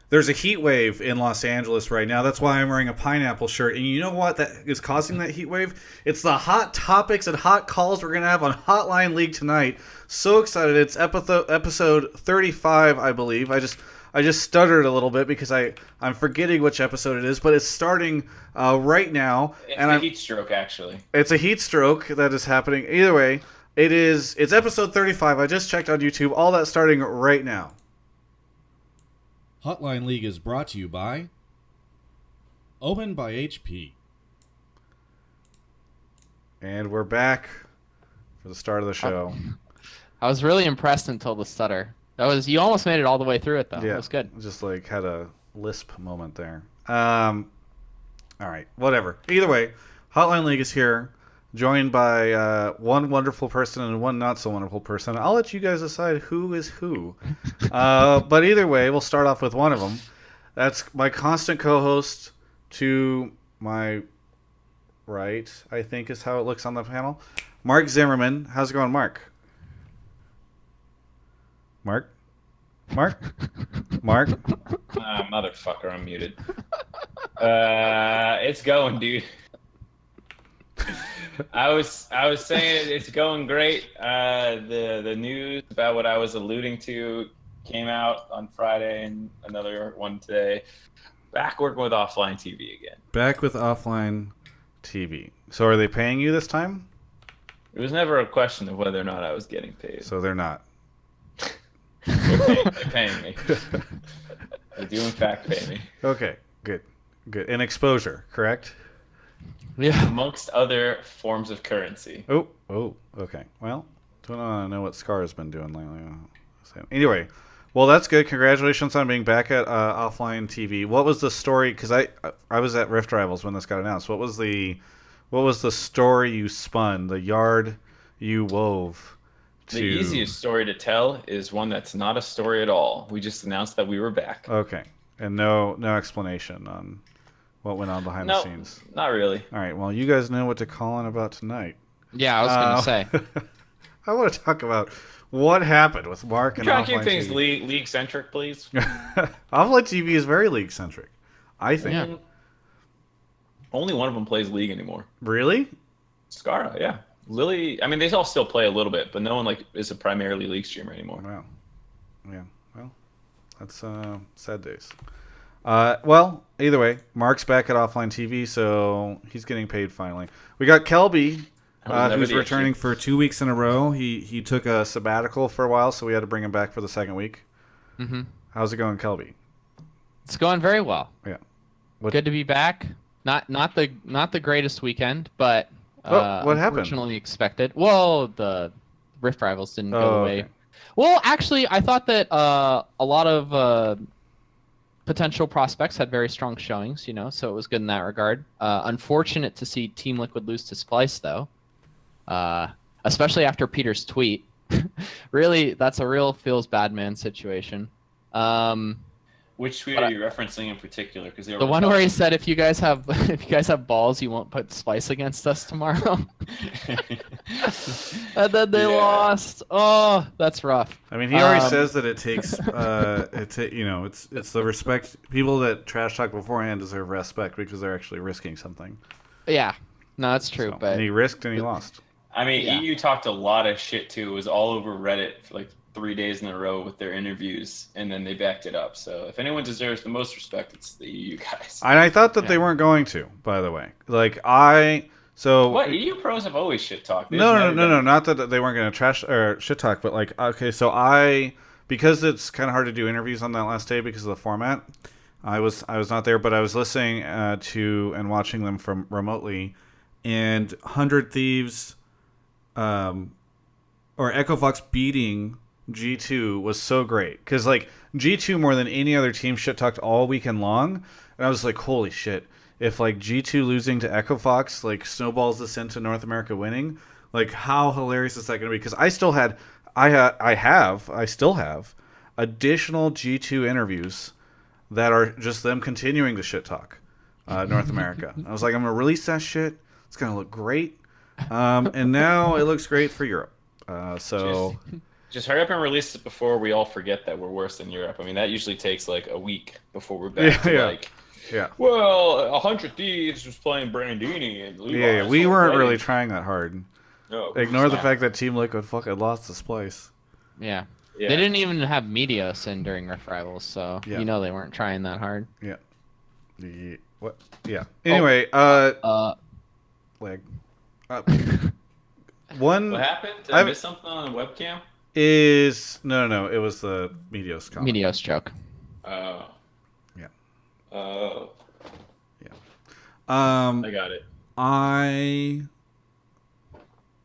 there's a heat wave in Los Angeles right now. That's why I'm wearing a pineapple shirt. And you know what that is causing that heat wave? It's the hot topics and hot calls we're going to have on Hotline League tonight. So excited. It's episode 35, I believe. I just stuttered a little bit because I'm forgetting which episode it is, but it's starting right now. It's heat stroke, actually. It's a heat stroke that is happening. Either way, it's episode 35. I just checked on YouTube. All that starting right now. Hotline League is brought to you by Omen by HP. And we're back for the start of the show. I was really impressed until the stutter. You almost made it all the way through it though. Yeah, it was good. Just like had a lisp moment there. All right, whatever. Either way, Hotline League is here, joined by one wonderful person and one not so wonderful person. I'll let you guys decide who is who. But either way, we'll start off with one of them. That's my constant co-host to my right, I think is how it looks on the panel. Mark Zimmerman. How's it going, Mark? Mark? Motherfucker, I'm muted. It's going, dude. I was saying it's going great. The news about what I was alluding to came out on Friday, and another one today. Back working with offline TV again. Back with offline TV. So are they paying you this time? It was never a question of whether or not I was getting paid. So they're not. They're paying me. They do in fact pay me. Okay, good. And exposure, correct? Yeah. Amongst other forms of currency. Oh, okay. Well, don't know what Scar's been doing lately. Anyway, well, that's good. Congratulations on being back at offline TV. What was the story? Because I was at Rift Rivals when this got announced. What was the story you spun? The yard you wove? The easiest story to tell is one that's not a story at all. We just announced that we were back. Okay, and no explanation on what went on behind the scenes. Not really. All right. Well, you guys know what to call on about tonight. Yeah, I was gonna say. I want to talk about what happened with Mark and Try Offline to keep things TV. league centric, please. Offline TV is very league centric, I think. Yeah. Only one of them plays league anymore. Really? Scara, yeah. Lily, I mean, they all still play a little bit, but no one is a primarily league streamer anymore. Wow. Yeah. Well, that's sad days. Well, either way, Mark's back at Offline TV, so he's getting paid finally. We got Kelby, who's returning for 2 weeks in a row. He took a sabbatical for a while, so we had to bring him back for the second week. Mm-hmm. How's it going, Kelby? It's going very well. Yeah. Good to be back. Not the greatest weekend, but what happened? Unfortunately expected. Well, the Rift Rivals didn't go away. Okay. Well, actually, I thought that a lot of potential prospects had very strong showings, so it was good in that regard. Unfortunate to see Team Liquid lose to Splice, though, especially after Peter's tweet. Really, that's a real feels bad man situation. Which tweet are you referencing in particular? Because the one where he said, "If you guys have balls, you won't put Splice against us tomorrow." And then they lost. Oh, that's rough. I mean, he already says that it takes, it's the respect. People that trash talk beforehand deserve respect because they're actually risking something. Yeah, no, that's true. But and he risked and he lost. I mean, yeah. EU talked a lot of shit too. It was all over Reddit for like 3 days in a row with their interviews, and then they backed it up. So if anyone deserves the most respect, it's the EU guys. And I thought that they weren't going to, by the way. What, EU pros have always shit talked. No, not that they weren't going to trash or shit talk, but because it's kind of hard to do interviews on that last day because of the format. I was not there, but I was listening to and watching them from remotely, and 100 Thieves, or Echo Fox beating G2 was so great because G2 more than any other team shit talked all weekend long, and I was like, holy shit! If G2 losing to Echo Fox snowballs this into North America winning, how hilarious is that going to be? Because I still have additional G2 interviews that are just them continuing to shit talk North America. I was like, I'm gonna release that shit. It's gonna look great, and now it looks great for Europe. Just hurry up and release it before we all forget that we're worse than Europe. I mean, that usually takes like a week before we're back to like, well, 100 Thieves was playing Brandini and Levi's. We weren't really trying that hard. No, Ignore the fact that Team Liquid fucking lost this place. Yeah. They didn't even have Medios in during Rift Rivals, so you know they weren't trying that hard. Yeah. What? Yeah. Anyway, leg. One. What happened? Did I miss something on the webcam? No. It was the Medios comment. Medios joke. Oh. Yeah. Oh. Yeah. I got it. I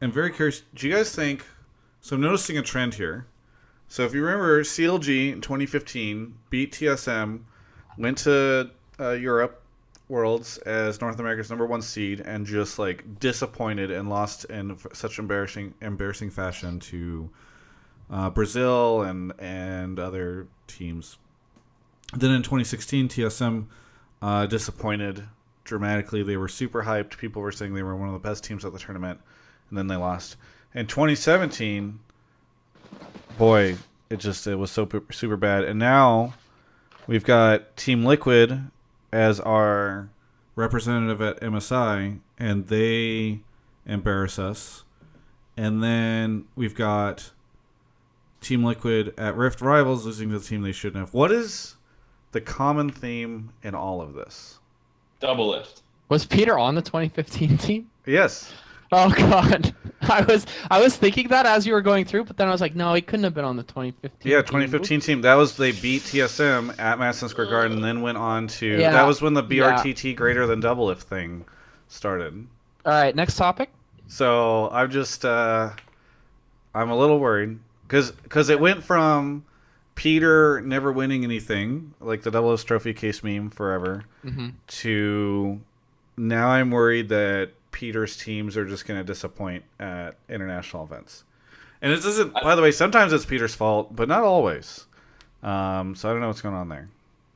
am very curious. Do you guys think? So I'm noticing a trend here. So if you remember, CLG in 2015 beat TSM, went to Europe Worlds as North America's #1 seed, and just like disappointed and lost in such embarrassing fashion to Brazil and other teams. Then in 2016, TSM disappointed dramatically. They were super hyped. People were saying they were one of the best teams at the tournament, and then they lost. In 2017, boy, it was so super bad. And now we've got Team Liquid as our representative at MSI, and they embarrass us. And then we've got Team Liquid at Rift Rivals losing to the team they shouldn't have. What is the common theme in all of this? Doublelift. Was Peter on the 2015 team? Yes. Oh god, I was thinking that as you were going through, but then I was like, no, he couldn't have been on the 2015. Yeah, 2015 team. That was they beat TSM at Madison Square Garden, and then went on to. Yeah. That was when the BRTT greater than Doublelift thing started. All right, next topic. So I'm just I'm a little worried because it went from Peter never winning anything like the Doublelift trophy case meme forever to now I'm worried that Peter's teams are just going to disappoint at international events. And it doesn't, by the way, sometimes it's Peter's fault, but not always. So I don't know what's going on there.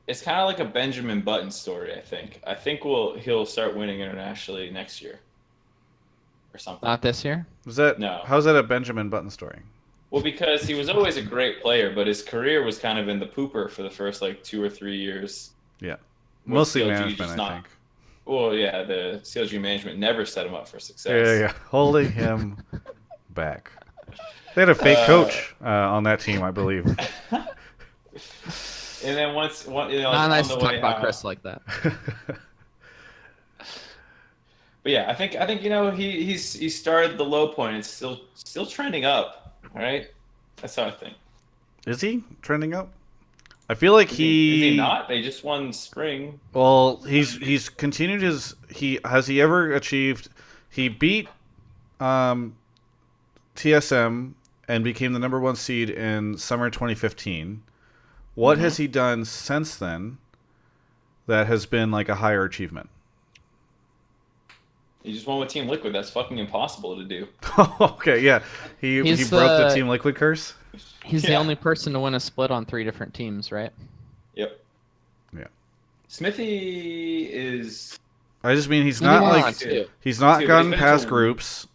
It's kind of like a Benjamin Button story, I think. I think he'll start winning internationally next year. Or something. Not this year? No. How's that a Benjamin Button story? Well, because he was always a great player, but his career was kind of in the pooper for the first like 2 or 3 years. Yeah. Mostly management, I think. Well, yeah, the CLG management never set him up for success. Yeah. Holding him back. They had a fake coach on that team, I believe. And then once not nice to talk about Chris like that. But yeah, I think he started the low point. It's still trending up. All right, that's how I think. Is he trending up? I feel like is he not? They just won spring. Well, he's continued his. Has he ever achieved? He beat TSM and became the #1 seed in summer 2015. What has he done since then that has been like a higher achievement? He just won with Team Liquid. That's fucking impossible to do. Okay, yeah. He broke the Team Liquid curse. He's the only person to win a split on 3 different teams, right? Yep. Yeah. Smithy is. I just mean he's not gotten past groups.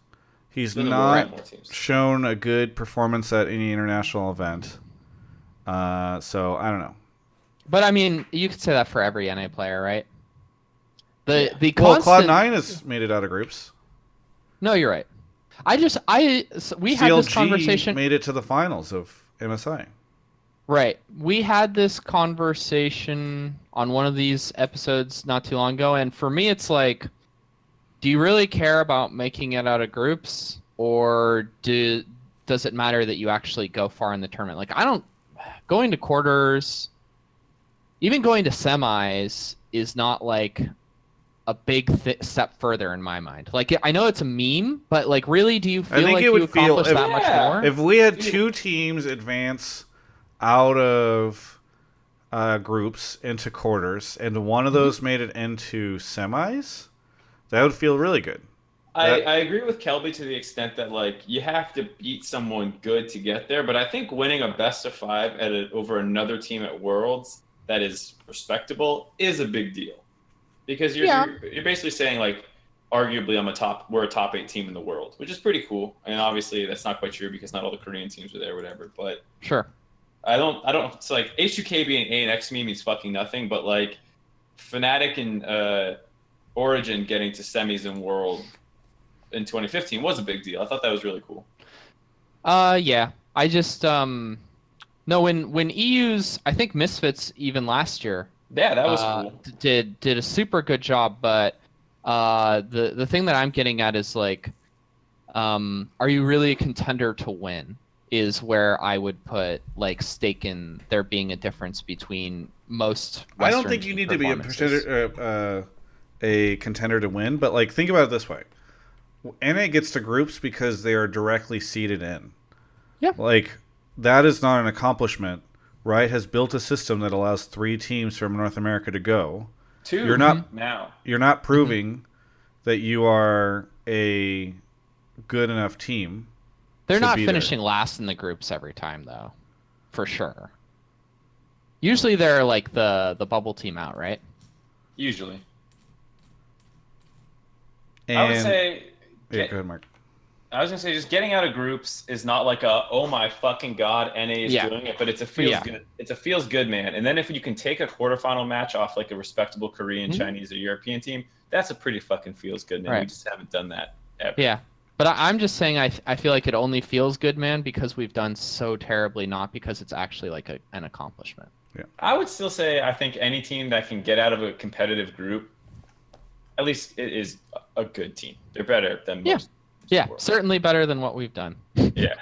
He's not shown a good performance at any international event. So I don't know. But I mean, you could say that for every NA player, right? The Cloud9 has made it out of groups. No, you're right. We had this conversation. Made it to the finals of MSI. Right. We had this conversation on one of these episodes not too long ago, and for me, it's like, do you really care about making it out of groups, or does it matter that you actually go far in the tournament? Like, going to quarters, even going to semis is not like a big step further in my mind. Like, I know it's a meme, but like, really, do you feel like you accomplished that much more? If we had 2 teams advance out of groups into quarters, and one of those made it into semis, that would feel really good. I agree with Kelby to the extent that like you have to beat someone good to get there, but I think winning a best of 5 over another team at Worlds that is respectable is a big deal. Because you're basically saying like, arguably we're a top 8 team in the world, which is pretty cool. And obviously that's not quite true because not all the Korean teams are there, whatever. But Sure. I don't. It's like H2K being A and X to me means fucking nothing. But like Fnatic and Origin getting to semis in World in 2015 was a big deal. I thought that was really cool. Yeah. I just no, when EU's, I think Misfits even last year. Yeah, that was cool. Did a super good job, but the thing that I'm getting at is like, are you really a contender to win? Is where I would put like stake in there being a difference between most. I don't think you need to be a contender to win, but like think about it this way: NA gets to groups because they are directly seeded in. Yeah, like that is not an accomplishment. Riot has built a system that allows 3 teams from North America to go. 2 You're not now. You're not proving that you are a good enough team. They're not finishing last in the groups every time, though, for sure. Usually they're like the bubble team out, right? Usually. And, I would say. Yeah, go ahead, Mark. I was gonna say just getting out of groups is not like a oh my fucking god NA is doing it, but it's a feels good. It's a feels good, man. And then if you can take a quarterfinal match off like a respectable Korean, Chinese, or European team, that's a pretty fucking feels good, man. Right. We just haven't done that ever. Yeah. But I'm just saying I feel like it only feels good, man, because we've done so terribly, not because it's actually like an accomplishment. Yeah. I would still say I think any team that can get out of a competitive group, at least it is a good team. They're better than most. Yeah, certainly better than what we've done. Yeah.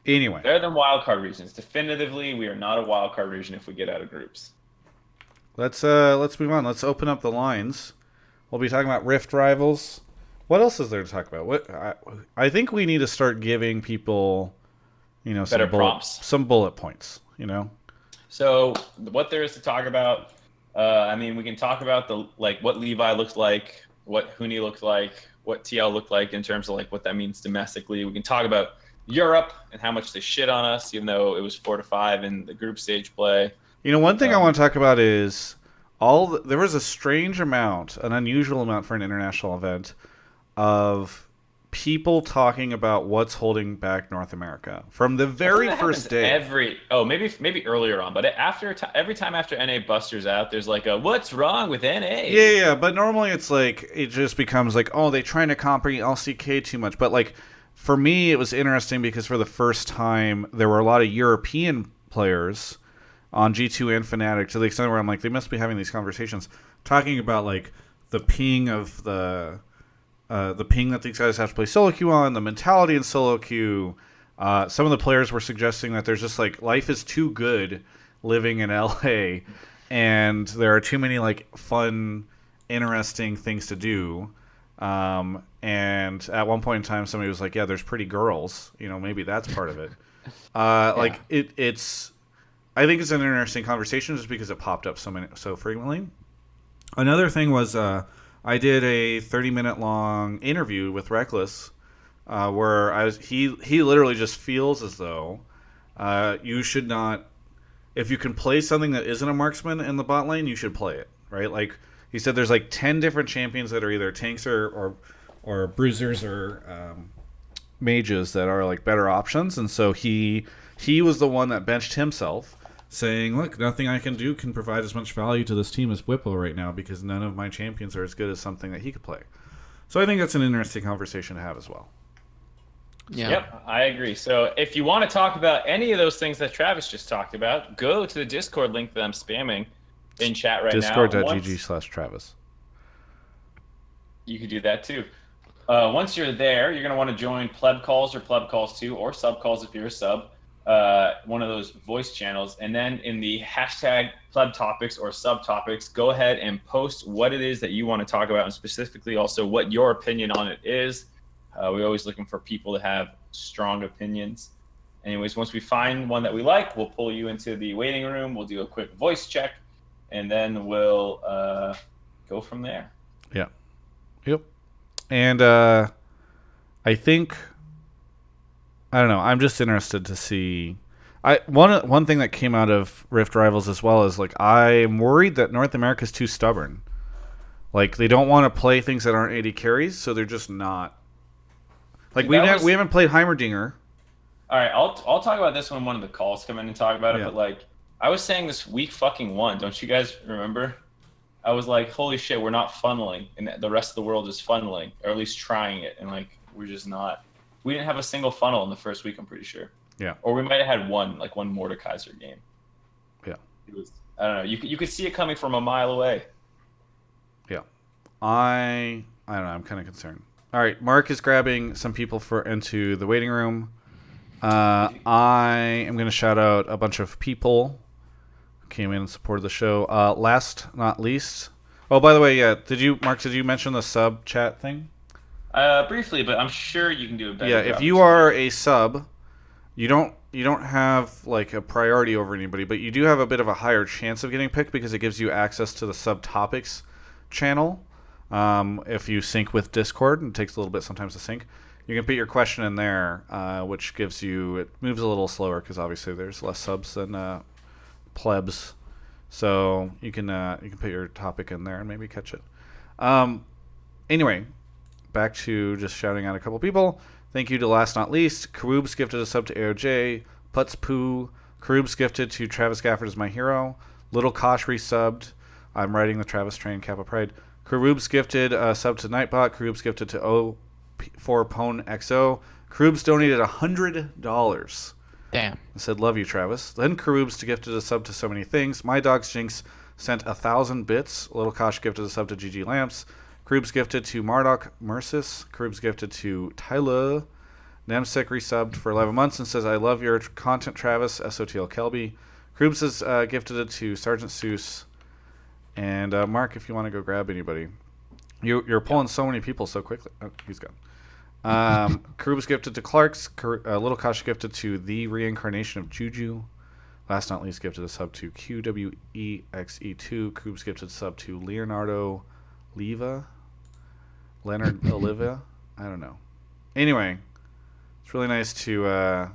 Anyway. Better than wildcard regions. Definitively, we are not a wildcard region if we get out of groups. Let's move on. Let's open up the lines. We'll be talking about Rift Rivals. What else is there to talk about? I think we need to start giving people, some bullet points. So what there is to talk about. I mean, we can talk about what Levi looks like, what Huni looked like, what TL looked like in terms of like what that means domestically. We can talk about Europe and how much they shit on us, even though it was 4-5 in the group stage play. One thing I want to talk about is there was a strange amount, an unusual amount for an international event, of people talking about what's holding back North America from the very first day. Maybe earlier on, but every time after NA busters out, there's like a what's wrong with NA? Yeah, but normally it's like it just becomes like, oh, they're trying to copy LCK too much. But like for me, it was interesting because for the first time there were a lot of European players on G2 and Fnatic, to the extent where I'm like, they must be having these conversations talking about like the ping of the ping that these guys have to play solo queue on, the mentality in solo queue. Some of the players were suggesting that there's just like life is too good living in LA, and there are too many like fun, interesting things to do. And at one point in time, somebody was like, "Yeah, there's pretty girls. Maybe that's part of it." Like it's. I think it's an interesting conversation just because it popped up so frequently. Another thing was. I did a 30-minute long interview with Rekkles, where he literally just feels as though you should not, if you can play something that isn't a marksman in the bot lane, you should play it, right? Like he said, there's like 10 different champions that are either tanks or bruisers or mages that are like better options, and so he was the one that benched himself, saying, look, nothing I can do can provide as much value to this team as Whippo right now because none of my champions are as good as something that he could play. So I think that's an interesting conversation to have as well. Yeah. Yep, I agree. So if you want to talk about any of those things that Travis just talked about, go to the Discord link that I'm spamming in chat right now. Discord.gg/Travis. You could do that too. Once you're there, you're going to want to join Pleb Calls or Pleb Calls 2 or Sub Calls if you're a sub. One of those voice channels, and then in the hashtag pleb topics or subtopics, go ahead and post what it is that you want to talk about, and specifically also what your opinion on it is. We're always looking for people to have strong opinions. Anyways, once we find one that we like, we'll pull you into the waiting room. We'll do a quick voice check, and then we'll go from there. Yeah. Yep. And I think... I don't know. I'm just interested to see. One thing that came out of Rift Rivals as well is like I'm worried that North America's too stubborn. Like they don't want to play things that aren't AD carries, so they're just not. Like Dude, we haven't played Heimerdinger. All right, I'll talk about this when one of the calls come in and talk about it. Yeah. But like, I was saying this week fucking one. Don't you guys remember? I was like, holy shit, we're not funneling, and the rest of the world is funneling, or at least trying it, and like we're just not. We didn't have a single funnel in the first week. I'm pretty sure. Yeah. Or we might have had one Mordekaiser game. Yeah. It was. I don't know. You could see it coming from a mile away. Yeah. I don't know. I'm kind of concerned. All right, Mark is grabbing some people into the waiting room. I am going to shout out a bunch of people who came in and supported the show. Last not least. Oh, by the way, yeah. Mark? Did you mention the sub chat thing? Briefly, but I'm sure you can do a better Yeah. job If you are a sub, you don't have like a priority over anybody, but you do have a bit of a higher chance of getting picked because it gives you access to the subtopics channel. If you sync with Discord, and it takes a little bit sometimes to sync, you can put your question in there, which gives you, it moves a little slower because obviously there's less subs than plebs, so you can put your topic in there and maybe catch it. Anyway, back to just shouting out a couple people. Thank you to last not least, Karoob's gifted a sub to AOJ, Putz Poo, Karoob's gifted to Travis Gafford as my hero, Little Kosh resubbed, I'm riding the Travis train, Kappa Pride. Karoob's gifted a sub to Nightbot. Karoob's gifted to O4 Pone XO. Karoob's donated $100. Damn. I said, love you, Travis. Then Karoob's gifted a sub to So Many Things. My Dog's Jinx sent 1,000 bits. Little Kosh gifted a sub to GG Lamps. Karoob's gifted to Marduk Mercis. Karoob's gifted to Tyler. Namsek resubbed for 11 months and says, I love your content, Travis. SOTL Kelby. Karoob's has gifted it to Sergeant Seuss. And Mark, if you want to go grab anybody, you're pulling so many people so quickly. Oh, he's gone. Karoob's gifted to Clark's. Little Kosh gifted to The Reincarnation of Juju. Last not least, gifted a sub to QWEXE2. Karoob's gifted a sub to Leonard Oliva. I don't know. Anyway, it's really nice to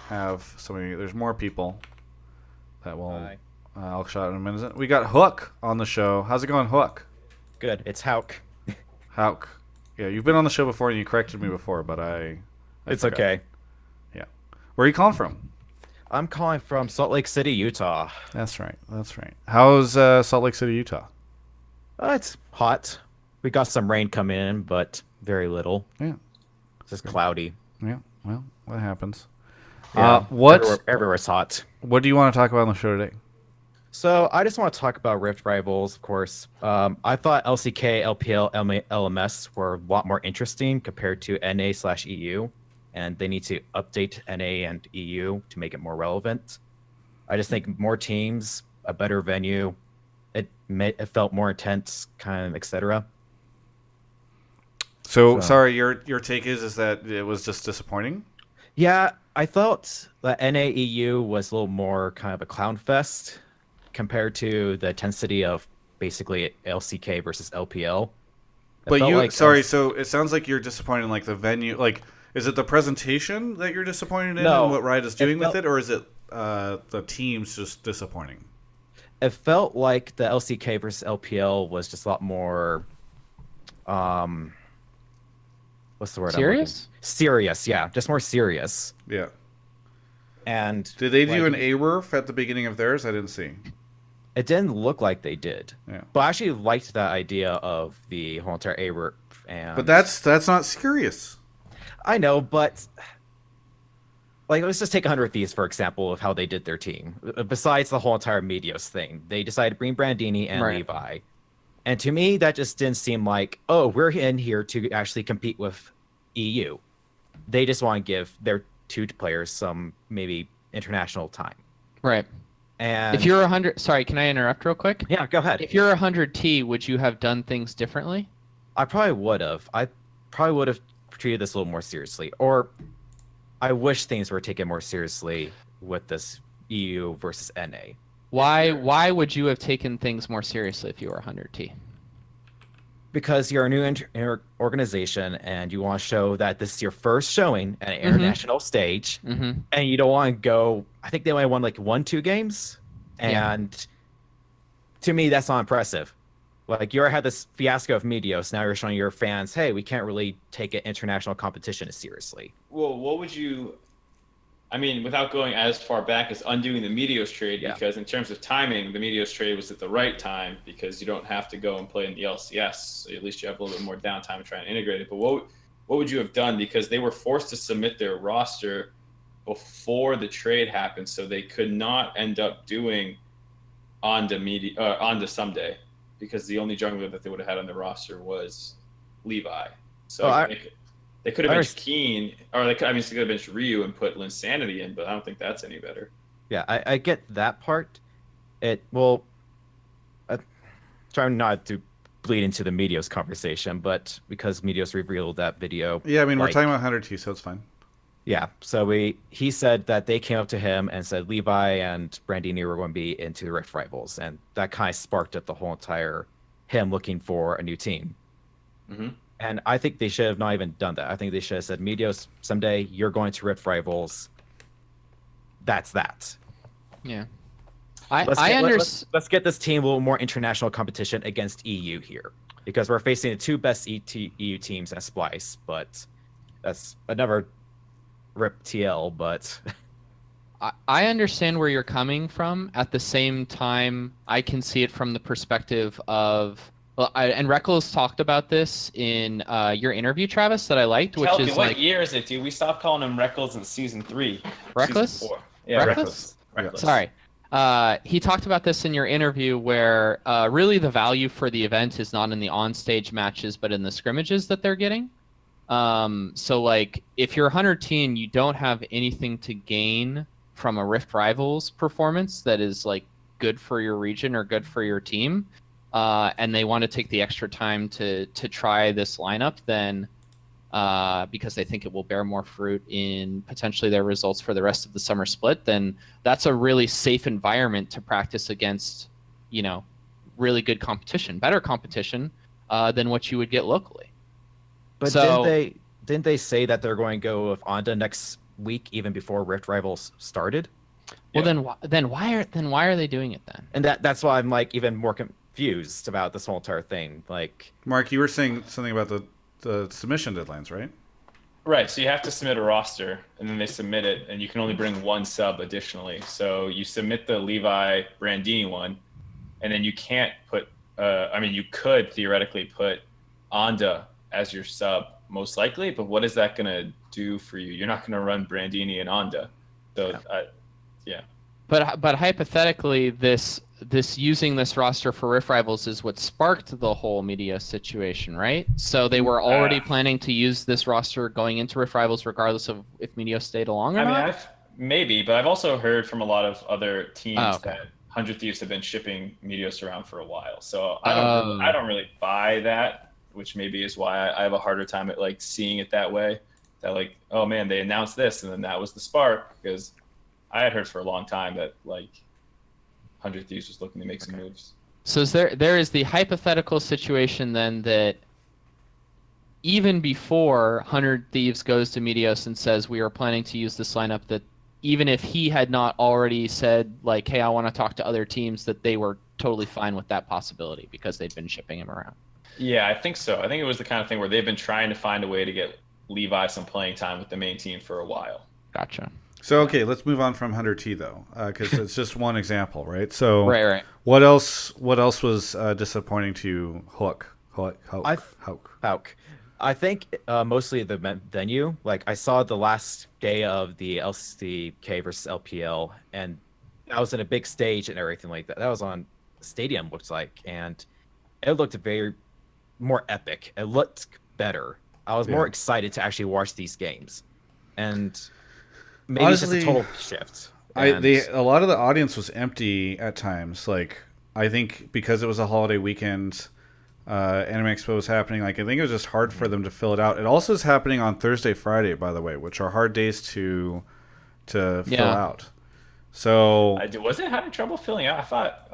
have so many. There's more people that will. I'll shout out in a minute. We got Hook on the show. How's it going, Hook? Good. It's Hauk. Hauk. Yeah, you've been on the show before and you corrected me before, but I It's forgot. okay. Yeah. Where are you calling from? I'm calling from Salt Lake City, Utah. That's right. How's Salt Lake City, Utah? It's hot. We got some rain coming in, but very little. Yeah. It's just cloudy. Yeah. Well, that happens. Yeah, What everywhere's hot. What do you want to talk about on the show today? So I just want to talk about Rift Rivals, of course. I thought LCK, LPL, LMS were a lot more interesting compared to NA/EU, and they need to update NA and EU to make it more relevant. I just think more teams, a better venue, it felt more intense, kind of, etc. So sorry, your take is that it was just disappointing? Yeah, I felt that NA/EU was a little more kind of a clown fest compared to the intensity of basically LCK versus LPL. But so it sounds like you're disappointed in like the venue. Like, is it the presentation that you're disappointed in and what Riot is doing with it, or is it the teams just disappointing? It felt like the LCK versus LPL was just a lot more, what's the word? Serious? Serious, yeah, just more serious. Yeah. And did they do an AWRF at the beginning of theirs? I didn't see. It didn't look like they did. Yeah. But I actually liked that idea of the whole entire AWRF. But that's not serious. I know, but like, let's just take 100 Thieves, for example, of how they did their team. Besides the whole entire Medios thing, they decided to bring Brandini and Levi. And to me, that just didn't seem like, oh, we're in here to actually compete with EU. They just want to give their two players some maybe international time. Right. And if you're 100, sorry, can I interrupt real quick? Yeah, go ahead. If you're 100T, would you have done things differently? I probably would have. I probably would have treated this a little more seriously. Or I wish things were taken more seriously with this EU versus NA. Why would you have taken things more seriously if you were 100T? Because you're a new organization and you want to show that this is your first showing at an international stage, and you don't want to go. I think they only won like 1-2 games, and to me that's not impressive. Like, you already had this fiasco of Meteos. Now you're showing your fans, hey, we can't really take an international competition as seriously. Well, what would you? I mean, without going as far back as undoing the Meteos trade, because in terms of timing, the Meteos trade was at the right time because you don't have to go and play in the LCS. So at least you have a little bit more downtime to try and integrate it. But what would you have done? Because they were forced to submit their roster before the trade happened, so they could not end up doing Onda someday, because the only jungler that they would have had on their roster was Levi. So they could have benched Keen, or they could have benched Ryu and put Linsanity in, but I don't think that's any better. Yeah, I get that part. I'm trying not to bleed into the Meteos conversation, but because Meteos revealed that video. Yeah, I mean, we're talking about 100T, so it's fine. Yeah, so he said that they came up to him and said Levi and Brandini were going to be into the Rift Rivals, and that kind of sparked up the whole entire him looking for a new team. Mm-hmm. And I think they should have not even done that. I think they should have said, Meteos, someday you're going to Rift Rivals. That's that. Yeah. Let's get this team a little more international competition against EU here, because we're facing the two best EU teams at Splice, but that's another rip TL. But I understand where you're coming from. At the same time, I can see it from the perspective of, and Rekkles talked about this in your interview, Travis, that I liked, which is what year is it, dude? We stopped calling him Rekkles in season 3. Rekkles? Season 4. Yeah, Rekkles? Rekkles. Sorry. He talked about this in your interview, where really the value for the event is not in the on-stage matches, but in the scrimmages that they're getting. So, like, if you're 100T and you don't have anything to gain from a Rift Rivals performance that is, like, good for your region or good for your team, and they want to take the extra time to try this lineup, then because they think it will bear more fruit in potentially their results for the rest of the summer split, then that's a really safe environment to practice against, really good competition, better competition than what you would get locally. But didn't they say that they're going to go with Onda next week, even before Rift Rivals started? Well, then why are they doing it then? And that's why I'm like even more confused about this whole entire thing. Like, Mark, you were saying something about the submission deadlines, right? Right. So you have to submit a roster, and then they submit it, and you can only bring one sub additionally. So you submit the Levi Brandini one, and then you can't put. You could theoretically put Onda as your sub, most likely, but what is that going to do for you? You're not going to run Brandini and Onda. So, yeah. But hypothetically, this using this roster for Rift Rivals is what sparked the whole media situation, right? So they were already planning to use this roster going into Rift Rivals, regardless of if Meteos stayed along or not? Maybe, but I've also heard from a lot of other teams that 100 Thieves have been shipping Meteos around for a while. So I don't really buy that, which maybe is why I have a harder time at like seeing it that way. That like, oh man, they announced this, and then that was the spark, because I had heard for a long time that like 100 Thieves was looking to make some moves. So there is the hypothetical situation then that even before 100 Thieves goes to Meteos and says we are planning to use this lineup, that even if he had not already said like, hey, I want to talk to other teams, that they were totally fine with that possibility because they'd been shipping him around. Yeah, I think so. I think it was the kind of thing where they've been trying to find a way to get Levi some playing time with the main team for a while. Gotcha. So, okay, let's move on from 100T, though, because it's just one example, right? So, right. What else was disappointing to you, Hook? I think mostly the venue. Like, I saw the last day of the LCK versus LPL, and I was in a big stage and everything like that. That was on stadium, looks like, and it looked very more epic. It looked better. I was more excited to actually watch these games, and maybe honestly, it's just a total shift. A lot of the audience was empty at times. Like, I think because it was a holiday weekend, Anime Expo was happening. Like, I think it was just hard for them to fill it out. It also is happening on Thursday, Friday, by the way, which are hard days to fill out. So was it having trouble filling out? I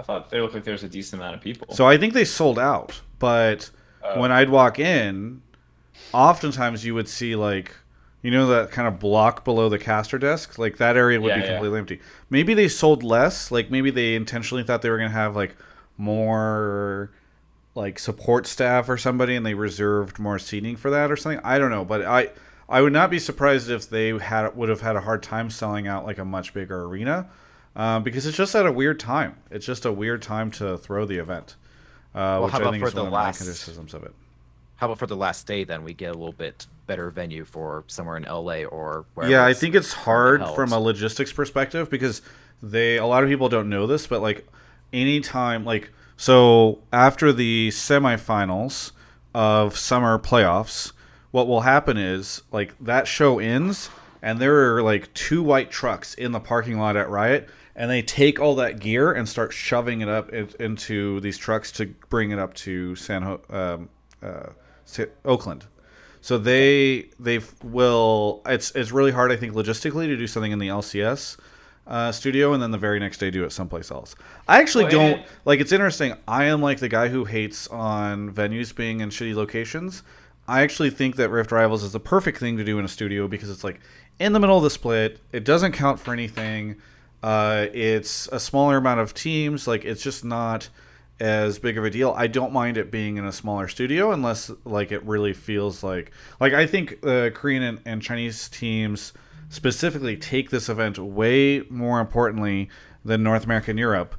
thought they looked like there was a decent amount of people. So I think they sold out, but when I'd walk in, oftentimes you would see like, that kind of block below the caster desk, like that area would be completely empty. Maybe they sold less, like maybe they intentionally thought they were going to have like more like support staff or somebody, and they reserved more seating for that or something. I don't know, but I would not be surprised if they would have had a hard time selling out like a much bigger arena, because it's just at a weird time. It's just a weird time to throw the event, which how I about think for is the one of the main last- criticisms of it. How about for the last day then we get a little bit better venue for somewhere in LA or wherever? Yeah, I think it's hard held. from a logistics perspective because a lot of people don't know this, but like anytime, like, so after the semifinals of summer playoffs, what will happen is like that show ends and there are like 2 white trucks in the parking lot at Riot, and they take all that gear and start shoving it up into these trucks to bring it up to Oakland. So they will. It's really hard, I think, logistically to do something in the LCS studio, and then the very next day do it someplace else. I actually don't like. It's interesting. I am like the guy who hates on venues being in shitty locations. I actually think that Rift Rivals is the perfect thing to do in a studio because it's like in the middle of the split. It doesn't count for anything. It's a smaller amount of teams. Like it's just not as big of a deal. I don't mind it being in a smaller studio unless like it really feels like I think Korean and Chinese teams specifically take this event way more importantly than North America and Europe,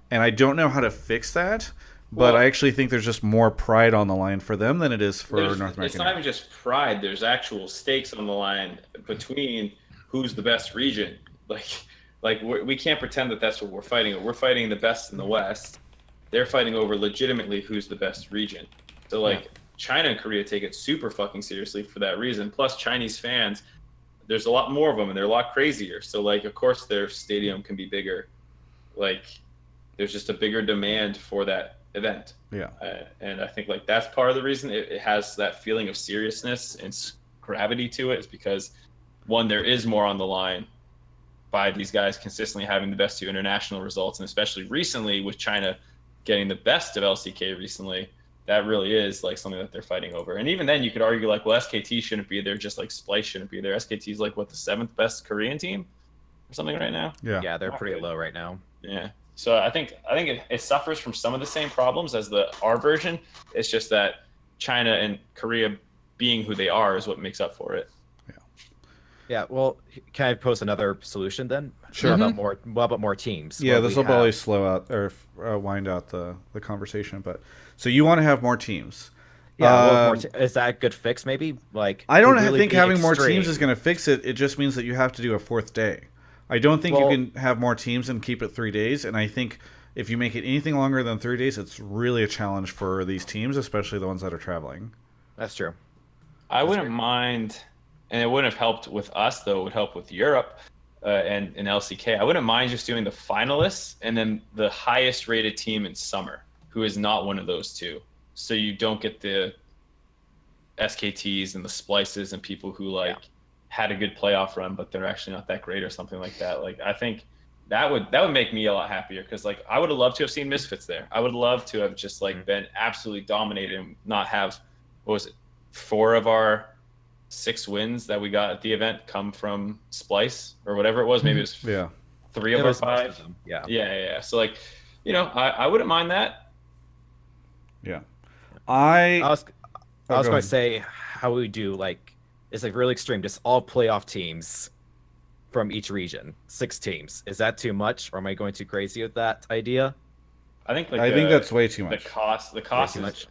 and I don't know how to fix that. But I actually think there's just more pride on the line for them than it is for North America. It's not even just pride. There's actual stakes on the line between who's the best region. Like we can't pretend that that's what we're fighting. We're fighting the best in the West. They're fighting over legitimately who's the best region. So like China and Korea take it super fucking seriously for that reason. Plus Chinese fans, there's a lot more of them and they're a lot crazier. So like of course their stadium can be bigger. Like there's just a bigger demand for that event. Yeah. And I think like that's part of the reason it has that feeling of seriousness and gravity to it is because one, there is more on the line by these guys consistently having the best 2 international results, and especially recently with China getting the best of LCK recently, that really is like something that they're fighting over. And even then you could argue like, well, SKT shouldn't be there, just like Splice shouldn't be there. SKT is like what, the 7th best Korean team or something right now? Yeah, they're pretty low right now. Yeah. So I think it suffers from some of the same problems as our version. It's just that China and Korea being who they are is what makes up for it. Yeah, well, can I pose another solution then? Sure. What about more teams? Yeah, Well, this will probably slow out or wind out the conversation. But so you want to have more teams? Yeah, is that a good fix? Maybe like I don't really think be having more extreme. teams is going to fix it. It just means that you have to do a 4th day. I don't think you can have more teams and keep it 3 days. And I think if you make it anything longer than 3 days, it's really a challenge for these teams, especially the ones that are traveling. That's true. I wouldn't mind, and it wouldn't have helped with us, though. It would help with Europe and LCK. I wouldn't mind just doing the finalists and then the highest rated team in summer, who is not one of those 2. So you don't get the SKTs and the Splices and people who had a good playoff run, but they're actually not that great or something like that. Like I think that would make me a lot happier because like I would have loved to have seen Misfits there. I would love to have just like been absolutely dominated and not have, what was it, 4 of our 6 wins that we got at the event come from Splice or whatever it was. Maybe it was 3 of our 5. Yeah. So like, I wouldn't mind that. Yeah. I was going to say how we do like. It's like really extreme, just all playoff teams from each region, 6 teams. Is that too much, or am I going too crazy with that idea? I think that's way too much. The cost is too much.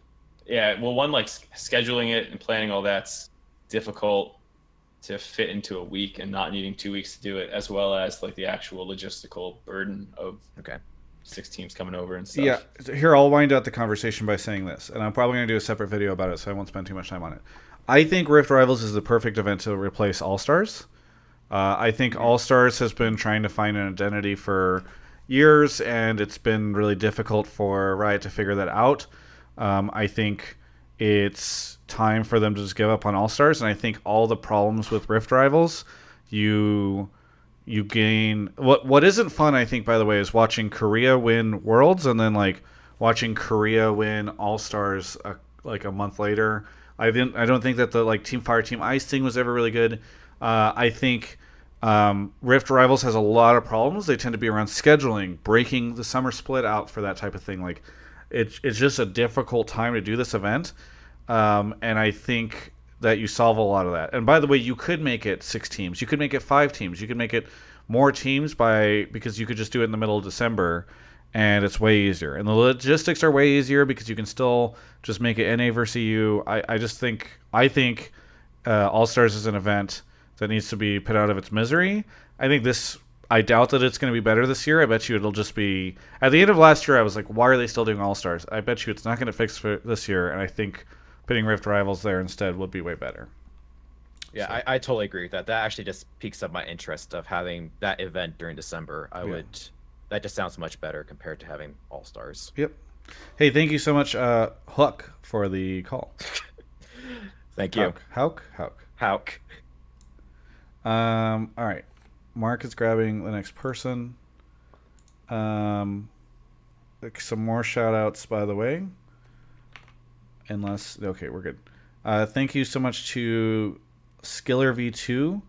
Yeah, well, one like scheduling it and planning all that's difficult to fit into a week and not needing 2 weeks to do it, as well as like the actual logistical burden of 6 teams coming over and stuff. Yeah, here I'll wind out the conversation by saying this, and I'm probably going to do a separate video about it, so I won't spend too much time on it. I think Rift Rivals is the perfect event to replace All-Stars. I think All-Stars has been trying to find an identity for years, and it's been really difficult for Riot to figure that out. I think it's time for them to just give up on All-Stars, and I think all the problems with Rift Rivals, you gain... What isn't fun, I think, by the way, is watching Korea win Worlds, and then like watching Korea win All-Stars like a month later. I don't think that the like Team Fire, Team Ice thing was ever really good. I think Rift Rivals has a lot of problems. They tend to be around scheduling, breaking the summer split out for that type of thing. Like it's just a difficult time to do this event, and I think that you solve a lot of that. And by the way, you could make it 6 teams, you could make it 5 teams, you could make it more teams because you could just do it in the middle of December, and it's way easier. And the logistics are way easier because you can still just make it NA versus EU. I think All Stars is an event that needs to be put out of its misery. I doubt that it's going to be better this year. I bet you it'll just be... At the end of last year, I was like, why are they still doing All-Stars? I bet you it's not going to fix for this year, and I think putting Rift Rivals there instead would be way better. Yeah, So. I totally agree with that. That actually just piques up my interest of having that event during December. That just sounds much better compared to having All-Stars. Yep. Hey, thank you so much, Huck, for the call. Thank you. Hauk. All right. Mark is grabbing the next person. Some more shout outs, by the way. Okay, we're good. Thank you so much to Skiller V2,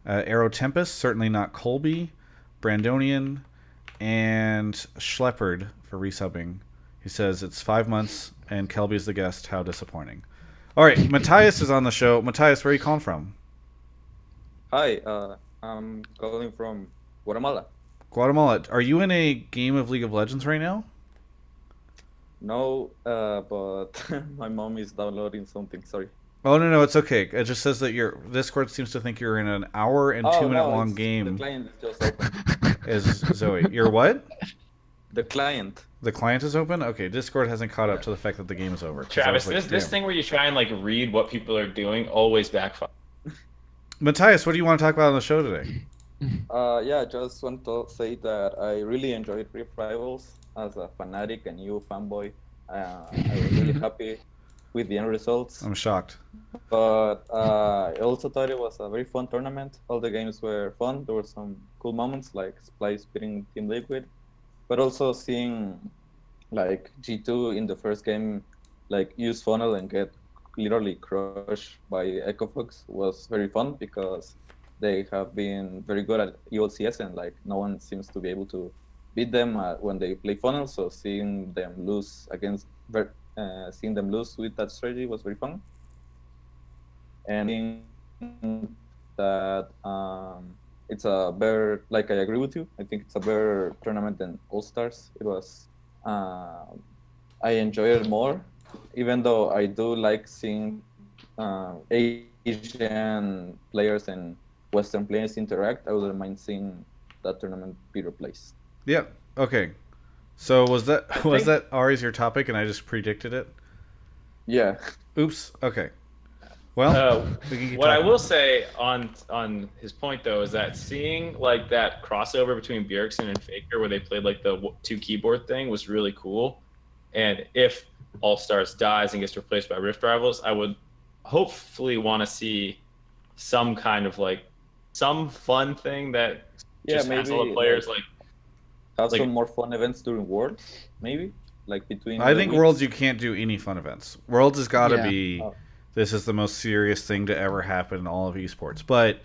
Aero Tempest, certainly not Colby, Brandonian, and Schleppard for resubbing. He says it's 5 months and Kelby's the guest. How disappointing. All right, Matthias is on the show. Matthias, where are you calling from? Hi, I'm calling from Guatemala. Guatemala. Are you in a game of League of Legends right now? No, but my mom is downloading something. Sorry. Oh, no, it's okay. It just says that your Discord seems to think you're in an hour and 2 minute long game. The client is just open. Is Zoe. You're what? The client. The client is open? Okay, Discord hasn't caught up to the fact that the game is over. Travis, Like, this thing where you try and like read what people are doing always backfires. Matthias, what do you want to talk about on the show today? Yeah, I just want to say that I really enjoyed Rift Rivals as a fanatic and you fanboy. I was really happy with the end results. I'm shocked. But I also thought it was a very fun tournament. All the games were fun. There were some cool moments like Splice beating Team Liquid, but also seeing like G2 in the first game like use funnel and get literally crushed by EchoFox was very fun because they have been very good at EOCS and like no one seems to be able to beat them when they play funnel. So seeing them lose with that strategy was very fun. And I think that it's a better, like I agree with you. I think it's a better tournament than All Stars. It was, I enjoy it more, even though I do like seeing Asian players and Western players interact. I wouldn't mind seeing that tournament be replaced. Yeah. Okay. So was that Ari's your topic and I just predicted it? Yeah. Oops. Okay. Well, what I will say on his point though is that seeing like that crossover between Bjergsen and Faker where they played like the 2 keyboard thing was really cool. And if All Stars dies and gets replaced by Rift Rivals, I would hopefully want to see some kind of like some fun thing that just has all the players like have some more fun events during Worlds, maybe like between. I think Worlds you can't do any fun events. Worlds has got to be. This is the most serious thing to ever happen in all of esports. But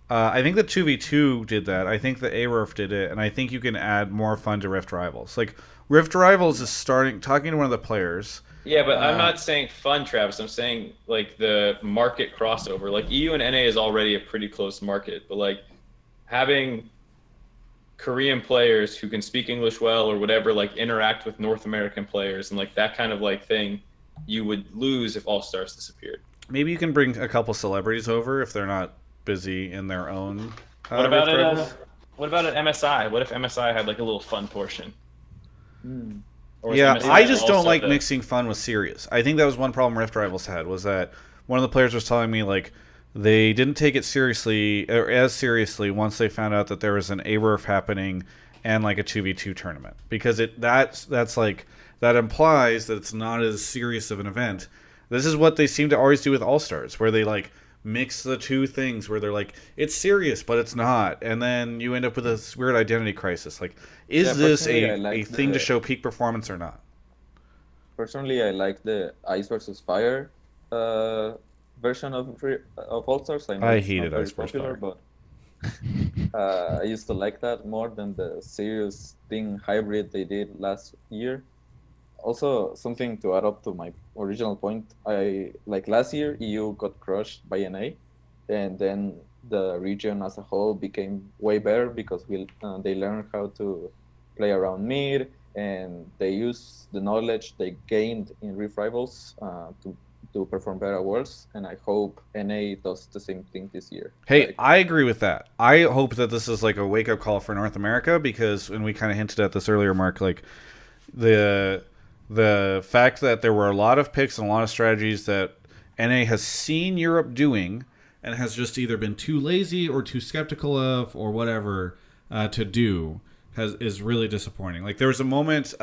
I think the 2v2 did that. I think the ARERF did it, and I think you can add more fun to Rift Rivals. Like Rift Rivals is talking to one of the players. Yeah, but I'm not saying fun, Travis. I'm saying like the market crossover. Like EU and NA is already a pretty close market, but like having Korean players who can speak English well or whatever, like interact with North American players and like that kind of like thing, you would lose if All Stars disappeared. Maybe you can bring a couple celebrities over if they're not busy in their own. What about it? What about an MSI? What if MSI had like a little fun portion? Yeah, I just don't like mixing fun with serious. I think that was one problem Rift Rivals had, was that one of the players was telling me like they didn't take it seriously or as seriously once they found out that there was an ARERF happening and like a 2v2 tournament, because that's like that implies that it's not as serious of an event. This is what they seem to always do with All Stars, where they like mix the two things, where they're like it's serious but it's not, and then you end up with this weird identity crisis. Like, is this a thing to show peak performance or not? Personally, I like the Ice versus Fire version of All Stars. I hated Ice versus Fire, but I used to like that more than the serious thing hybrid they did last year. Also, something to add up to my original point. I like last year EU got crushed by NA, and then the region as a whole became way better because they learned how to play around mid, and they use the knowledge they gained in Rift Rivals to perform better at Worlds. And I hope NA does the same thing this year. Hey, Like, I agree with that. I hope that this is like a wake up call for North America because, and we kind of hinted at this earlier, Mark, like the fact that there were a lot of picks and a lot of strategies that NA has seen Europe doing and has just either been too lazy or too skeptical of or whatever to do is really disappointing. Like there was a moment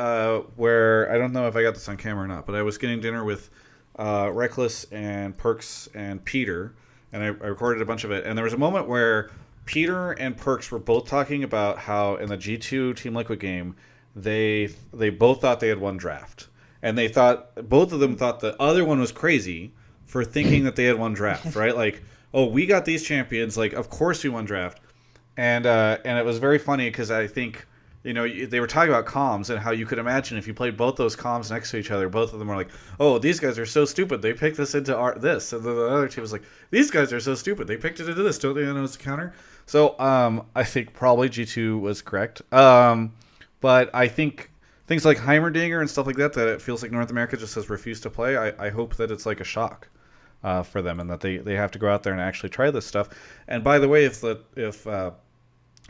where I don't know if I got this on camera or not, but I was getting dinner with Rekkles and Perks and Peter, and I recorded a bunch of it. And there was a moment where Peter and Perks were both talking about how in the G2 Team Liquid game they both thought they had won draft, and they thought both of them thought the other one was crazy for thinking that they had won draft, right? Like, oh, we got these champions, like of course we won draft, and it was very funny because I think they were talking about comms and how you could imagine if you played both those comms next to each other, both of them were like, oh, these guys are so stupid, they picked this into this, and the other team was like, these guys are so stupid, they picked it into this, don't they know it's a counter? So I think probably G2 was correct. But I think things like Heimerdinger and stuff like that it feels like North America just has refused to play. I hope that it's like a shock for them and that they have to go out there and actually try this stuff. And by the way, if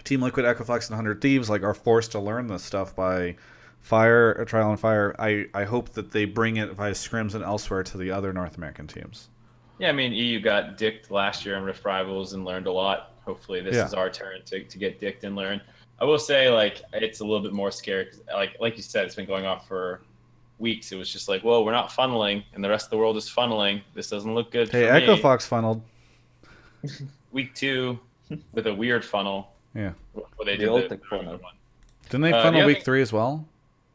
Team Liquid, Echo Fox, and 100 Thieves like are forced to learn this stuff by Trial and Fire, I hope that they bring it via scrims and elsewhere to the other North American teams. Yeah, I mean, EU got dicked last year in Rift Rivals and learned a lot. Hopefully this is our turn to get dicked and learn. I will say, like, it's a little bit more scary because, like you said, it's been going on for weeks. It was just like, whoa, we're not funneling, and the rest of the world is funneling. This doesn't look good for me. Echo Fox funneled. Week 2 with a weird funnel. Yeah. Where they did the funnel. one. Didn't they funnel week 3 as well?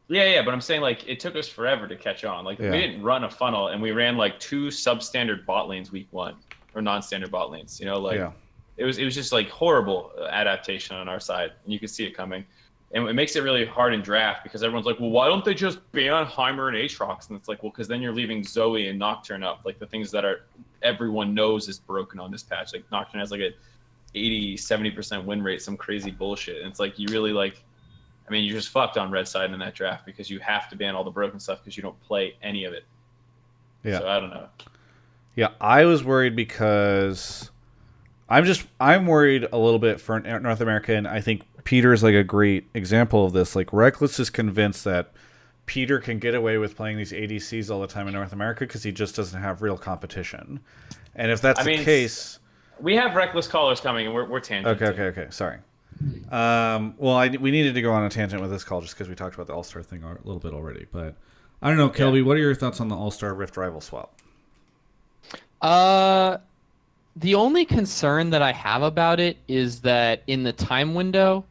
Yeah, but I'm saying, like, it took us forever to catch on. Like, we didn't run a funnel, and we ran, like, 2 substandard bot lanes week 1, or non-standard bot lanes, It was just like horrible adaptation on our side, and you could see it coming. And it makes it really hard in draft because everyone's like, well, why don't they just ban Heimer and Aatrox? And it's like, well, because then you're leaving Zoe and Nocturne up, like the things that everyone knows is broken on this patch. Like Nocturne has like a 80-70% win rate, some crazy bullshit. And it's like you really you're just fucked on red side in that draft because you have to ban all the broken stuff because you don't play any of it. Yeah. So I don't know. Yeah, I was worried because I'm worried a little bit for North America, and I think Peter's like a great example of this. Like Rekkles is convinced that Peter can get away with playing these ADCs all the time in North America because he just doesn't have real competition. And if that's the case, we have Rekkles callers coming, and we're tangenting. Okay. Sorry. We needed to go on a tangent with this call just because we talked about the All-Star thing a little bit already. But I don't know, Kelby, what are your thoughts on the All-Star Rift Rival swap? The only concern that I have about it is that in the time window,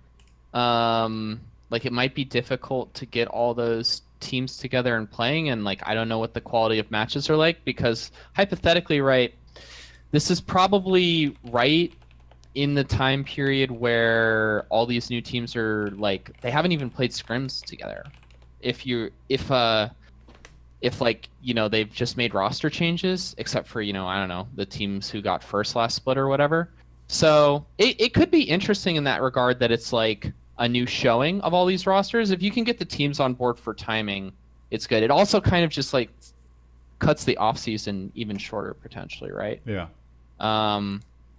it might be difficult to get all those teams together and playing, and I don't know what the quality of matches are like because hypothetically, right, this is probably right in the time period where all these new teams are they haven't even played scrims together. If they've just made roster changes, except for, I don't know, the teams who got first last split or whatever. So it could be interesting in that regard that it's like a new showing of all these rosters. If you can get the teams on board for timing, it's good. It also kind of just cuts the off season even shorter potentially, right? Yeah.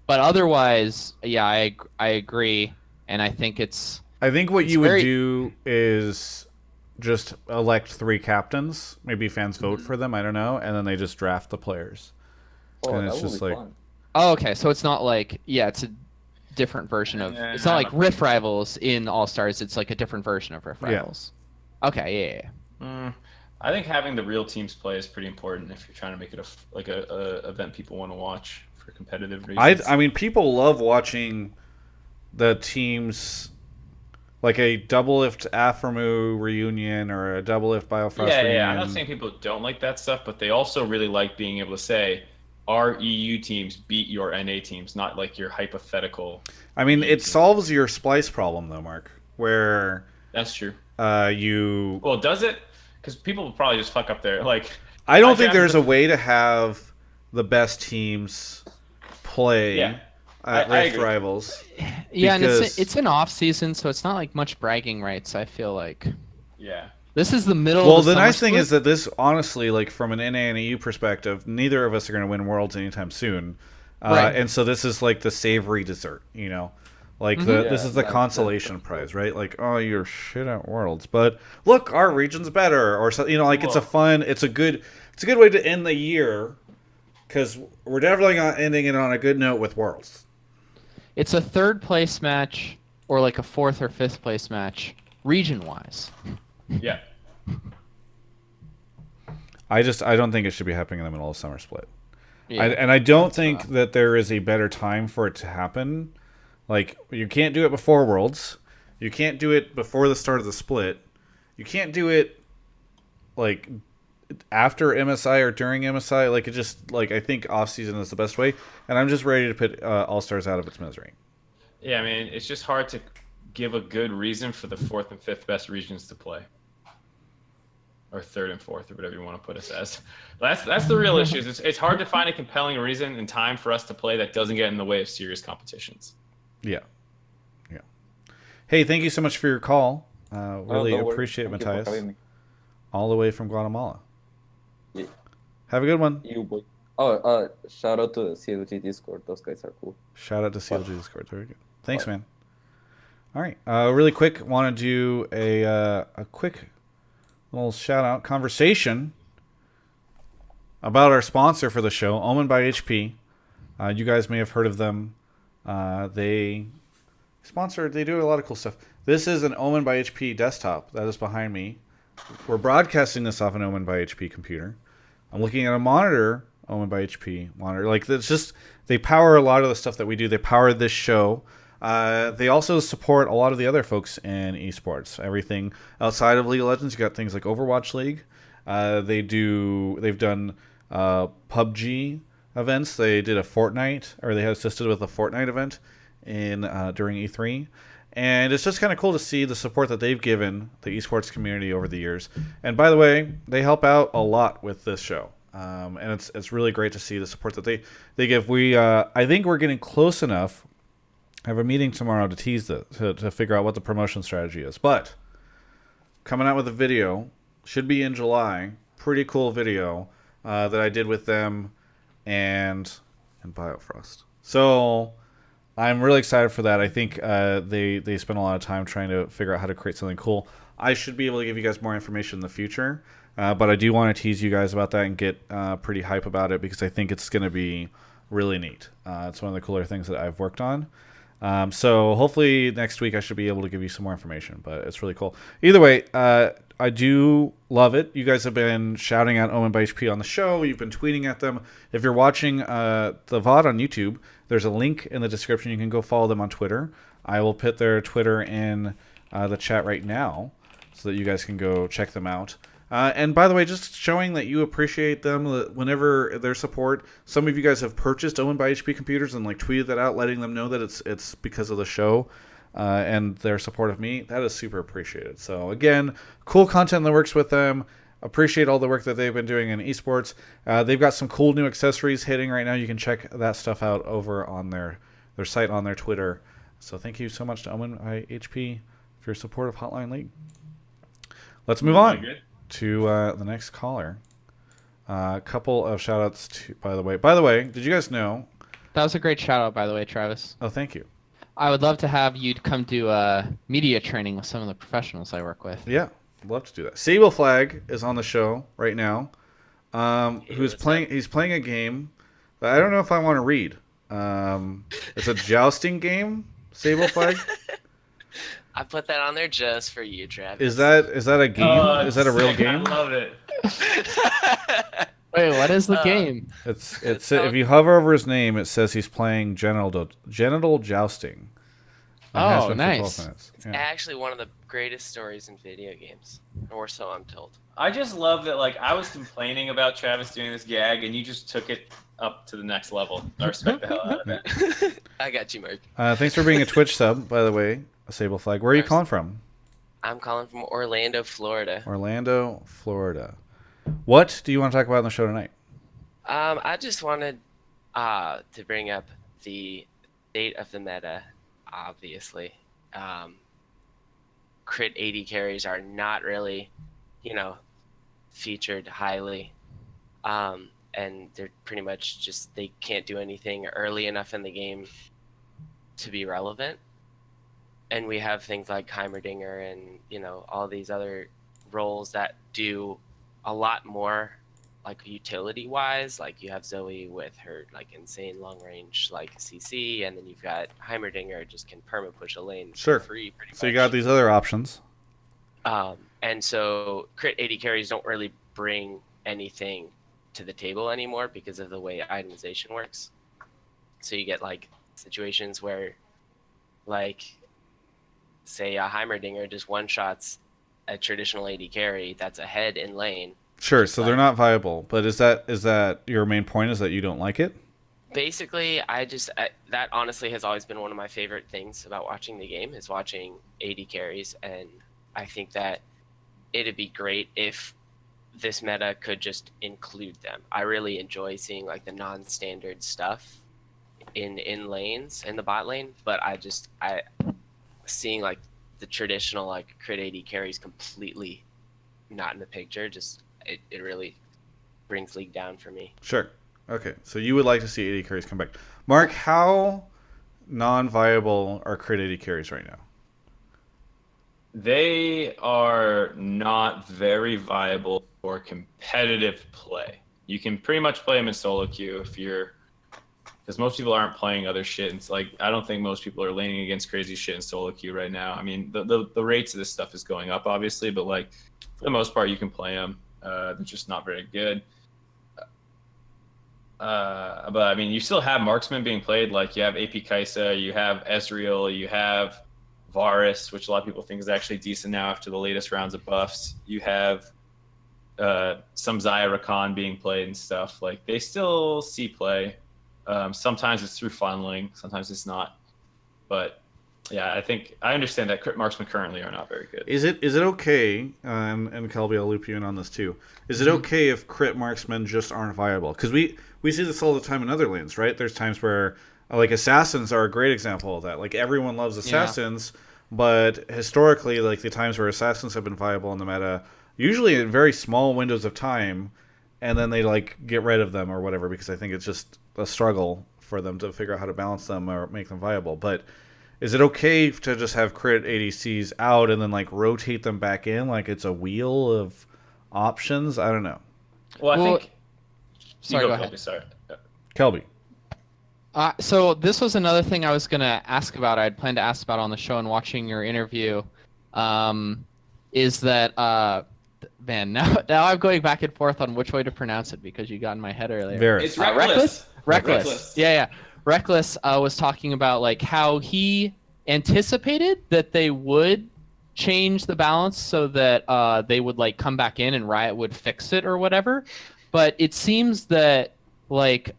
But otherwise, yeah, I agree. And I think what you would do is just elect 3 captains. Maybe fans vote for them. I don't know, and then they just draft the players. And it's just like, fun. Oh, okay. So it's not it's a different version of. It's not like Rift Rivals in All Stars. It's like a different version of Rift Rivals. Yeah. Okay. Yeah. I think having the real teams play is pretty important if you're trying to make it a event people want to watch for competitive reasons. I mean, people love watching the teams. Like a Doublelift Aphromu reunion or a Doublelift Biofrost reunion. Yeah. I'm not saying people don't like that stuff, but they also really like being able to say, our EU teams beat your NA teams, not like your hypothetical. I mean, it solves your splice problem, though, Mark, where... That's true. Well, does it? because people will probably just fuck up their like. I don't think drafted there's the- a way to have the best teams play Yeah. at I Rift agree. Rivals. Yeah, and Because- it's an off season, so it's not like much bragging rights. I feel like Yeah. this is the middle. Well, of the the nice summer thing split. is that this, honestly, like from an NA and EU perspective, neither of us are going to win Worlds anytime soon. Right. And so this is like the savory dessert, you know? Like this Yeah, is the that's consolation for prize, right? Like, oh, you're shit at Worlds, but look, our region's better, or so, you know, like it's a Well- fun, it's a good way to end the year, because we're definitely not ending it on a good note with Worlds. It's a third place match or like a fourth or fifth place match, region wise. Yeah. I don't think it should be happening in the middle of summer split. Yeah. And I don't that's think tough. that there is a better time for it to happen. Like, you can't do it before Worlds. You can't do it before the start of the split. You can't do it, like, after MSI or during MSI. Like, it just, like, I think off-season is the best way. And I'm just ready to put All-Stars out of its misery. Yeah, I mean, it's just hard to give a good reason for the fourth and fifth best regions to play, or third and fourth, or whatever you want to put us as. That's the real issue. It's hard to find a compelling reason and time for us to play that doesn't get in the way of serious competitions. Yeah. Yeah. Hey, thank you so much for your call. Really no worries. appreciate it, Thank you for Matthias. having me. All the way from Guatemala. Yeah. Have a good one. You boy. Oh, shout out to the CLG Discord. Those guys are cool. Shout out to CLG Discord. Very good. Thanks, man. All right. Really quick, want to do a quick little shout out conversation about our sponsor for the show, Omen by HP. You guys may have heard of them. They do a lot of cool stuff. This is an Omen by HP desktop that is behind me. We're broadcasting this off an Omen by HP computer. I'm looking at a monitor, Omen by HP monitor. Like, it's just, they power a lot of the stuff that we do. They power this show. They also support a lot of the other folks in esports. Everything outside of League of Legends, you got things like Overwatch League. They've done PUBG events. They did a Fortnite, or they have assisted with a Fortnite event during E3. And it's just kind of cool to see the support that they've given the esports community over the years. And by the way, they help out a lot with this show. And it's really great to see the support that they give. I think we're getting close enough. I have a meeting tomorrow to tease to figure out what the promotion strategy is. But coming out with a video, should be in July. Pretty cool video that I did with them and Biofrost. So I'm really excited for that. I think they spent a lot of time trying to figure out how to create something cool. I should be able to give you guys more information in the future, but I do want to tease you guys about that and get pretty hype about it because I think it's going to be really neat. It's one of the cooler things that I've worked on. So hopefully next week I should be able to give you some more information, but it's really cool. Either way, I do love it. You guys have been shouting out Omen by HP on the show. You've been tweeting at them. If you're watching the VOD on YouTube, there's a link in the description. You can go follow them on Twitter. I will put their Twitter in the chat right now so that you guys can go check them out. And by the way, just showing that you appreciate them whenever their support. Some of you guys have purchased Omen by HP computers and like tweeted that out, letting them know that it's because of the show and their support of me. That is super appreciated. So again, cool content that works with them. Appreciate all the work that they've been doing in esports. They've got some cool new accessories hitting right now. You can check that stuff out over on their site on their Twitter. So thank you so much to Omen by HP for your support of Hotline League. Let's move on to the next caller. A couple of shout outs to, by the way, did you guys know? That was a great shout out, by the way, Travis. Oh, thank you. I would love to have you come do media training with some of the professionals I work with. Yeah, love to do that. Sable Flag is on the show right now. He's playing a game that I don't know if I want to read. It's a jousting game, Sable Flag. I put that on there just for you, Travis. Is that a game? Is that a real sick. game? I love it. Wait, what is the game? It's if you hover over his name, it says he's playing genital jousting. It has Oh, been for 12 nice. minutes. It's Yeah. actually one of the greatest stories in video games, or so I'm told. I just love that. Like, I was complaining about Travis doing this gag, and you just took it up to the next level. I respect the hell out of it. I got you, Mark. Thanks for being a Twitch sub, by the way, Sable Flag. Where are you calling from? I'm calling from Orlando, Florida. Orlando, Florida. What do you want to talk about on the show tonight? I just wanted to bring up the state of the meta. Obviously, crit 80 carries are not really, featured highly, and they're pretty much just they can't do anything early enough in the game to be relevant. And we have things like Heimerdinger and all these other roles that do a lot more, like utility wise. Like you have Zoe with her like insane long range like CC, and then you've got Heimerdinger just can perma push a lane Sure. for free pretty much. So you got these other options. And so crit 80 carries don't really bring anything to the table anymore because of the way itemization works. So you get like situations where, like, say a Heimerdinger just one-shots a traditional 80 carry that's ahead in lane. Sure, so they're not viable. But is that your main point, is that you don't like it? Basically, that honestly has always been one of my favorite things about watching the game, is watching 80 carries, and I think that it'd be great if this meta could just include them. I really enjoy seeing like the non-standard stuff in lanes, in the bot lane, but I seeing like the traditional like crit 80 carries completely not in the picture, just it really brings League down for me. Sure. Okay, so you would like to see 80 carries come back. Mark, how non-viable are crit 80 carries right now? They are not very viable for competitive play. You can pretty much play them in solo queue because most people aren't playing other shit. It's like, I don't think most people are laning against crazy shit in solo queue right now. I mean, the rates of this stuff is going up, obviously, but like for the most part, you can play them. They're just not very good. But I mean, you still have marksman being played. Like you have AP Kaisa, you have Ezreal, you have Varus, which a lot of people think is actually decent now after the latest rounds of buffs. You have some Xayah Rakan being played and stuff. Like they still see play. Sometimes it's through funneling, sometimes it's not. But yeah, I understand that crit marksmen currently are not very good. Is it okay, and Kelby, I'll loop you in on this too. Is it okay if crit marksmen just aren't viable? Because we see this all the time in other lanes, right? There's times where like assassins are a great example of that. Like everyone loves assassins, but historically, like the times where assassins have been viable in the meta, usually in very small windows of time, and then they like get rid of them or whatever, because I think it's just a struggle for them to figure out how to balance them or make them viable. But is it okay to just have crit ADCs out and then like rotate them back in like it's a wheel of options? I don't know. Well, I think. Sorry, go ahead. Kelby, sorry. Kelby. So this was another thing I was going to ask about. I had planned to ask about on the show and watching your interview. Is that man? Now I'm going back and forth on which way to pronounce it because you got in my head earlier. It's Rekkles. Rekkles. Yeah. Rekkles was talking about like how he anticipated that they would change the balance so that they would like come back in and Riot would fix it or whatever. But it seems that like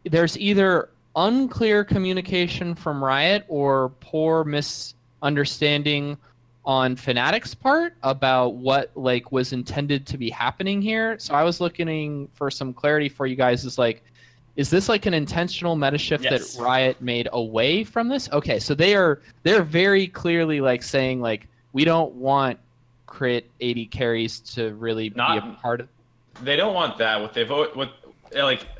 there's either unclear communication from Riot or poor misunderstanding on Fnatic's part about what like was intended to be happening here. So I was looking for some clarity for you guys. Is this like an intentional meta shift that Riot made away from this? Okay, so they're very clearly like saying like we don't want crit 80 carries to really be a part of. They don't want that.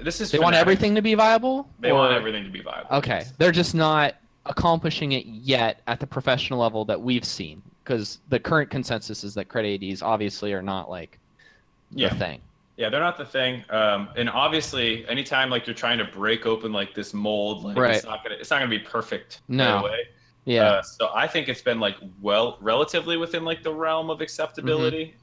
This is. They want everything to be viable. They want everything to be viable. Okay, they're just not accomplishing it yet at the professional level that we've seen, because the current consensus is that crit 80s obviously are not like the thing. Yeah, they're not the thing. And obviously, anytime like you're trying to break open like this mold, like it's not gonna be perfect right away. Yeah. So I think it's been like relatively within like the realm of acceptability.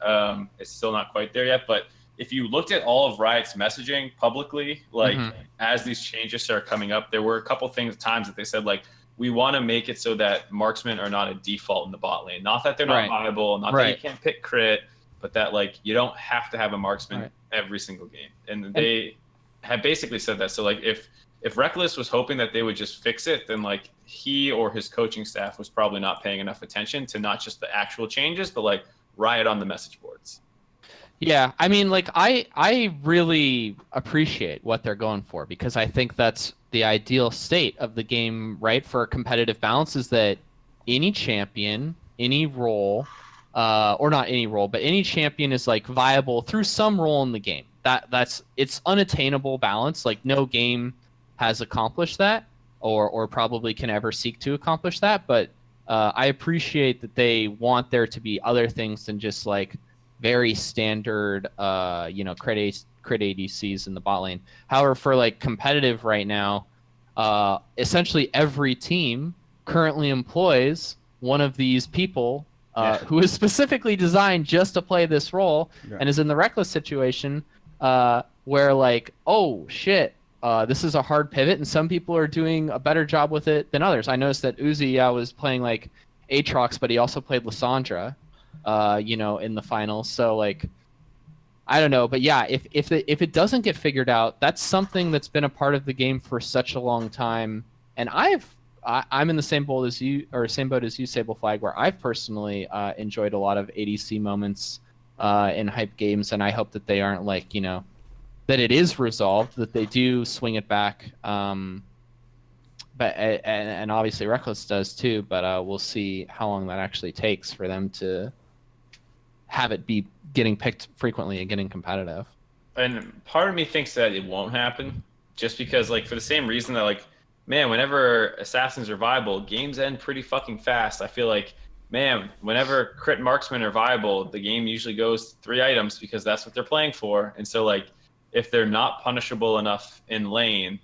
It's still not quite there yet, but if you looked at all of Riot's messaging publicly, like as these changes started coming up, there were a couple times that they said like, we want to make it so that marksmen are not a default in the bot lane. Not that they're not viable, not that you can't pick crit, but that like you don't have to have a marksman every single game. And they have basically said that. So like if if Rekkles was hoping that they would just fix it, then like he or his coaching staff was probably not paying enough attention to not just the actual changes, but like riot on the message boards. Yeah, I mean, like I really appreciate what they're going for, because I think that's the ideal state of the game, right? For a competitive balance, is that any champion, any role, or not any role, but any champion is like viable through some role in the game. It's unattainable balance. Like no game has accomplished that, or probably can ever seek to accomplish that. But I appreciate that they want there to be other things than just like very standard, crit ADCs in the bot lane. However, for like competitive right now, essentially every team currently employs one of these people who is specifically designed just to play this role, and is in the Rekkles situation where like, oh shit, this is a hard pivot, and some people are doing a better job with it than others. I noticed that Uzi was playing like Aatrox, but he also played Lissandra, in the finals. So like, I don't know, but yeah, if it doesn't get figured out, that's something that's been a part of the game for such a long time. And I'm in the same boat as you, Sable Flag, where I've personally enjoyed a lot of ADC moments in hype games, and I hope that they aren't like, that it is resolved, that they do swing it back. But and obviously Rekkles does too, but we'll see how long that actually takes for them to have it be getting picked frequently and getting competitive. And part of me thinks that it won't happen, just because like for the same reason that like, man, whenever assassins are viable, games end pretty fucking fast. I feel like, man, whenever crit marksmen are viable, the game usually goes 3 items because that's what they're playing for. And so like, if they're not punishable enough in lane,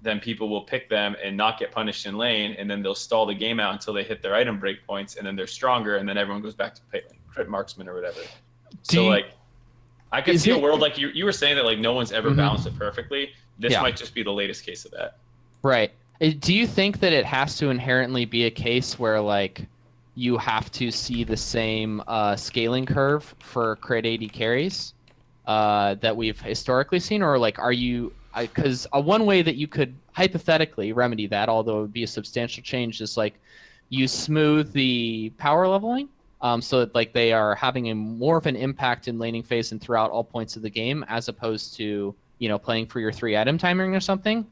then people will pick them and not get punished in lane, and then they'll stall the game out until they hit their item breakpoints, and then they're stronger, and then everyone goes back to play like crit marksman or whatever. Like, I could see a world like you were saying that like no one's ever balanced it perfectly. This might just be the latest case of that. Right. Do you think that it has to inherently be a case where like you have to see the same scaling curve for crit AD carries that we've historically seen, or like are you? Because one way that you could hypothetically remedy that, although it would be a substantial change, is like you smooth the power leveling, so that like they are having more of an impact in laning phase and throughout all points of the game, as opposed to playing for your 3 item timing or something.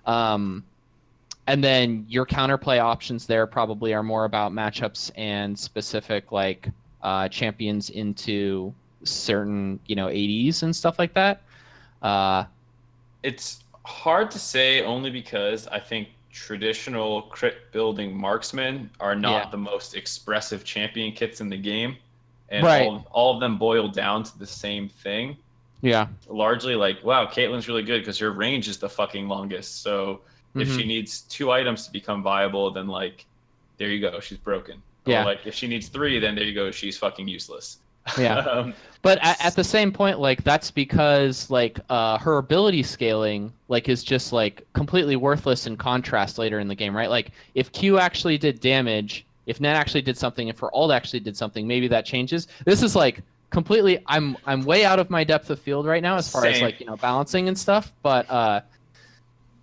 And then your counterplay options there probably are more about matchups and specific like champions into certain ADs and stuff like that. It's hard to say, only because I think traditional crit building marksmen are not the most expressive champion kits in the game, and all of them boil down to the same thing. Yeah, largely like, wow, Caitlyn's really good because her range is the fucking longest. So if she needs 2 items to become viable, then like, there you go, she's broken. Or like if she needs 3, then there you go, she's fucking useless. Yeah. But at the same point, like that's because like her ability scaling like is just like completely worthless in contrast later in the game, right? Like if Q actually did damage, if Net actually did something, if her ult actually did something, maybe that changes. This is like completely, I'm way out of my depth of field right now as far as like balancing and stuff, but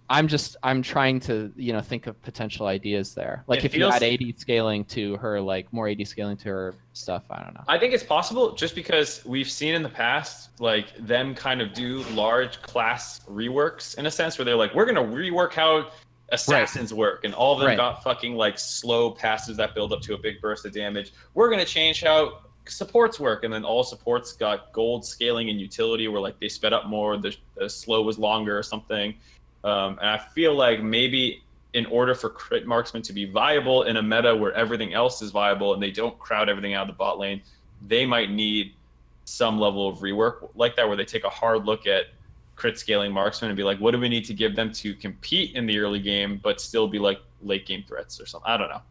I'm trying to think of potential ideas there. Like if you add AD scaling to her, like more AD scaling to her stuff, I don't know. I think it's possible, just because we've seen in the past like them kind of do large class reworks in a sense, where they're like, we're gonna rework how assassins work, and all of them got fucking like slow passives that build up to a big burst of damage. We're gonna change how supports work, and then all supports got gold scaling and utility, where like they sped up more, the slow was longer or something. And I feel like maybe in order for crit marksman to be viable in a meta where everything else is viable and they don't crowd everything out of the bot lane, they might need some level of rework like that, where they take a hard look at crit scaling marksman and be like, what do we need to give them to compete in the early game but still be like late game threats or something? I don't know.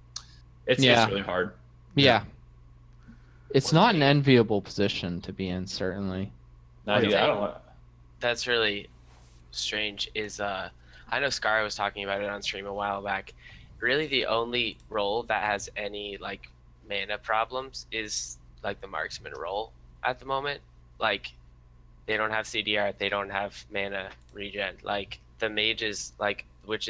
It's really hard. Yeah. It's not an enviable position to be in, certainly. I don't want. That's really strange. Is I know Scar was talking about it on stream a while back. Really, the only role that has any like mana problems is like the marksman role at the moment. Like they don't have CDR, they don't have mana regen. Like the mages, like,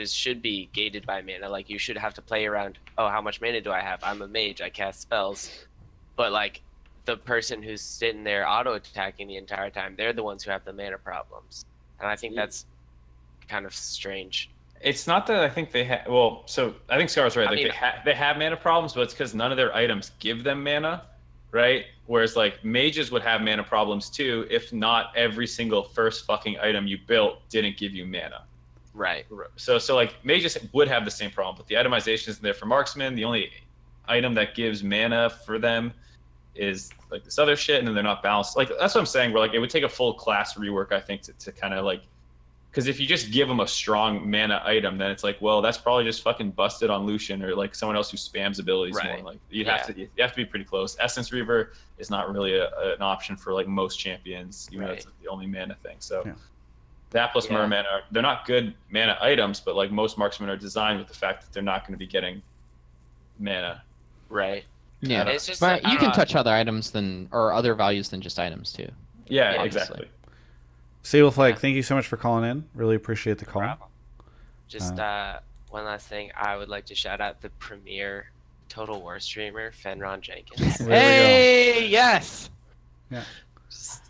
should be gated by mana. Like, you should have to play around, oh, how much mana do I have? I'm a mage, I cast spells. But, like, the person who's sitting there auto-attacking the entire time, they're the ones who have the mana problems. And I think that's kind of strange. It's not that I think they have. Well, so I think Scar's right. I Like mean- they have mana problems, but it's because none of their items give them mana, right? Whereas like mages would have mana problems too, if not every single first fucking item you built didn't give you mana. Right. So like mages would have the same problem, but the itemization isn't there for marksmen. The only item that gives mana for them is like this other shit, and then they're not balanced. Like that's what I'm saying. Where like it would take a full class rework, I think, to kind of like. Because if you just give them a strong mana item, then it's like, well, that's probably just fucking busted on Lucian or like someone else who spams abilities more. Like you have to be pretty close. Essence Reaver is not really an option for like most champions, even though it's like the only mana thing. So that plus Merman they're not good mana items, but like most marksmen are designed with the fact that they're not going to be getting mana. Right. Yeah, It's just but like, you can touch other items or other values than just items too. Yeah, obviously. exactly. Sable Flag, thank you so much for calling in. Really appreciate the call. Just one last thing, I would like to shout out the premier Total War streamer, Fenron Jenkins. Hey, yes. Yeah. Just,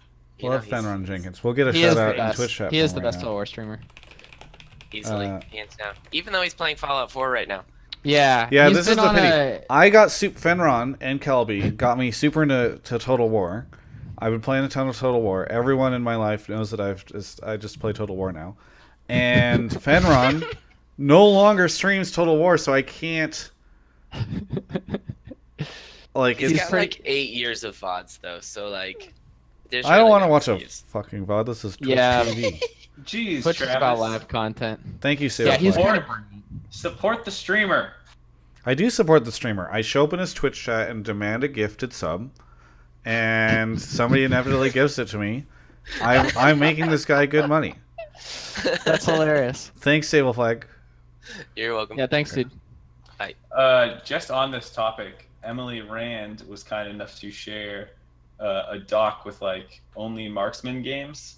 Love Fenron Jenkins. We'll get a He shout is out the in best. Twitch chat. He is from the him best right Total War streamer. Easily, hands down. Even though he's playing Fallout 4 right now. Yeah. Yeah, he's this is been the on pity. I got Fenron and Kelby got me super into Total War. I've been playing a ton of Total War. Everyone in my life knows that I just play Total War now. And Fenron no longer streams Total War, so I can't like He's it's got like 8 years of VODs though, so like there's I don't really want to no watch a excuse. fucking VOD. This is Twitch Yeah. TV. Jeez, Twitch is Travis. about live content. Thank you, Sable Yeah, he's Flag. kind of. Support the streamer. I do support the streamer. I show up in his Twitch chat and demand a gifted sub, and somebody inevitably gives it to me. I'm making this guy good money. That's hilarious. Thanks, Sable Flag. You're welcome. Yeah, thanks, dude. Just on this topic, Emily Rand was kind enough to share a doc with like only marksman games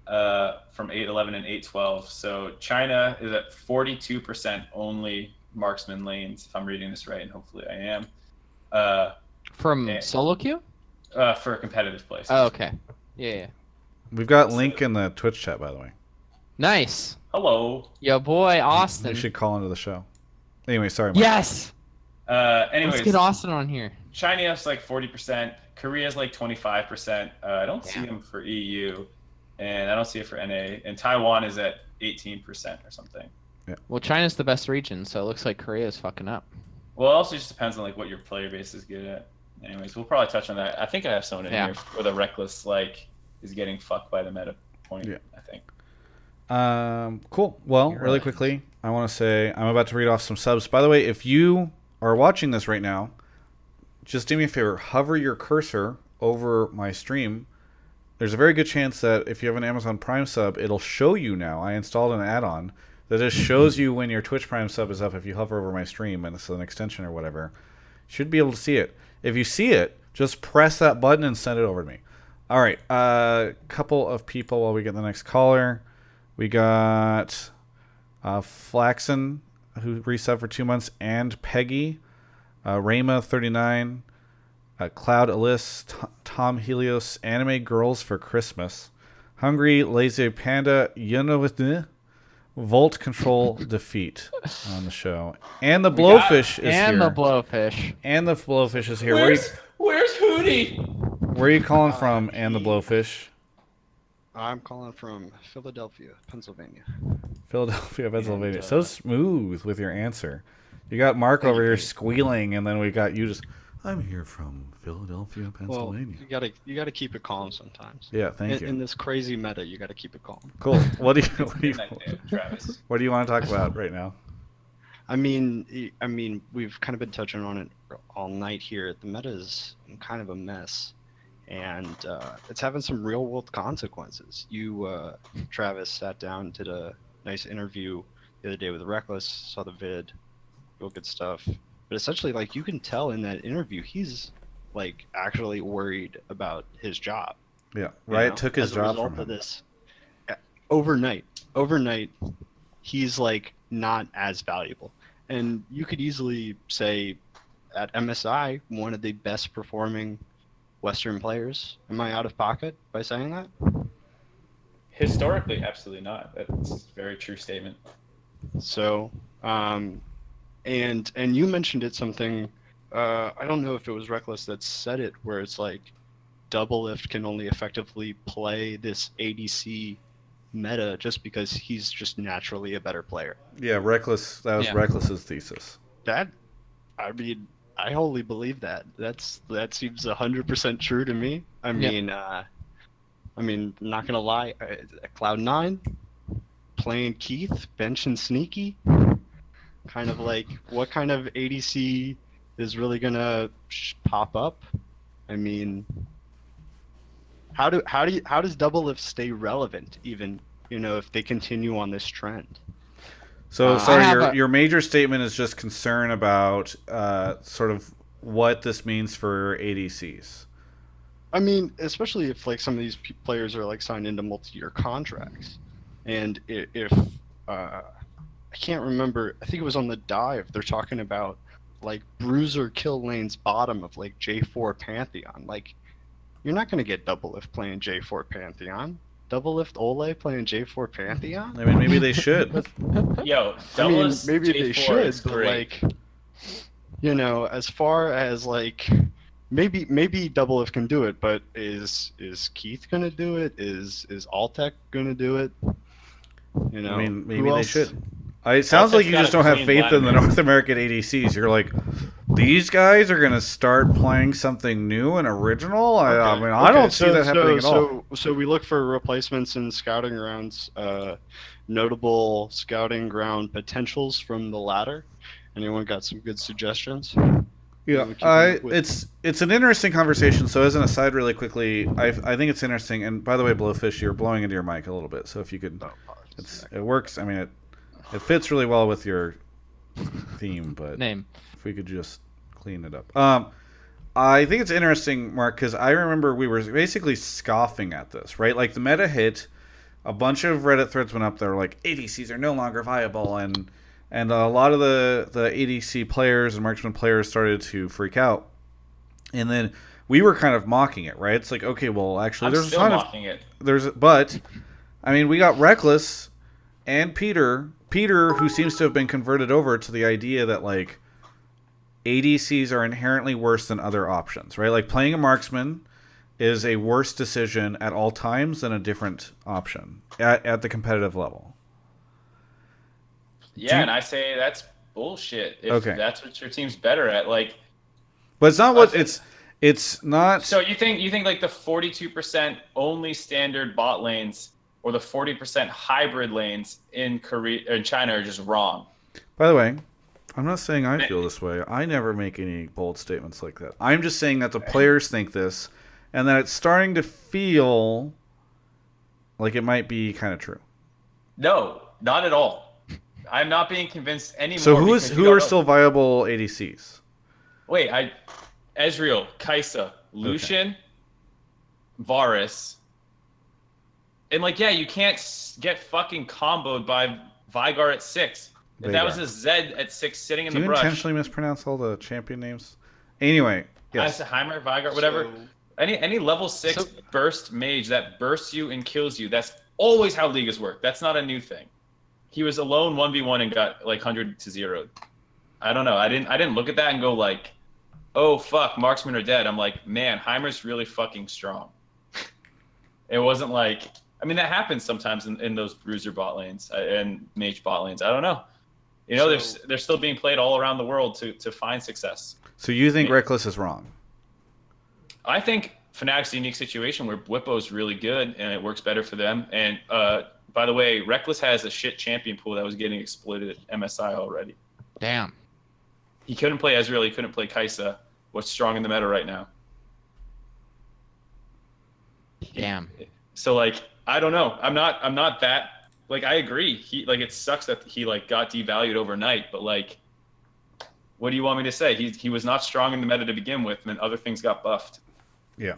from 8.11 and 8.12. So China is at 42% only marksman lanes, if I'm reading this right, and hopefully I am. From and- solo queue? For competitive play. Oh, okay. Yeah. We've got Link in the Twitch chat, by the way. Nice. Hello. Yo, boy, Austin. You should call into the show. Anyway, sorry, Mike. Yes. Anyways, Let's get Austin on here. China's like 40%. Korea's like 25%. I don't see Damn. them for EU, and I don't see it for NA. And Taiwan is at 18% or something. Well, China's the best region, so it looks like Korea's fucking up. Well, it also just depends on like what your player base is good at. Anyways, we'll probably touch on that. I think I have someone in here where the Rekkles like is getting fucked by the meta point. Yeah. I think. Cool. Well, You're really right. quickly, I want to say I'm about to read off some subs. By the way, if you are watching this right now, just do me a favor. Hover your cursor over my stream. There's a very good chance that if you have an Amazon Prime sub, it'll show you now. I installed an add-on that just shows you when your Twitch Prime sub is up if you hover over my stream, and it's an extension or whatever. You should be able to see it. If you see it, just press that button and send it over to me. All right. Couple of people while we get the next caller. We got Flaxen, who reset for 2 months, and Peggy, Rayma39, Cloud Alice, Tom Helios, Anime Girls for Christmas, Hungry Lazy Panda, Volt Control Defeat on the show, and the Blowfish is And here. the Blowfish. And the Blowfish is here. Where's Hootie? Where are you calling from? And the Blowfish, I'm calling from Philadelphia, Pennsylvania. Philadelphia, Pennsylvania. So smooth with your answer. You got Mark over here squealing, and then we got you just. I'm here from Philadelphia, Well, Pennsylvania. you gotta keep it calm sometimes. Yeah, thank you. In this crazy meta, you gotta keep it calm. Cool. What do Travis. what do you want to talk about right now? I mean, we've kind of been touching on it all night here. The meta is kind of a mess, and it's having some real world consequences. You, Travis, sat down, did a nice interview the other day with Rekkles, saw the vid, real good stuff. But essentially, like, you can tell in that interview, he's like actually worried about his job. Yeah, you Riot know, took his as a job result from of him. this. overnight, he's like not as valuable. And you could easily say at MSI, one of the best performing Western players. Am I out of pocket by saying that? Historically, absolutely not. That's a very true statement. So, and you mentioned it something. I don't know if it was Rekkles that said it, where it's like Doublelift can only effectively play this ADC meta just because he's just naturally a better player. Yeah, Rekkles. That was Yeah. Reckless's thesis. That, I mean, I wholly believe that. That seems 100% true to me. I mean, not gonna lie, Cloud9 playing Keith, bench and sneaky, kind of like what kind of ADC is really gonna pop up? I mean, how does Doublelift stay relevant even, if they continue on this trend? So sorry, I have your major statement is just concern about sort of what this means for ADCs. I mean, especially if like some of these players are like signed into multi-year contracts, and if I can't remember, I think it was on the dive. They're talking about like bruiser kill lanes bottom of like J4 Pantheon. Like, you're not gonna get Doublelift playing J4 Pantheon. Doublelift Ole playing J4 Pantheon. I mean, maybe they should. Yo, I mean, Doublelift's maybe J4 they should, is but great. like, as far as like, maybe Doublelift can do it, but is Keith gonna do it? Is Altec gonna do it? I mean, who maybe they else? should. It sounds like you got just a don't have clean faith in the Vladimir. North American ADCs. You're like, these guys are going to start playing something new and original? I mean, I don't see that happening at all. So we look for replacements in scouting rounds, notable scouting ground potentials from the ladder. Anyone got some good suggestions? Yeah, it's an interesting conversation. So as an aside, really quickly, I think it's interesting. And by the way, Blowfish, you're blowing into your mic a little bit. So if you could, it works. I mean, it fits really well with your theme, but Name. if we could just clean it up. I think it's interesting, Mark, because I remember we were basically scoffing at this, right? Like the meta hit, a bunch of Reddit threads went up there like ADCs are no longer viable, and a lot of the ADC players and marksman players started to freak out. And then we were kind of mocking it, right? It's like, okay, well, actually, I'm there's still a ton mocking it. but I mean, we got Rekkles and Peter, who seems to have been converted over to the idea that like ADCs are inherently worse than other options, right? Like playing a marksman is a worse decision at all times than a different option at the competitive level. Yeah, and I say that's bullshit. If that's what your team's better at, like. But it's not what it's not. So you think like the 42% only standard bot lanes or the 40% hybrid lanes in Korea or China are just wrong? By the way, I'm not saying I feel this way. I never make any bold statements like that. I'm just saying that the players think this, and that it's starting to feel like it might be kind of true. No, not at all. I'm not being convinced anymore. So who are still viable ADCs? Wait, Ezreal, Kai'Sa, Lucian, Varus. And like, yeah, you can't get fucking comboed by Veigar at 6. If that was a Zed at 6 sitting in the brush. Do you intentionally mispronounce all the champion names? Anyway, yes. Heimer, Veigar, whatever. Any level 6 burst mage that bursts you and kills you, that's always how League has worked. That's not a new thing. He was alone 1v1 and got like 100 to 0. I don't know. I didn't look at that and go like, oh fuck, marksmen are dead. I'm like, man, Heimer's really fucking strong. It wasn't like, I mean, that happens sometimes in those bruiser bot lanes and mage bot lanes. I don't know. They're still being played all around the world to find success. So you think Rekkles is wrong? I think Fnatic's a unique situation where Whippo's really good and it works better for them. And by the way, Rekkles has a shit champion pool that was getting exploited at MSI already. Damn. He couldn't play Ezreal. He couldn't play Kai'Sa. What's strong in the meta right now? Damn. So like, I don't know. I'm not that. Like, I agree. It sucks that he like got devalued overnight. But like, what do you want me to say? He was not strong in the meta to begin with, and then other things got buffed. Yeah.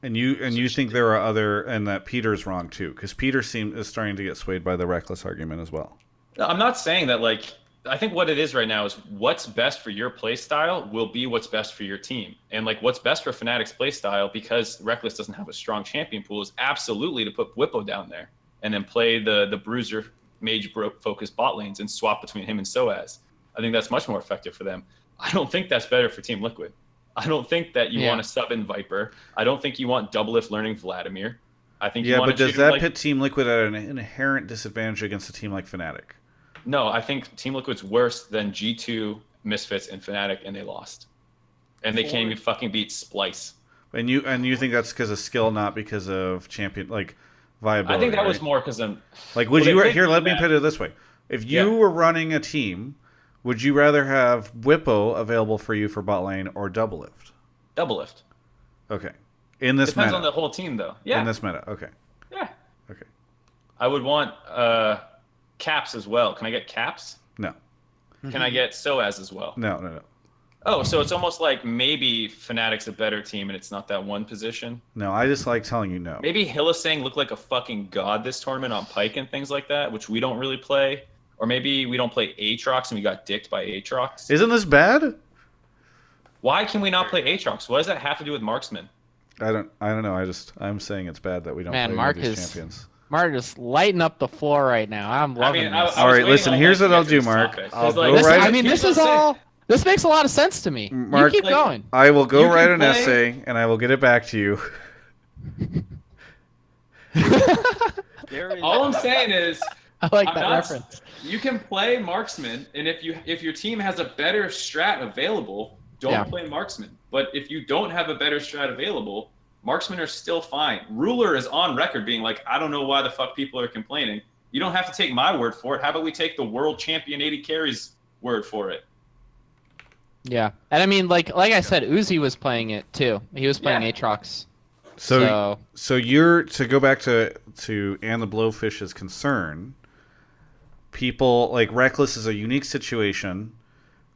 And you think there are other, and that Peter's wrong too, because Peter is starting to get swayed by the Rekkles argument as well. No, I'm not saying that. Like, I think what it is right now is what's best for your play style will be what's best for your team, and like what's best for Fnatic's play style, because Rekkles doesn't have a strong champion pool, is absolutely to put Whippo down there and then play the bruiser mage focused bot lanes and swap between him and Soaz. I think that's much more effective for them. I don't think that's better for Team Liquid. I don't think that you want to sub in Viper. I don't think you want Doublelift learning Vladimir. I think you want but does that put Team Liquid at an inherent disadvantage against a team like Fnatic? No, I think Team Liquid's worse than G2, Misfits, and Fnatic, and they lost. And they can't even fucking beat Splice. And you think that's because of skill, not because of champion viability? I think that was more because of would you here? Let me put it this way: if you were running a team, would you rather have Whippo available for you for bot lane or Doublelift? Doublelift. Okay. In this Depends meta. on the whole team, though. Yeah. In this meta. Okay. Yeah. Okay. I would want Caps as well. Can I get Caps? No. Can I get Soaz as well? No. Oh, so it's almost like maybe Fnatic's a better team and it's not that one position. No, I just like telling you no. Maybe Hylissang looked like a fucking god this tournament on Pyke and things like that, which we don't really play. Or maybe we don't play Aatrox and we got dicked by Aatrox. Isn't this bad? Why can we not play Aatrox? What does that have to do with Marksman? I don't know. I'm saying it's bad that we don't play Mark these is champions. Mark is lighting up the floor right now. I'm loving this. All right, listen. Here's what I'll do, Mark. This makes a lot of sense to me. Mark, you keep going. I will go write an essay and I will get it back to you. All I'm saying is, I like that reference. You can play Marksman, and if your team has a better strat available, don't play Marksman. But if you don't have a better strat available, Marksmen are still fine. Ruler is on record being like, I don't know why the fuck people are complaining. You don't have to take my word for it. How about we take the world champion 80 carries word for it? Yeah, and I mean, like I said, Uzi was playing it too. He was playing Aatrox. So you're to go back to and the Blowfish's concern. People like Rekkles is a unique situation.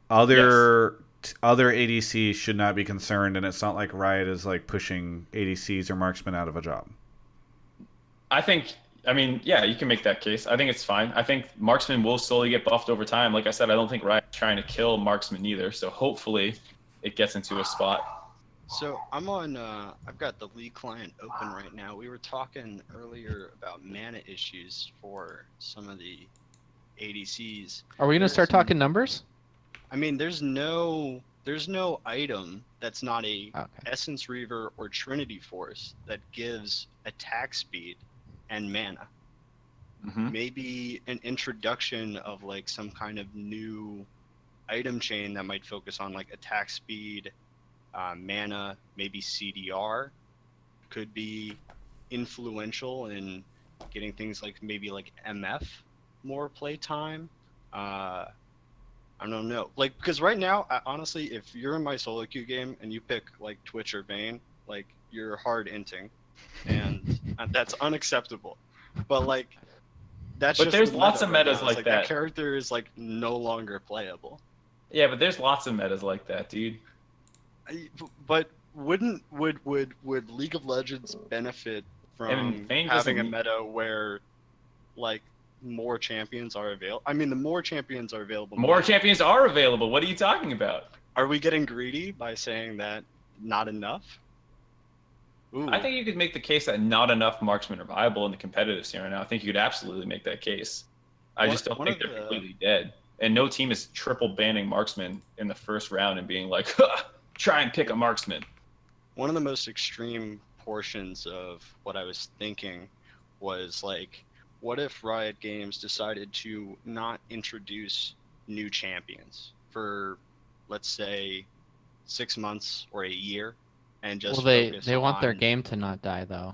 Other ADCs should not be concerned, and it's not like Riot is like pushing ADCs or marksmen out of a job. I mean, you can make that case. I think it's fine. I think marksman will slowly get buffed over time. Like I said, I don't think Riot's trying to kill marksman either. So hopefully it gets into a spot. So I'm on, I've got the League client open right now. We were talking earlier about mana issues for some of the ADCs. Are we going to start talking numbers? I mean, there's no item that's not a Essence Reaver or Trinity Force that gives attack speed and mana. Mm-hmm. Maybe an introduction of like some kind of new item chain that might focus on like attack speed, mana, maybe CDR could be influential in getting things like maybe like MF more play time. I don't know, like, because right now, honestly, if you're in my solo queue game and you pick like Twitch or Vayne, like you're hard inting, and that's unacceptable. But like, but there's lots of metas like that. That character is like no longer playable. Yeah, but there's lots of metas like that, dude. But would League of Legends benefit from having a meta where like more champions are available? I mean, the more champions are available. More champions are available. What are you talking about? Are we getting greedy by saying that not enough? Ooh. I think you could make the case that not enough marksmen are viable in the competitive scene right now. I think you could absolutely make that case. I just don't think they're completely dead. And no team is triple banning marksmen in the first round and being like, try and pick a marksman. One of the most extreme portions of what I was thinking was like, what if Riot Games decided to not introduce new champions for, let's say, 6 months or a year, and just they want their game to not die, though.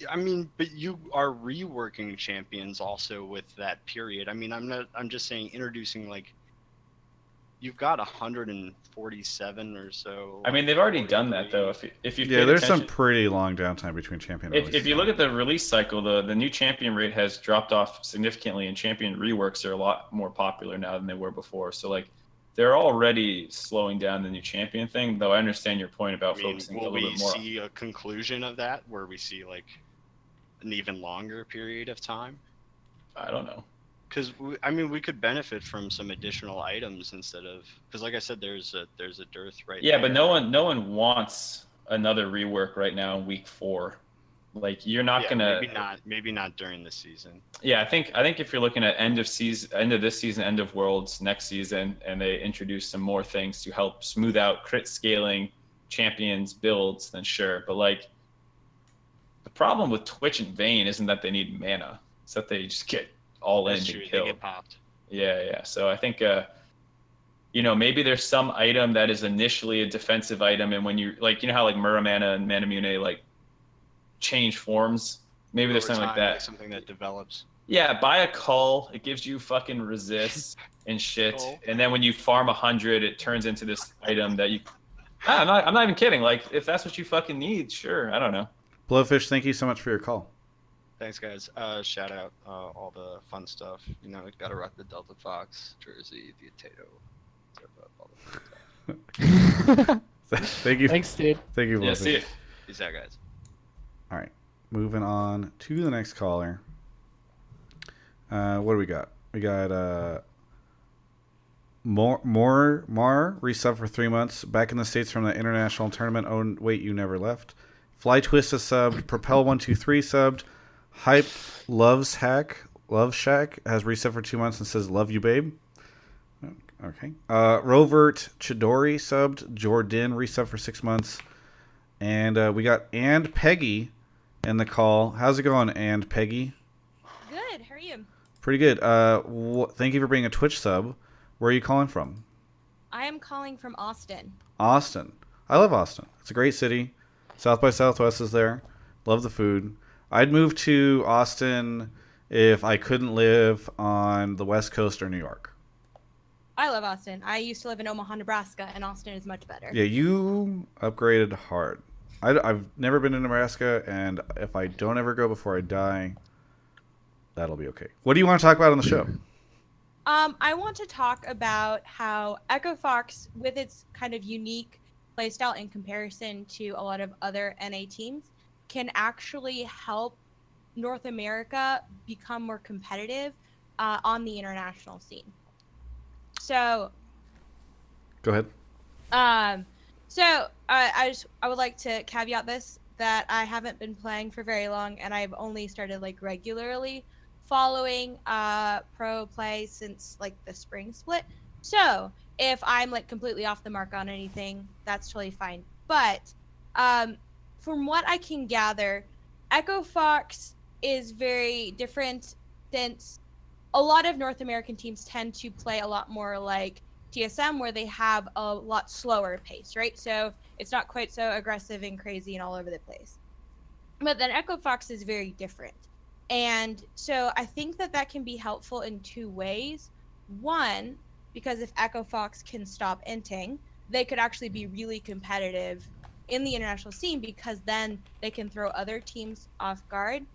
I mean, but you are reworking champions also with that period. I mean, I'm just saying introducing like, you've got 147 or so. I mean, they've already done that though. If you there's some pretty long downtime between champion releases. If you look at the release cycle, the new champion rate has dropped off significantly, and champion reworks are a lot more popular now than they were before. So like, they're already slowing down the new champion thing. Though I understand your point about I mean, focusing a will little we bit more. see a conclusion of that where we see like an even longer period of time? I don't know. Because I mean, we could benefit from some additional items instead of, because like I said, there's a dearth right Yeah, there. but no one wants another rework right now in week 4. Like you're not gonna. Maybe not during the season. Yeah, I think if you're looking at end of this season, end of Worlds next season, and they introduce some more things to help smooth out crit scaling, champions builds, then sure. But like, the problem with Twitch and Vayne isn't that they need mana; it's that they just get all That's in true. and They kill. get popped. Yeah. So I think, maybe there's some item that is initially a defensive item, and when you like, how like Muramana and Manamune like change forms. Maybe there's Over something like time, that. something that develops. Yeah, buy a cull. It gives you fucking resist and shit. Cull. And then when you farm 100, it turns into this item that you. I'm not even kidding. Like, if that's what you fucking need, sure. I don't know. Blowfish, thank you so much for your call. Thanks, guys. Shout out all the fun stuff. Gotta rock the Delta Fox jersey, the Tato. All the fun stuff. Thank you. Thanks, dude. Thank you, Blowfish. Yeah, see you. Peace out, guys. All right, moving on to the next caller. What do we got? We got Mar resub for 3 months. Back in the States from the international tournament. Oh wait, you never left. Fly Twist has subbed. Propel 123 subbed. Hype Love Shack has reset for 2 months and says love you, babe. Okay. Rovert Chidori subbed. Jordan resub for 6 months. And we got And Peggy in the call. How's it going, And Peggy? Good. How are you? Pretty good. Thank you for being a Twitch sub. Where are you calling from? I am calling from Austin. Austin. I love Austin. It's a great city. South by Southwest is there. Love the food. I'd move to Austin if I couldn't live on the West Coast or New York. I love Austin. I used to live in Omaha, Nebraska, and Austin is much better. Yeah, you upgraded hard. I've never been to Nebraska, and if I don't ever go before I die, that'll be okay. What do you want to talk about on the show? I want to talk about how Echo Fox, with its kind of unique playstyle in comparison to a lot of other NA teams, can actually help North America become more competitive on the international scene. So, Go ahead. I would like to caveat this that I haven't been playing for very long, and I've only started like regularly following pro play since like the spring split. So if I'm like completely off the mark on anything, that's totally fine. But from what I can gather, Echo Fox is very different since a lot of North American teams tend to play a lot more like TSM, where they have a lot slower pace, right? So it's not quite so aggressive and crazy and all over the place. But then Echo Fox is very different. And so I think that can be helpful in 2 ways. One, because if Echo Fox can stop inting, they could actually be really competitive in the international scene, because then they can throw other teams off guard.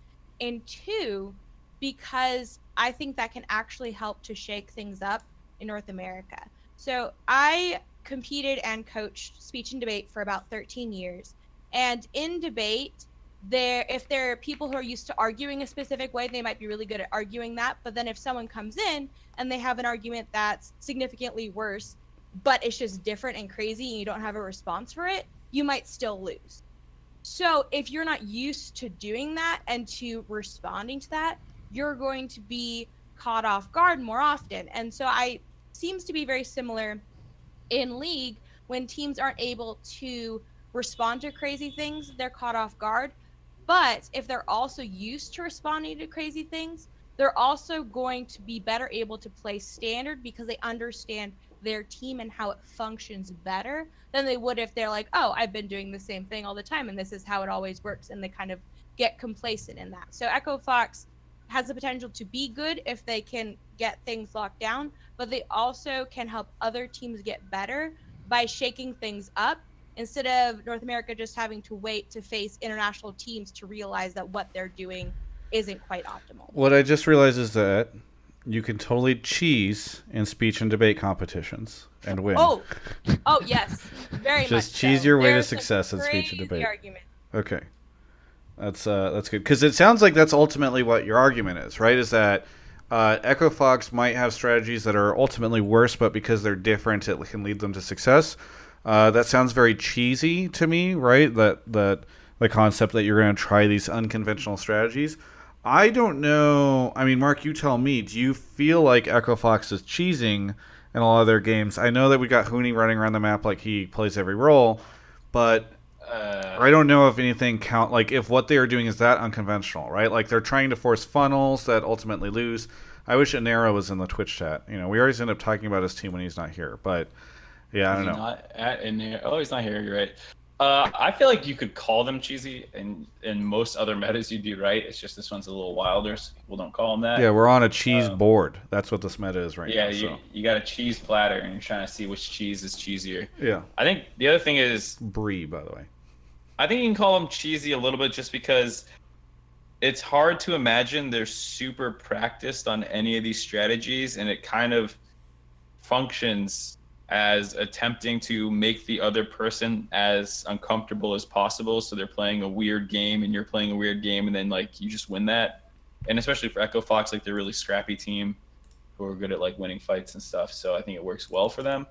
And 2, because I think that can actually help to shake things up in North America. So I competed and coached speech and debate for about 13 years. And in debate, if there are people who are used to arguing a specific way, they might be really good at arguing that. But then if someone comes in and they have an argument that's significantly worse, but it's just different and crazy and you don't have a response for it, you might still lose. So if you're not used to doing that and to responding to that, you're going to be caught off guard more often. And so seems to be very similar in League. When teams aren't able to respond to crazy things, they're caught off guard. But if they're also used to responding to crazy things, they're also going to be better able to play standard, because they understand their team and how it functions better than they would if they're like, oh, I've been doing the same thing all the time and this is how it always works, and they kind of get complacent in that. So Echo Fox has the potential to be good if they can get things locked down, but they also can help other teams get better by shaking things up, instead of North America just having to wait to face international teams to realize that what they're doing isn't quite optimal. What I just realized is that you can totally cheese in speech and debate competitions and win. Oh yes, very much. Just cheese so. your way There to are some success in speech and crazy debate. arguments. Okay. That's good, because it sounds like that's ultimately what your argument is, right? Is that Echo Fox might have strategies that are ultimately worse, but because they're different, it can lead them to success. That sounds very cheesy to me, right? That the concept that you're going to try these unconventional strategies. I don't know. I mean, Mark, you tell me. Do you feel like Echo Fox is cheesing in a lot of their games? I know that we got Hooney running around the map like he plays every role, but I don't know if anything count. Like if what they are doing is that unconventional, right? Like they're trying to force funnels that ultimately lose. I wish Anera was in the Twitch chat. You know, we always end up talking about his team when he's not here, but yeah, I don't know. Not in there. Oh, he's not here. You're right. I feel like you could call them cheesy, and in most other metas you do right. It's just this one's a little wilder, so people don't call them that. Yeah, we're on a cheese board. That's what this meta is right now. Yeah, you got a cheese platter, and you're trying to see which cheese is cheesier. Yeah. I think the other thing is Brie, by the way. I think you can call them cheesy a little bit just because it's hard to imagine they're super practiced on any of these strategies, and it kind of functions as attempting to make the other person as uncomfortable as possible. So they're playing a weird game and you're playing a weird game, and then like you just win that. And especially for Echo Fox, like they're a really scrappy team who are good at like winning fights and stuff. So I think it works well for them.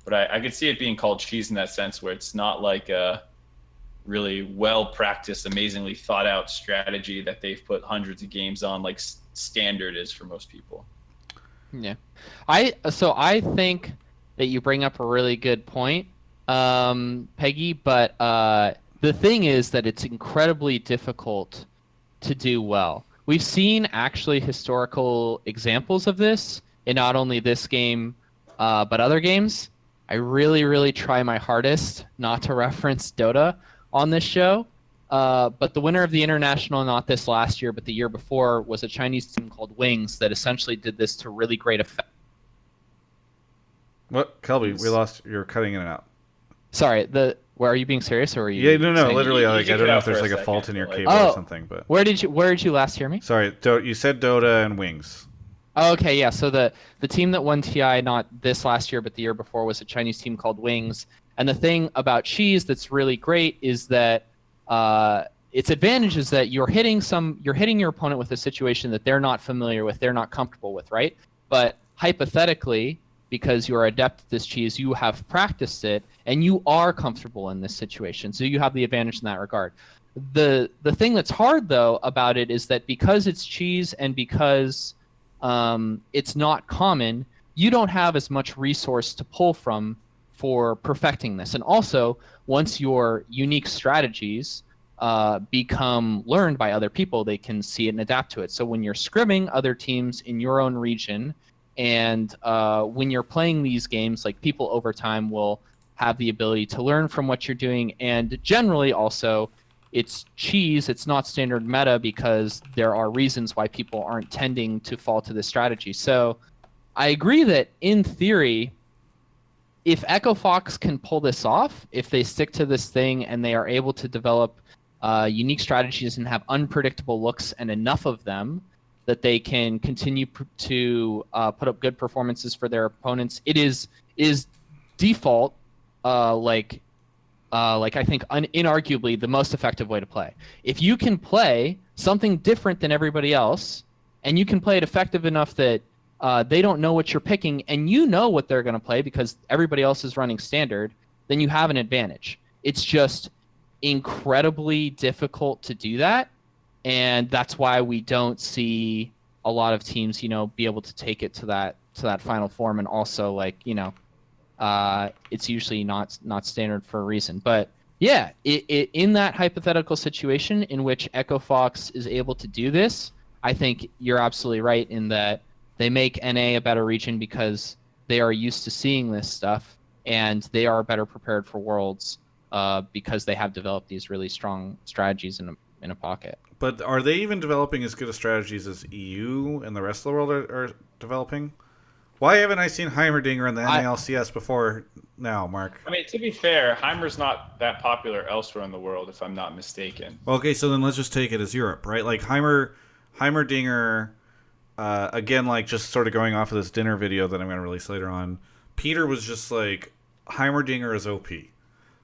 But I could see it being called cheese in that sense, where it's not like a really well practiced, amazingly thought out strategy that they've put hundreds of games on, like standard is for most people. Yeah, I think that you bring up a really good point, Peggy. But the thing is that it's incredibly difficult to do well. We've seen actually historical examples of this in not only this game, but other games. I really, really try my hardest not to reference Dota on this show. But the winner of the international, not this last year, but the year before, was a Chinese team called Wings that essentially did this to really great effect. What, Kelby? We lost. You're cutting in and out. Sorry. Are you being serious, or are you? Yeah, no. Literally, you like I cut don't know out if there's for a like a second, fault in your but, cable like- or something. But Where did you last hear me? sorry, you said Dota and Wings. Oh, okay, yeah. So the team that won TI not this last year but the year before was a Chinese team called Wings. And the thing about cheese that's really great is that its advantage is that you're hitting your opponent with a situation that they're not familiar with, they're not comfortable with, right? But hypothetically, because you're adept at this cheese, you have practiced it and you are comfortable in this situation. So you have the advantage in that regard. The thing that's hard though about it is that because it's cheese and because it's not common, you don't have as much resource to pull from for perfecting this. And also, once your unique strategies become learned by other people, they can see it and adapt to it. So when you're scrimming other teams in your own region, and when you're playing these games, like people over time will have the ability to learn from what you're doing. And generally also, it's cheese, it's not standard meta because there are reasons why people aren't tending to fall to this strategy. So I agree that in theory, if Echo Fox can pull this off, if they stick to this thing and they are able to develop unique strategies and have unpredictable looks and enough of them that they can continue to put up good performances for their opponents, it is default like I think inarguably the most effective way to play. If you can play something different than everybody else, and you can play it effective enough that they don't know what you're picking, and you know what they're going to play because everybody else is running standard, then you have an advantage. It's just incredibly difficult to do that, and that's why we don't see a lot of teams, be able to take it to that final form. And also, like, it's usually not standard for a reason. But yeah, in that hypothetical situation in which Echo Fox is able to do this, I think you're absolutely right in that they make NA a better region because they are used to seeing this stuff, and they are better prepared for Worlds because they have developed these really strong strategies in a pocket. But are they even developing as good of strategies as EU and the rest of the world are developing? Why haven't I seen Heimerdinger in the NALCS before now, Mark? I mean, to be fair, Heimer's not that popular elsewhere in the world, if I'm not mistaken. Okay, so then let's just take it as Europe, right? Like Heimerdinger again, like just sort of going off of this dinner video that I'm going to release later on, Peter was just like, Heimerdinger is OP.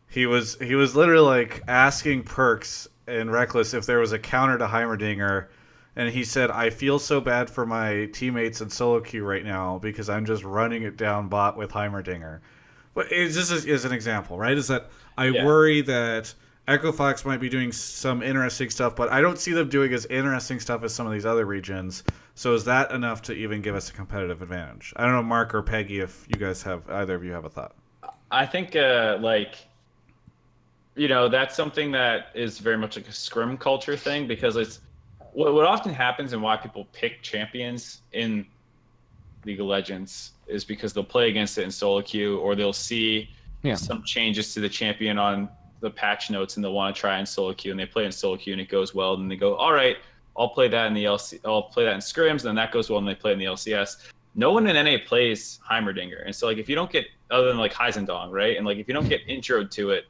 He was literally like asking Perks and Rekkles if there was a counter to Heimerdinger, and he said, I feel so bad for my teammates in solo queue right now because I'm just running it down bot with Heimerdinger. But it's just as an example, right? Is that I worry that Echo Fox might be doing some interesting stuff, but I don't see them doing as interesting stuff as some of these other regions. So is that enough to even give us a competitive advantage? I don't know, Mark or Peggy, if you guys have, either of you have a thought. I think that's something that is very much like a scrim culture thing, because it's what often happens and why people pick champions in League of Legends is because they'll play against it in solo queue, or they'll see some changes to the champion on the patch notes and they'll want to try in solo queue, and they play in solo queue and it goes well, and they go, all right, I'll play that in the LC, I'll play that in scrims, and then that goes well and they play in the LCS. No one in NA plays Heimerdinger, and so like if you don't get, other than like Heisendong, right, and like if you don't get introed to it,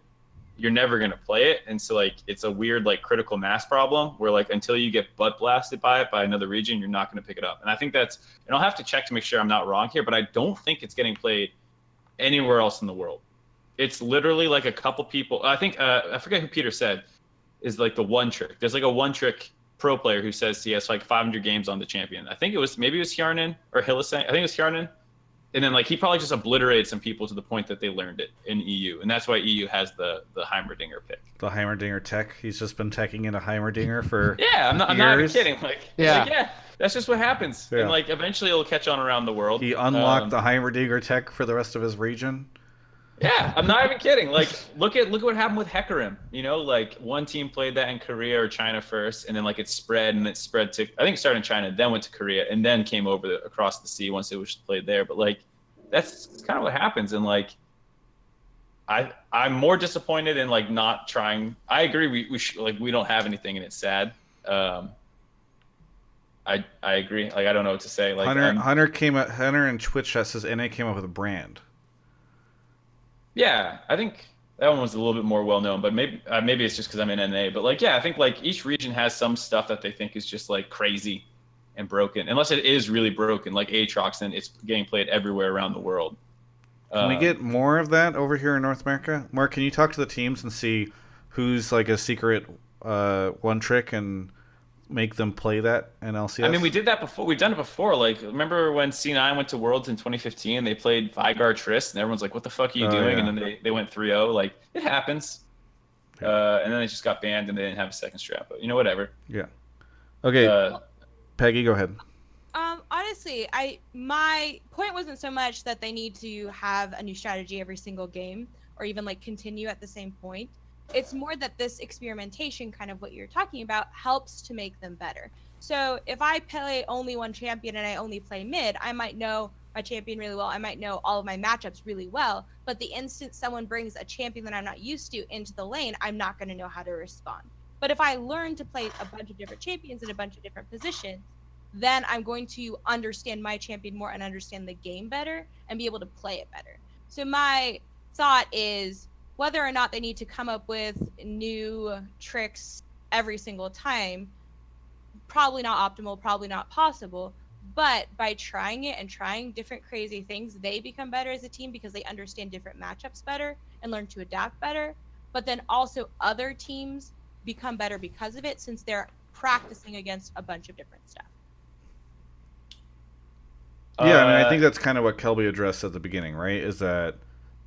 you're never going to play it. And so like it's a weird like critical mass problem where like until you get butt blasted by it by another region, you're not going to pick it up. And I think that's, and I'll have to check to make sure I'm not wrong here, but I don't think it's getting played anywhere else in the world. It's literally like a couple people, I think I forget who Peter said is like the one trick. There's like a one trick pro player who says he has like 500 games on the champion. I think it was, maybe it was Hjarnan or Hillisang. I think it was Hjarnan. And then like he probably just obliterated some people to the point that they learned it in EU, and that's why EU has the Heimerdinger pick. The Heimerdinger tech. He's just been teching into Heimerdinger for I'm not even kidding. Like that's just what happens. And like eventually it'll catch on around the world. He unlocked the Heimerdinger tech for the rest of his region. Yeah, I'm not even kidding. Like look at what happened with Hecarim. Like one team played that in Korea or China first, and then like it spread and it spread to, I think it started in China, then went to Korea, and then came over across the sea once it was played there. But like that's kind of what happens, and like I'm more disappointed in like not trying. I agree, we don't have anything, and it's sad. I agree. Like I don't know what to say. Like Hunter in Twitch chat says NA came up with a brand. Yeah, I think that one was a little bit more well known, but maybe it's just because I'm in NA. But like, I think like each region has some stuff that they think is just like crazy and broken, unless it is really broken, like Aatrox, and it's getting played everywhere around the world. Can we get more of that over here in North America? Mark, can you talk to the teams and see who's like a secret one trick and make them play that in LCS? I mean, we did that before. We've done it before. Like, remember when C9 went to Worlds in 2015? They played Vygar Trist, and everyone's like, "What the fuck are you doing?" Yeah. And then they went 3-0. Like, it happens. Yeah. And then they just got banned, and they didn't have a second strap. But whatever. Yeah. Okay. Peggy, go ahead. Honestly, my point wasn't so much that they need to have a new strategy every single game, or even like continue at the same point. It's more that this experimentation, kind of what you're talking about, helps to make them better. So if I play only one champion and I only play mid, I might know my champion really well. I might know all of my matchups really well. But the instant someone brings a champion that I'm not used to into the lane, I'm not going to know how to respond. But if I learn to play a bunch of different champions in a bunch of different positions, then I'm going to understand my champion more and understand the game better and be able to play it better. So my thought is, whether or not they need to come up with new tricks every single time, probably not optimal, probably not possible. But by trying it and trying different crazy things, they become better as a team because they understand different matchups better and learn to adapt better. But then also other teams become better because of it, since they're practicing against a bunch of different stuff. Yeah, I mean, I think that's kind of what Kelby addressed at the beginning, right? Is that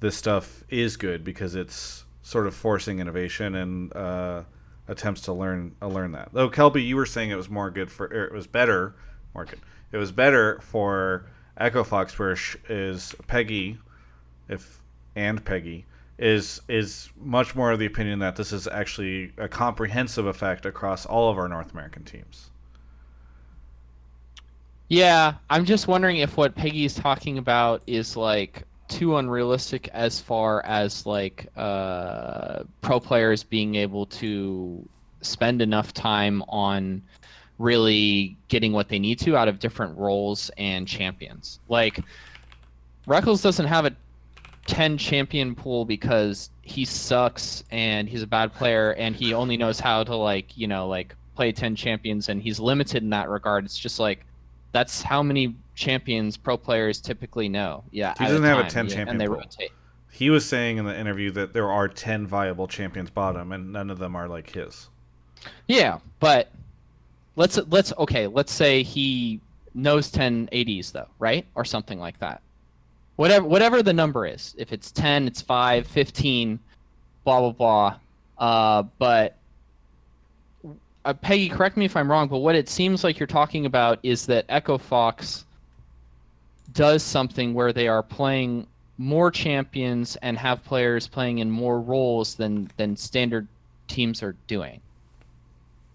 this stuff is good because it's sort of forcing innovation and attempts to learn that. Though Kelby, you were saying it was more good for, it was better, more good. It was better for Echo Fox, where is Peggy, Peggy is much more of the opinion that this is actually a comprehensive effect across all of our North American teams. Yeah, I'm just wondering if what Peggy's talking about is like too unrealistic as far as like pro players being able to spend enough time on really getting what they need to out of different roles and champions. Like Rekkles doesn't have a 10 champion pool because he sucks and he's a bad player and he only knows how to like play 10 champions, and he's limited in that regard. It's just like That's how many champions pro players typically know. Yeah, He at doesn't have a time, 10 yeah, champion and they pool. rotate. He was saying in the interview that there are 10 viable champions bottom, and none of them are like his. Yeah, but let's say he knows 10 ADs though, right? Or something like that. Whatever the number is. If it's 10, it's 5, 15, blah blah blah. But Peggy, correct me if I'm wrong, but what it seems like you're talking about is that Echo Fox does something where they are playing more champions and have players playing in more roles than standard teams are doing.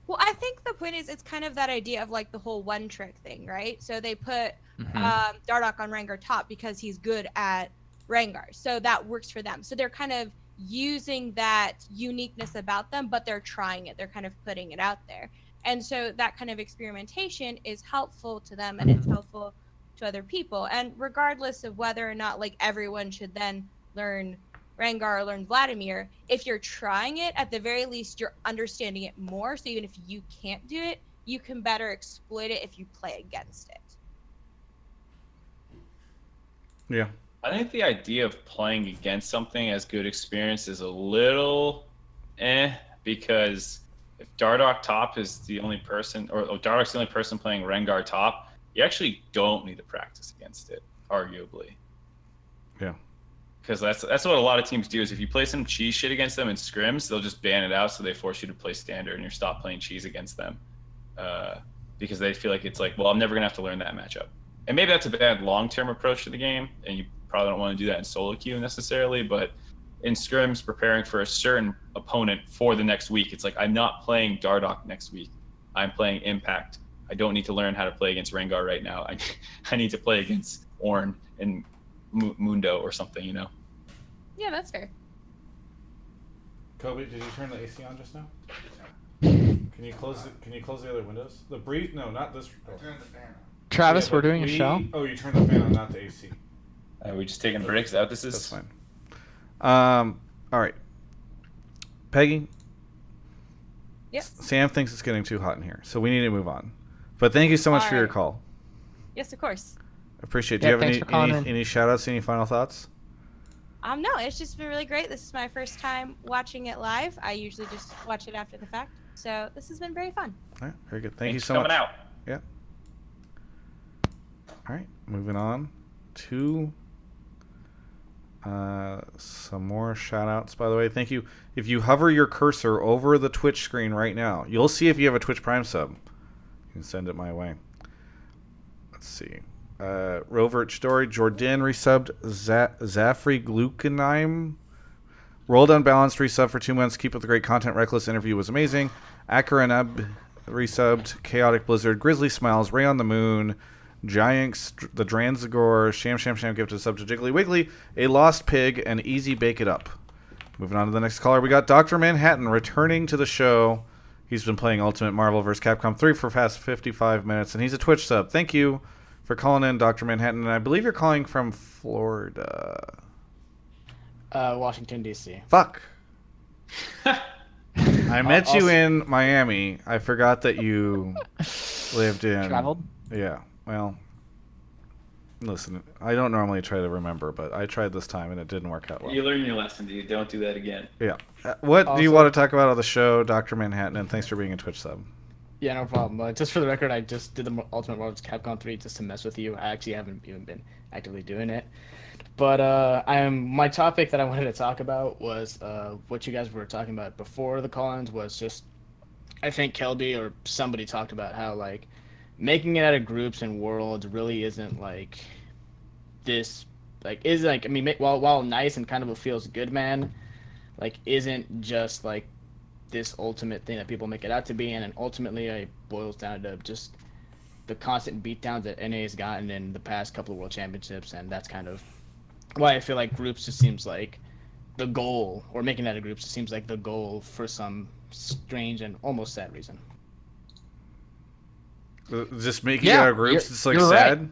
Well, I think the point is it's kind of that idea of like the whole one trick thing, right? So they put Dardoch on Rengar top because he's good at Rengar. So that works for them. So they're kind of using that uniqueness about them, but they're trying it. They're kind of putting it out there. And so that kind of experimentation is helpful to them and it's helpful to other people. And regardless of whether or not like everyone should then learn Rengar or learn Vladimir, if you're trying it, at the very least you're understanding it more, so even if you can't do it, you can better exploit it if you play against it. Yeah. I think the idea of playing against something as good experience is a little because if Dardoch top is the only person, or Dardoch's the only person playing Rengar top, you actually don't need to practice against it, arguably. Yeah. Because that's what a lot of teams do is if you play some cheese shit against them in scrims, they'll just ban it out, so they force you to play standard and you stop playing cheese against them. Because they feel like it's like, well, I'm never going to have to learn that matchup. And maybe that's a bad long-term approach to the game, and you probably don't want to do that in solo queue necessarily, but in scrims, preparing for a certain opponent for the next week, it's like, I'm not playing Dardoch next week. I'm playing Impact. I don't need to learn how to play against Rengar right now. I need to play against Ornn and Mundo or something, you know? Yeah, that's fair. Kobe, did you turn the AC on just now? Can you close the other windows? The breeze? No, not this. I turned the fan on. Travis, we're doing a show. Oh, you turned the fan on, not the AC. Are we just taking breaks? Is that what this is? That's fine. All right. Peggy? Yes. Sam thinks it's getting too hot in here, so we need to move on. But thank you so much for your call. Yes, of course. Appreciate it. Do you have any shout-outs, any final thoughts? No, it's just been really great. This is my first time watching it live. I usually just watch it after the fact. So this has been very fun. All right, very good. Thank you Thanks so for much. coming out. Yeah. All right, moving on to some more shout-outs, by the way. Thank you. If you hover your cursor over the Twitch screen right now, you'll see if you have a Twitch Prime sub. You can send it my way. Let's see. Rovert Story, Jordan resubbed, Zafri Glukenheim. Rolled Unbalanced resub for 2 months. Keep up the great content. Rekkles interview was amazing. Akaranub resubbed, Chaotic Blizzard, Grizzly Smiles, Ray on the Moon, Giants, the Dranzagor, Sham gifted a sub to Jiggly Wiggly, A Lost Pig, and Easy Bake It Up. Moving on to the next caller, we got Dr. Manhattan returning to the show. He's been playing Ultimate Marvel vs. Capcom 3 for past 55 minutes, and he's a Twitch sub. Thank you for calling in, Dr. Manhattan, and I believe you're calling from Florida. Washington, D.C. Fuck. I met you in Miami. I forgot that you lived in... Traveled? Yeah, well... Listen, I don't normally try to remember, but I tried this time and it didn't work out well. You learn your lesson, dude. Don't do that again. Yeah. What do you want to talk about on the show, Dr. Manhattan? And thanks for being a Twitch sub. Yeah, no problem. Just for the record, I just did the Ultimate Marvel vs. Capcom 3 just to mess with you. I actually haven't even been actively doing it. But my topic that I wanted to talk about was what you guys were talking about before the call-ins was just, I think Kelby or somebody talked about how, like, making it out of groups and worlds really isn't, like, this, like, is, like, I mean, while nice and kind of a feels good, man, like, isn't just, like, this ultimate thing that people make it out to be, and then ultimately it boils down to just the constant beatdowns that NA has gotten in the past couple of World Championships, and that's kind of why I feel like groups just seems like the goal, or making that a group just seems like the goal for some strange and almost sad reason. Just making Yeah, it out of groups. It's like you're sad.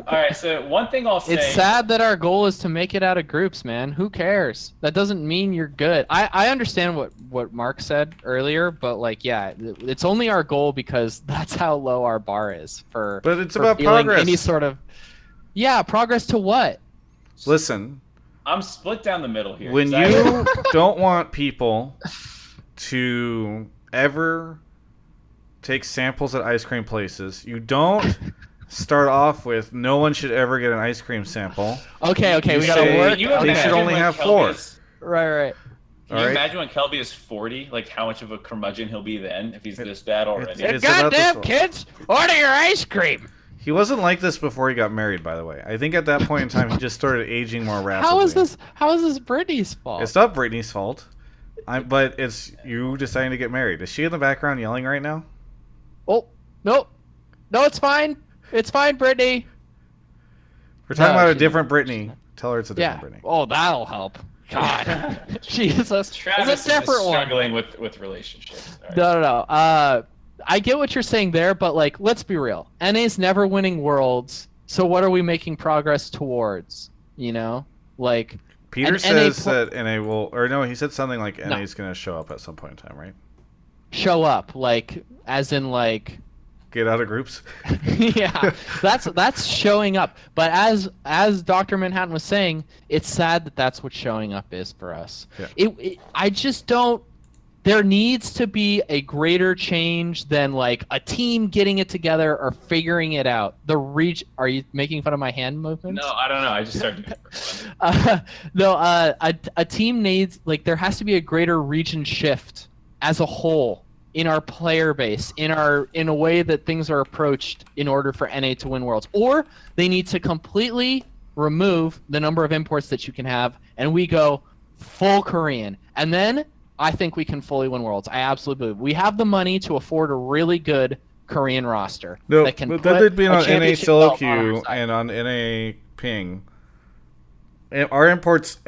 All right, so one thing I'll say. It's sad that our goal is to make it out of groups, man. Who cares? That doesn't mean you're good. I understand what Mark said earlier, but like, yeah, it's only our goal because that's how low our bar is for. But it's for about feeling progress. Any sort of. Yeah, progress to what? Listen, I'm split down the middle here. when 'cause you don't want people to ever take samples at ice cream places, you don't start off with no one should ever get an ice cream sample. Okay, You we gotta say work. Can you they Okay. should imagine only when have Kelby 4. is- Right. Can All you right. imagine when Kelby is 40, like how much of a curmudgeon he'll be then if he's this bad already? It's about this Goddamn one. kids, order your ice cream. He wasn't like this before he got married, by the way. I think at that point in time he just started aging more rapidly. How is this Brittany's fault? It's not Brittany's fault. But it's you deciding to get married. Is she in the background yelling right now? Oh, no, it's fine. It's fine, Brittany. We're talking No, about a she- different Brittany. Tell her it's a different Yeah. Brittany. Oh, that'll help. God, Jesus, Travis it's a different is one. struggling with relationships. All right. No. I get what you're saying there, but like, let's be real. NA's never winning worlds, so what are we making progress towards? You know, like Peter and says NA that NA will, or no, he said something like No. NA's going to show up at some point in time, right? show up, like as in like. Get out of groups. Yeah, that's showing up. But as Dr. Manhattan was saying, it's sad that that's what showing up is for us. Yeah. I just don't. There needs to be a greater change than like a team getting it together or figuring it out. Are you making fun of my hand movements? No, I don't know. I just started doing it for fun. No. A team needs like there has to be a greater region shift as a whole in our player base, in a way that things are approached in order for NA to win worlds. Or they need to completely remove the number of imports that you can have, and we go full Korean. And then I think we can fully win worlds. I absolutely believe. We have the money to afford a really good Korean roster. No, that can but put that did be a on NA championship solo belt on our queue side. and on NA ping. And our imports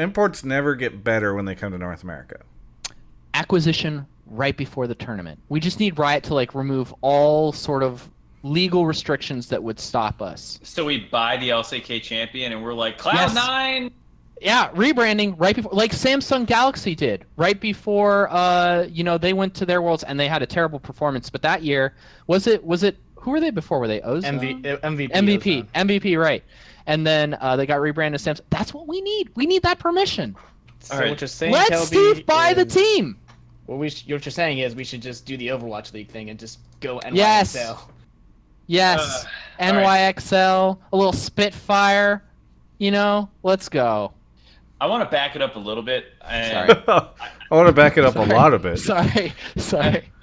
never get better when they come to North America. Acquisition right before the tournament. We just need Riot to like remove all sort of legal restrictions that would stop us. So we buy the LCK champion and we're like, Yes. Cloud9! Yeah, rebranding right before, like Samsung Galaxy did, right before they went to their worlds and they had a terrible performance. But that year, was it who were they before? Were they Ozone? MVP. MVP, right? And then they got rebranded as Samsung. That's what we need. We need that permission. So All right. what you're saying, Let Kelby, Steve buy the is- team. What you're saying is we should just do the Overwatch League thing and just go NYXL. Yes. Yes, all right. NYXL, a little Spitfire. Let's go. I want to back it up a little bit. And Sorry. I want to back it up a lot of it. Sorry.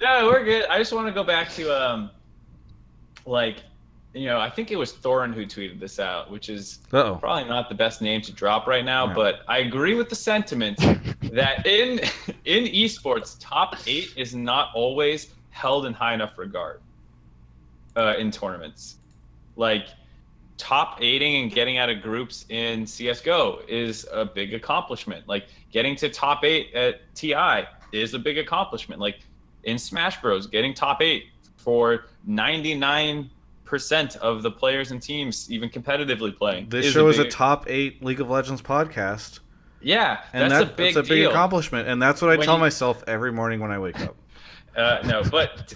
No, we're good. I just want to go back to I think it was Thorin who tweeted this out, which is Uh-oh. probably not the best name to drop right now, Yeah. but I agree with the sentiment that in esports, top 8 is not always held in high enough regard in tournaments. Like top 8ing and getting out of groups in CS:GO is a big accomplishment. Like getting to top 8 at TI is a big accomplishment. Like in Smash Bros, getting top 8 for 99% of the players and teams even competitively playing. This is show is a big- top 8 League of Legends podcast. Yeah, And that's a big that's a big deal. accomplishment. And that's what I When tell you- myself every morning when I wake up. No, but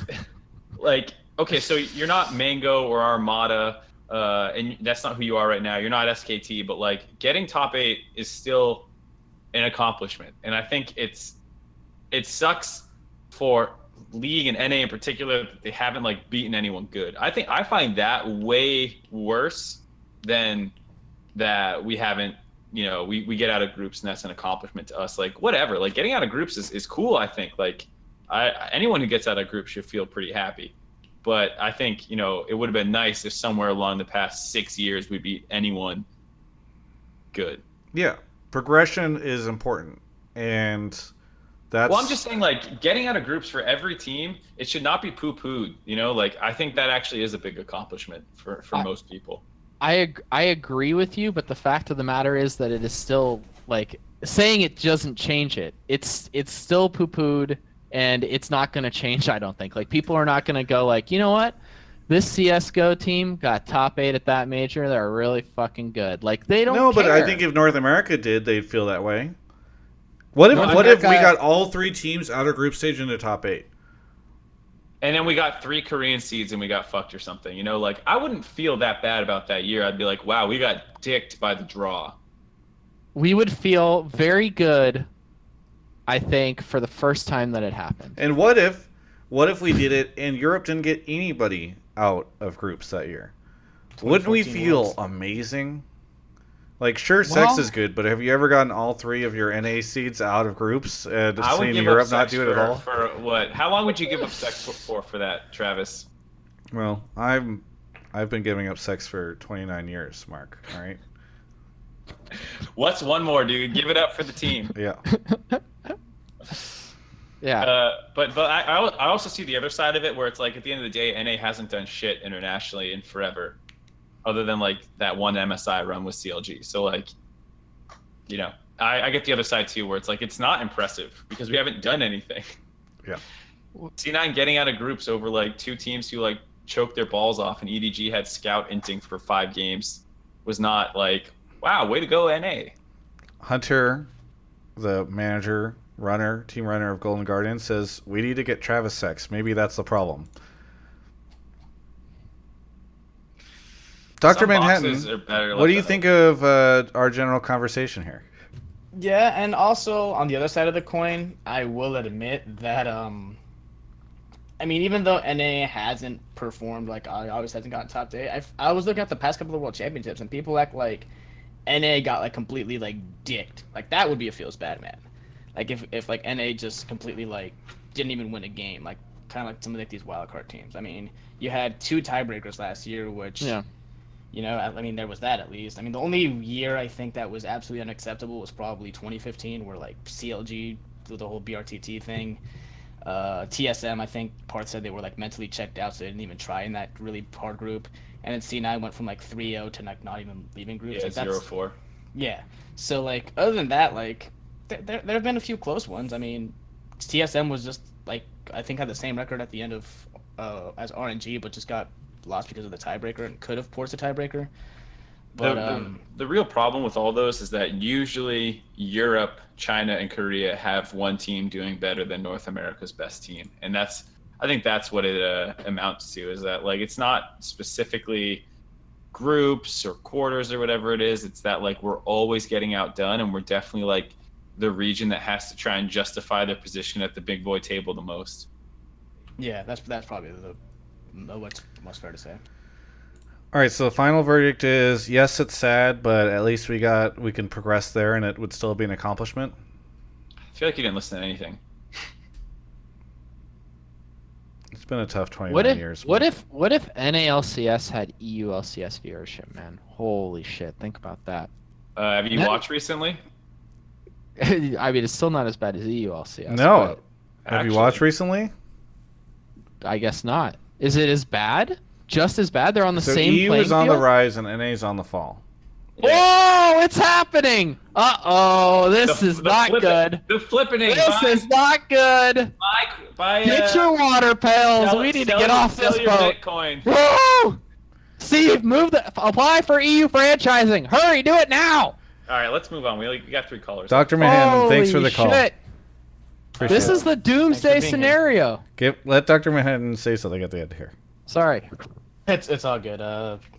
like, okay, so you're not Mango or Armada, and that's not who you are right now. You're not SKT, but like getting top 8 is still an accomplishment, and I think it sucks for League and NA in particular that they haven't like beaten anyone good. I find that way worse than that we haven't. We get out of groups and that's an accomplishment to us. Like whatever, like getting out of groups is cool. I think like anyone who gets out of groups should feel pretty happy. But I think it would have been nice if somewhere along the past 6 years we beat anyone good. Yeah. Progression is important. And that's... Well, I'm just saying, like, getting out of groups for every team, it should not be poo-pooed. Like, I think that actually is a big accomplishment for most people. I agree with you, but the fact of the matter is that it is still like saying it doesn't change it. It's still poo-pooed, and it's not going to change. I don't think. Like people are not going to go like, you know what, this CS:GO team got top 8 at that major. They're really fucking good. Like they don't. No, but care. I think if North America did, they'd feel that way. What if North what if we America- got all 3 teams out of group stage into top 8? And then we got 3 Korean seeds and we got fucked or something. You know, like I wouldn't feel that bad about that year. I'd be like, wow, we got dicked by the draw. We would feel very good, I think, for the first time that it happened. And what if we did it and Europe didn't get anybody out of groups that year? Wouldn't we 2014 feel Worlds. amazing? Like, sure, sex Well- is good, but have you ever gotten all 3 of your NA seeds out of groups and I would seen give Europe up not sex do it at all? For what? How long would you give up sex for that, Travis? Well, I've been giving up sex for 29 years, Mark. All right. What's one more, dude? Give it up for the team. Yeah. Yeah. But I also see the other side of it where it's like at the end of the day, NA hasn't done shit internationally in forever, other than like that one MSI run with CLG. So like, you know, I get the other side too, where it's like it's not impressive because we haven't done anything. Yeah. C9 getting out of groups over like 2 teams who like choked their balls off, and EDG had scout inting for 5 games was not like, wow, way to go, NA. Hunter, the manager, team runner of Golden Guardian, says we need to get Travis sex. Maybe that's the problem. Dr. Some Manhattan, boxes are better what do you left think out. of our general conversation here? Yeah, and also on the other side of the coin, I will admit that I mean, even though NA hasn't performed like I always hasn't gotten top 8, I was looking at the past couple of World Championships and people act like NA got like completely like dicked. Like that would be a feels bad, man. Like if like NA just completely like didn't even win a game, like kind of like some of like these wildcard teams. I mean, you had 2 tiebreakers last year, which you know, I mean, there was that at least. I mean, the only year I think that was absolutely unacceptable was probably 2015, where like CLG through the whole BRTT thing. TSM, I think Parth said they were like mentally checked out, so they didn't even try in that really hard group. And then C9 went from like 3-0 to like not even leaving groups. Yeah, Like, that's, 0-4. yeah. So like other than that, like there have been a few close ones. I mean, TSM was just like I think had the same record at the end of as RNG, but just got lost because of the tiebreaker and could have forced a tiebreaker. But the real problem with all those is that usually Europe, China, and Korea have one team doing better than North America's best team, and I think that's what it amounts to. Is that like it's not specifically groups or quarters or whatever it is. It's that like we're always getting outdone, and we're definitely like the region that has to try and justify their position at the big boy table the most. yeah, that's probably what's most fair to say. All right, so the final verdict is yes, it's sad, but at least we can progress there, and it would still be an accomplishment. I feel like you didn't listen to anything. It's been a tough 29 years. What if NALCS had EULCS viewership, man? Holy shit! Think about that. Have you That- watched recently? I mean, it's still not as bad as EULCS. No. but Have you watched recently? I guess not. Is it as bad? Just as bad? They're on the So same EU playing is on the field? rise and NA is on the fall. Whoa! It's happening! Uh-oh! This is not good. The flipping This is not good. Get your water pails. We need to get off this boat. Bitcoin. Woo! Steve, apply for EU franchising. Hurry, do it now. All right, let's move on. We got 3 callers. Dr. Manhattan, thanks for Holy the call. shit. Appreciate This it. is the doomsday being here. scenario. Let Dr. Manhattan say something at the end here. Sorry. It's all good.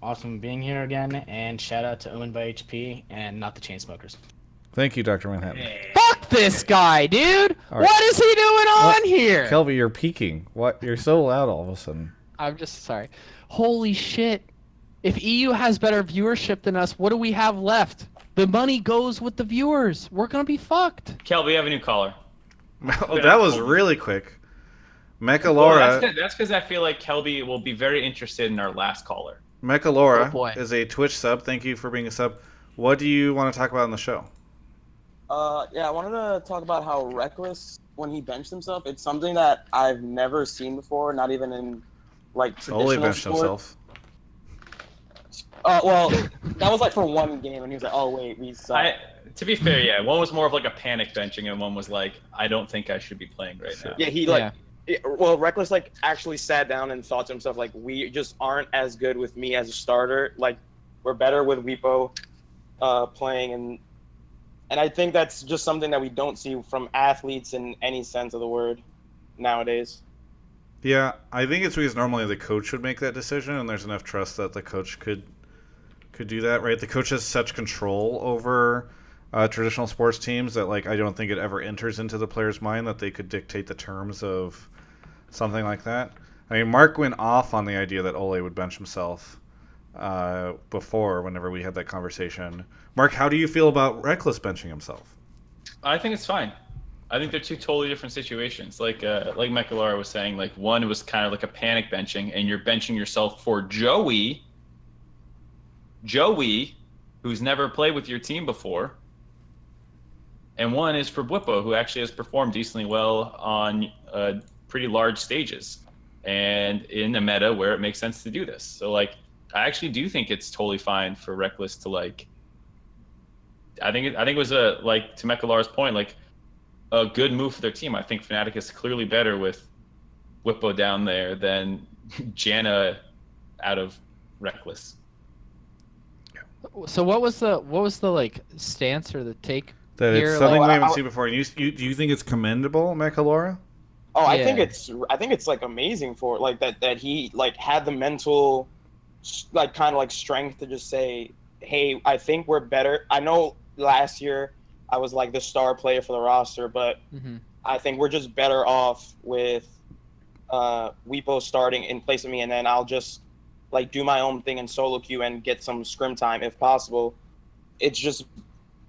Awesome being here again, and shout out to Owen by HP and not the Chainsmokers. Thank you, Dr. Manhattan. Fuck this guy, dude. All right. What is he doing on here? Kelby, you're peaking. What? You're so loud all of a sudden. I'm just sorry. Holy shit. If EU has better viewership than us, what do we have left? The money goes with the viewers. We're going to be fucked. Kel, we have a new caller. Oh, that was really quick. Mecha Well, Laura. that's because I feel like Kelby will be very interested in our last caller. Mecha Laura Oh, boy. is a Twitch sub. Thank you for being a sub. What do you want to talk about on the show? Yeah, I wanted to talk about how Rekkles, when he benched himself, it's something that I've never seen before, not even in like traditional Only benched sport. himself. Well, that was like for one game, and he was like, "Oh wait, we suck." To be fair, yeah, one was more of like a panic benching, and one was like, "I don't think I should be playing right now." Yeah, he like. Well, Rekkles like actually sat down and thought to himself like, "We just aren't as good with me as a starter. Like, we're better with Weepo playing, and I think that's just something that we don't see from athletes in any sense of the word nowadays." Yeah, I think it's because normally the coach would make that decision, and there's enough trust that the coach could do that, right? The coach has such control over traditional sports teams that, like, I don't think it ever enters into the player's mind that they could dictate the terms of something like that. I mean, Mark went off on the idea that Ole would bench himself before, whenever we had that conversation. Mark, how do you feel about Rekkles benching himself? I think it's fine. I think they're two totally different situations. Like Mekalara was saying, like one was kind of like a panic benching, and you're benching yourself for Joey, who's never played with your team before. And one is for Bwipo, who actually has performed decently well on pretty large stages and in a meta where it makes sense to do this. So, like, I actually do think it's totally fine for Rekkles to, like, I think it was to Mekalara's point, like, a good move for their team. I think Fnatic is clearly better with Bwipo down there than Janna out of Rekkles. So what was the like stance or the take that here? It's something like, we haven't seen before. And do you think it's commendable, Mekalara? Oh, I think it's like amazing for like that he like had the mental like kind of like strength to just say, hey, I think we're better. I know last year I was like the star player for the roster, but I think we're just better off with Weepo starting in place of me, and then I'll just like do my own thing in solo queue and get some scrim time if possible. It's just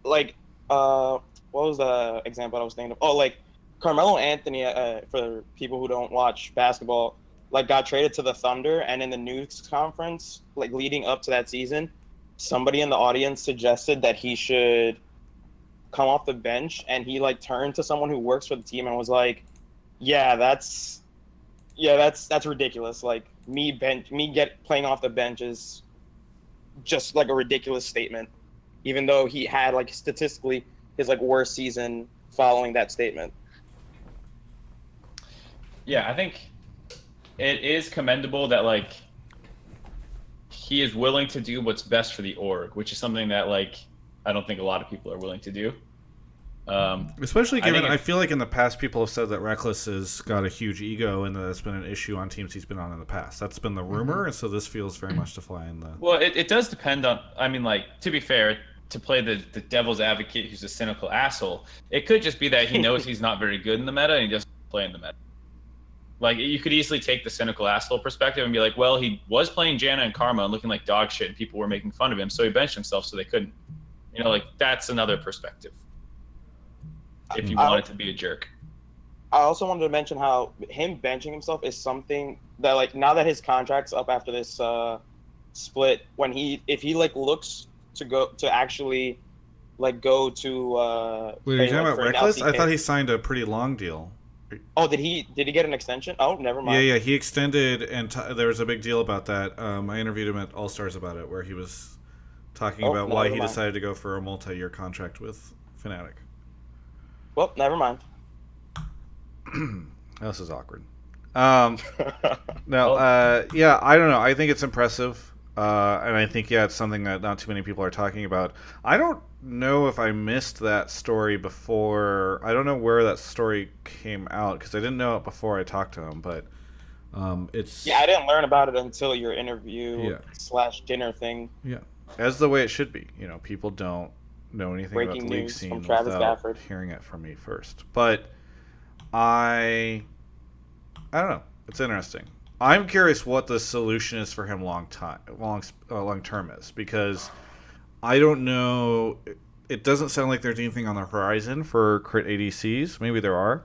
like what was the example I was thinking of? Oh, like Carmelo Anthony, for people who don't watch basketball, like got traded to the Thunder, and in the news conference, like leading up to that season, somebody in the audience suggested that he should come off the bench, and he like turned to someone who works for the team and was like, that's ridiculous. Like playing off the bench is just like a ridiculous statement, even though he had like statistically his like worst season following that statement. Yeah, I think it is commendable that like he is willing to do what's best for the org, which is something that like I don't think a lot of people are willing to do. Especially given, I feel like in the past people have said that Rekkles has got a huge ego and that that's been an issue on teams he's been on in the past. That's been the rumor, and so this feels very much to fly in the... Well, it does depend on... I mean, like, to be fair, to play the devil's advocate who's a cynical asshole, it could just be that he knows he's not very good in the meta and he doesn't play in the meta. Like, you could easily take the cynical asshole perspective and be like, well, he was playing Janna and Karma and looking like dog shit and people were making fun of him, so he benched himself so they couldn't. You know, like, that's another perspective. If you wanted to be a jerk. I also wanted to mention how him benching himself is something that, like, now that his contract's up after this split, if he like looks to go to actually like go to Wait, are you talking about Rekkles? I thought he signed a pretty long deal. Oh, did he get an extension? Oh, never mind. Yeah, he extended, and there was a big deal about that. I interviewed him at All Stars about it, where he was talking about why he decided to go for a multi-year contract with Fnatic. Well, never mind. This is awkward. Yeah, I don't know. I think it's impressive, and I think it's something that not too many people are talking about. I don't know if I missed that story before. I don't know where that story came out because I didn't know it before I talked to him. But it's I didn't learn about it until your interview / dinner thing. Yeah, as the way it should be. You know, people don't know anything Breaking about the league news scene from Travis without Gafford. hearing it from me first. But I don't know. It's interesting. I'm curious what the solution is for him long term is, because I don't know. It doesn't sound like there's anything on the horizon for crit ADCs. Maybe there are,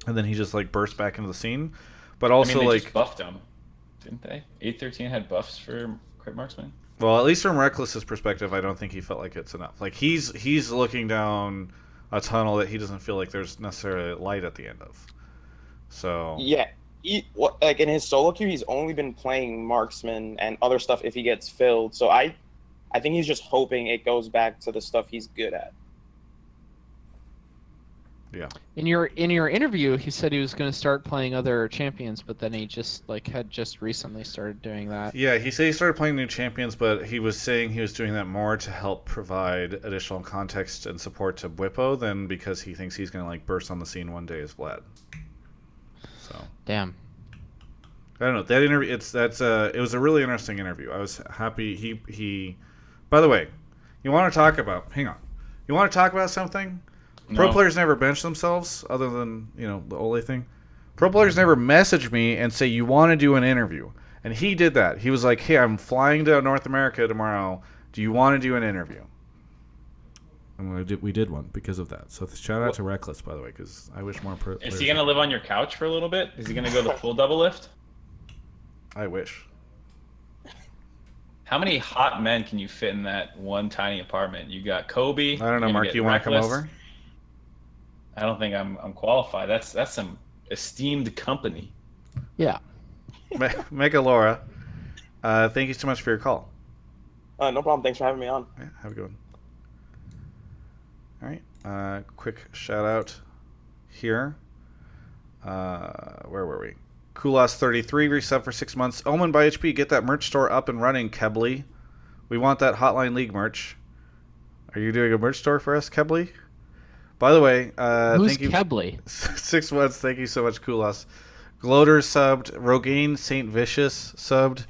and then he just like bursts back into the scene. But also, they just buffed him, didn't they? 813 had buffs for crit marksman. Well, at least from Rekkles's perspective, I don't think he felt like it's enough. Like he's looking down a tunnel that he doesn't feel like there's necessarily light at the end of. So yeah, like in his solo queue, he's only been playing marksman and other stuff if he gets filled. So I think he's just hoping it goes back to the stuff he's good at. Yeah. In your interview, he said he was going to start playing other champions, but then he just had just recently started doing that. Yeah, he said he started playing new champions, but he was saying he was doing that more to help provide additional context and support to Bwipo than because he thinks he's going to like burst on the scene one day as Vlad. So Damn. I don't know. That interview it was a really interesting interview. I was happy he by the way, you want to talk about something? No. Pro players never bench themselves other than, the Ole thing. Pro players never message me and say you want to do an interview. And he did that. He was like, "Hey, I'm flying to North America tomorrow. Do you want to do an interview?" And we did one because of that. So shout out to Rekkles, by the way, because I wish more pro players. Is he gonna live on your couch for a little bit? Is he gonna go the full double lift? I wish. How many hot men can you fit in that one tiny apartment? You got Kobe. I don't know, Mark. You want to come over? I don't think I'm qualified. That's some esteemed company. Yeah. Mega Laura, thank you so much for your call. No problem. Thanks for having me on. Yeah, have a good one. All right. Quick shout out here. Where were we? Kulas33 resub for 6 months. Omen by HP, get that merch store up and running, Kebly. We want that Hotline League merch. Are you doing a merch store for us, Kebly? By the way, who's thank you. Kebly? 6 months. Thank you so much, Kulas. Gloater subbed. Rogaine Saint Vicious subbed.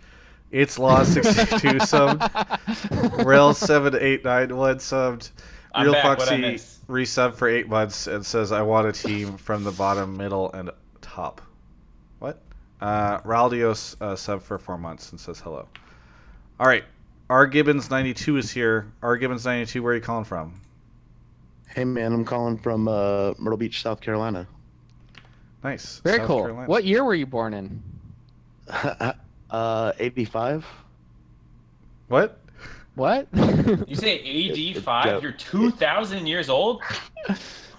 It's Law 62 subbed. Rail 7891 subbed. I'm Real back. What'd I Foxy miss? resub for 8 months and says, "I want a team from the bottom, middle, and top." What? Raldios sub for 4 months and says hello. All right. R Gibbons 92 is here. R Gibbons 92, where are you calling from? Hey man, I'm calling from Myrtle Beach, South Carolina. Nice. Very South cool. Carolina. What year were you born in? 85. What? What? You say AD5? You're 2,000 years old?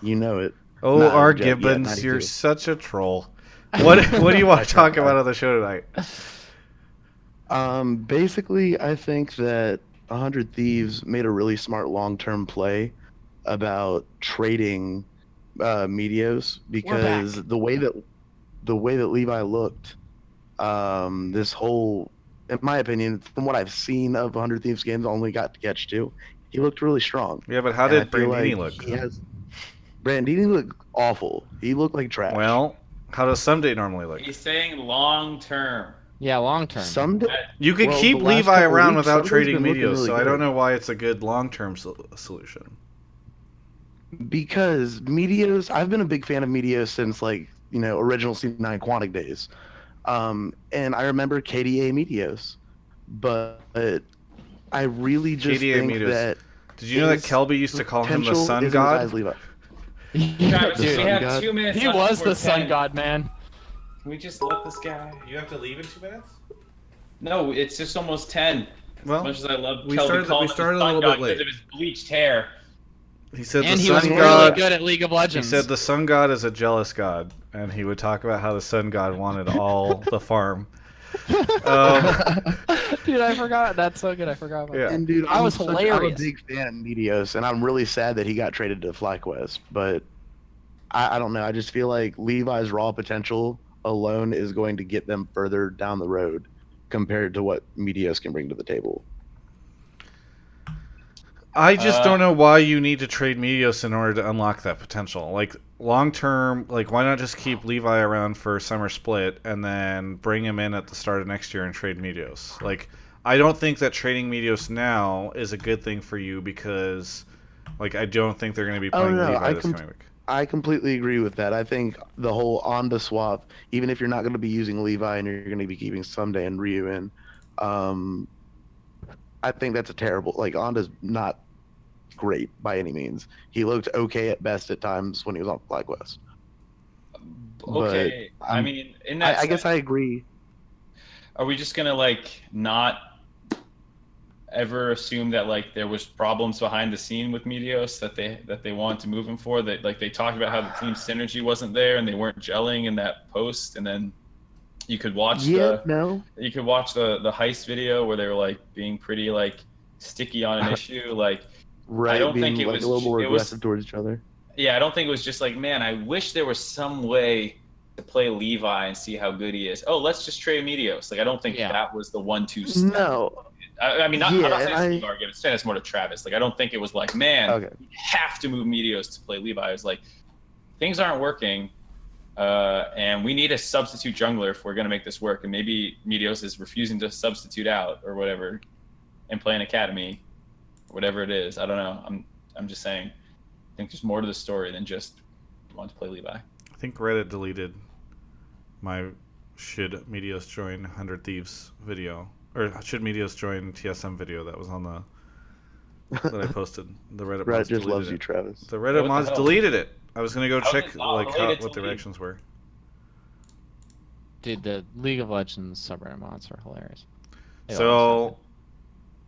You know it. Oh, Nah, R yeah, Gibbons, 92. you're such a troll. What do you want to talk about on the show tonight? Basically, I think that 100 Thieves made a really smart long-term play about trading Meteos, because the way that Levi looked, this whole, in my opinion, from what I've seen of 100 Thieves games, I only got to catch 2. He looked really strong. Yeah, but how And I did feel Brandini like look? Brandini looked awful. He looked like trash. Well, how does Someday normally look? He's saying long term. Yeah, long term. Someday, You could well, keep the last Levi couple around weeks, without Sunday's trading been looking Meteos, really so I don't good. know why it's a good long-term solution. Because Meteos, I've been a big fan of Meteos since original C9 Quantic days. And I remember KDA Meteos, but I really just KDA think Meteos. that. Did you know that his Kelby used to call him the potential Sun isn't as high God? as Levi. Travis, The we sun have god. 2 minutes. He left was before the sun 10. god, man. Can we just let this guy? You have to leave in 2 minutes? No, it's just almost 10. Well, as much as I love we Kelby started calling a him the little sun bit god late. because of his bleached hair. He said And the he was Sun really God. good at League of He Legends. said the Sun God is a jealous god, and he would talk about how the Sun God wanted all the farm. Dude, I forgot. That's so good. I forgot about Yeah. that. And dude, That was I'm a hilarious. big fan of Meteos, and I'm really sad that he got traded to FlyQuest. But I don't know. I just feel like Levi's raw potential alone is going to get them further down the road compared to what Meteos can bring to the table. I just don't know why you need to trade Meteos in order to unlock that potential. Like, long term, why not just keep Levi around for summer split and then bring him in at the start of next year and trade Meteos? I don't think that trading Meteos now is a good thing for you because, I don't think they're going to be playing Levi this coming week. I completely agree with that. I think the whole Onda swap, even if you're not going to be using Levi and you're going to be keeping Someday and Ryu in, I think that's a terrible. Onda's not great by any means. He looked okay at best at times when he was on FlyQuest. Okay, But, I mean, in that I guess I agree. Are we just gonna not ever assume that there was problems behind the scene with Meteos that they wanted to move him for? That they talked about how the team synergy wasn't there and they weren't gelling in that post, and then You could watch Yeah, the heist video where they were like being pretty like sticky on an issue. Like I Right, don't being think it like was a little more it was aggressive towards each other. yeah, I don't think it was just like, man, I wish there was some way to play Levi and see how good he is. Oh, let's just trade Medios. Like I don't think Yeah. that was the 1-2 step. No. I mean, I'm Yeah, not saying and it's Levi argument. I'm saying it's more to Travis. Like I don't think it was like, man, Okay. you have to move Medios to play Levi. It was like things aren't working. And we need a substitute jungler if we're going to make this work. And maybe Medios is refusing to substitute out or whatever and play an academy, whatever it is. I don't know. I'm just saying. I think there's more to the story than just want to play Levi. I think Reddit deleted my should Medios join 100 Thieves video, or should Medios join TSM video that was on the that I posted. The Reddit Reddit mods just deleted loves it. you, Travis. The Reddit the mods hell? deleted it. I was gonna go How is check it not like related what to the League? reactions were. Dude, the League of Legends subreddit mods are hilarious. They always So,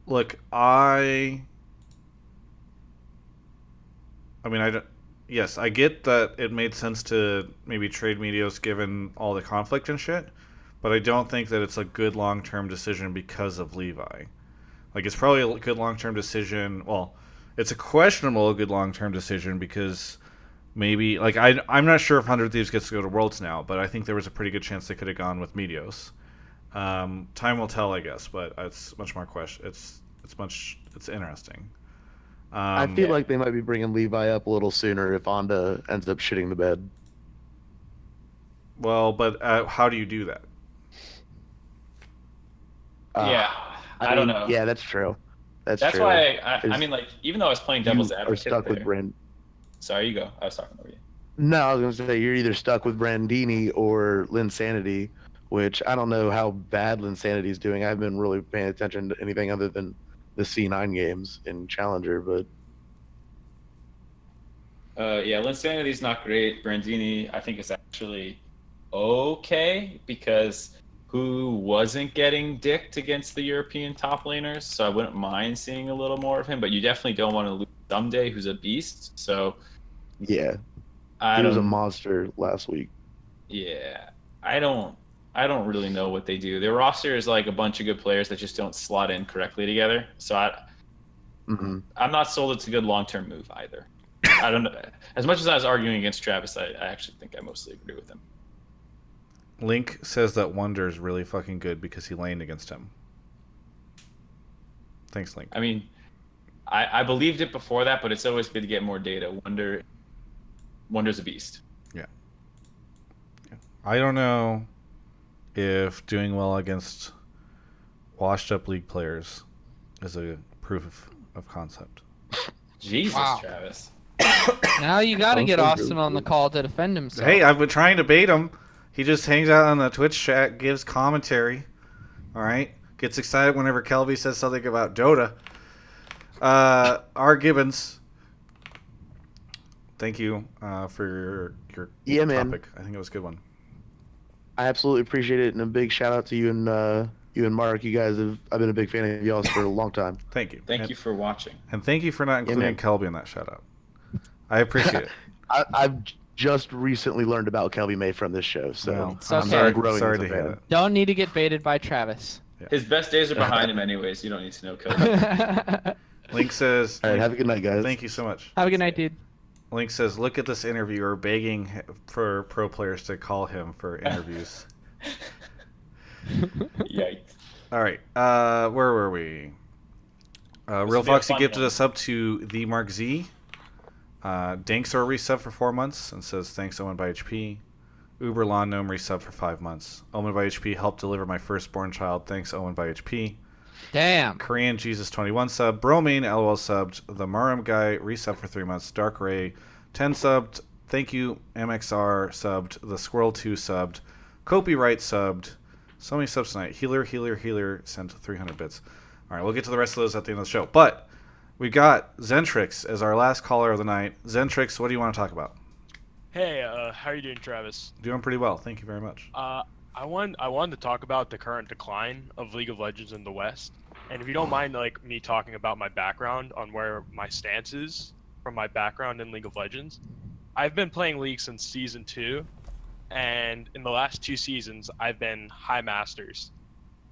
look, I mean, yes, I get that it made sense to maybe trade Medios given all the conflict and shit, but I don't think that it's a good long-term decision because of Levi. Like, it's probably a good long-term decision. Well, it's a questionable good long-term decision because maybe, like, I'm not sure if 100 Thieves gets to go to Worlds now, but I think there was a pretty good chance they could have gone with Medios. Time will tell, I guess, but it's much more it's interesting. I feel like they might be bringing Levi up a little sooner if Onda ends up shitting the bed. Well, but how do you do that? Yeah, I don't know. Yeah, that's true. That's That's true. why I mean, like, even though I was playing devil's You are advocate stuck with there. Brand. Sorry, you go. I was talking over you. No, I was gonna say you're either stuck with Brandini or Linsanity, which I don't know how bad Linsanity's doing. I haven't been really paying attention to anything other than the C9 games in Challenger, but Yeah, Linsanity's not great. Brandini, I think, is actually okay because who wasn't getting dicked against the European top laners, so I wouldn't mind seeing a little more of him, but you definitely don't want to lose Someday, who's a beast, so yeah, I he was a don't monster last week. yeah, I don't really know what they do. Their roster is like a bunch of good players that just don't slot in correctly together, so I'm not sold it's a good long-term move either. I don't know. As much as I was arguing against Travis, I actually think I mostly agree with him. Link says that Wonder is really fucking good because he laned against him. Thanks, Link. I mean, I believed it before that, but it's always good to get more data. Wonder's a beast. Yeah. I don't know if doing well against washed-up League players is a proof of concept. Jesus, Wow. Travis. Now you got to get Sounds Austin really on the good. call to defend himself. Hey, I've been trying to bait him. He just hangs out on the Twitch chat, gives commentary. All right, gets excited whenever Kelby says something about Dota. R. Gibbons, thank you for your Yeah, man. topic. I think it was a good one. I absolutely appreciate it, and a big shout out to you and Mark. You guys I've been a big fan of y'all for a long time. Thank you. Thank you for watching. And thank you for not including man. Kelby in that shout out. I appreciate it. I've just recently learned about Kelby May from this show, so Well, It's I'm okay. sorry as a to hear fan. that. Don't need to get baited by Travis. His best days are behind him anyways. You don't need to know Kobe. Link says, All right, have a good night, guys. thank you so much. Have a good night, dude. Link says, look at this interviewer begging for pro players to call him for interviews. Yikes. All right, where were we? Real will be a Foxy fun gifted one. a sub to the Mark Z. Dankster resub for 4 months and says, thanks, Owen by HP. Uber Lawn Gnome resub for 5 months. Owen by HP helped deliver my firstborn child. Thanks, Owen by HP. Damn. Korean Jesus 21 sub. Bromane LOL subbed. The Marum guy resub for 3 months. Dark Ray 10 subbed. Thank you MXR subbed. The Squirrel 2 subbed. Copyright subbed. So many subs tonight. Healer sent 300 bits. All right, we'll get to the rest of those at the end of the show. But we got Zentrix as our last caller of the night. Zentrix, what do you want to talk about? Hey, how are you doing, Travis? Doing pretty well. Thank you very much. I wanted to talk about the current decline of League of Legends in the West, and if you don't mind, like me talking about my background on where my stance is from my background in League of Legends. I've been playing League since Season 2, and in the last 2 seasons, I've been high masters.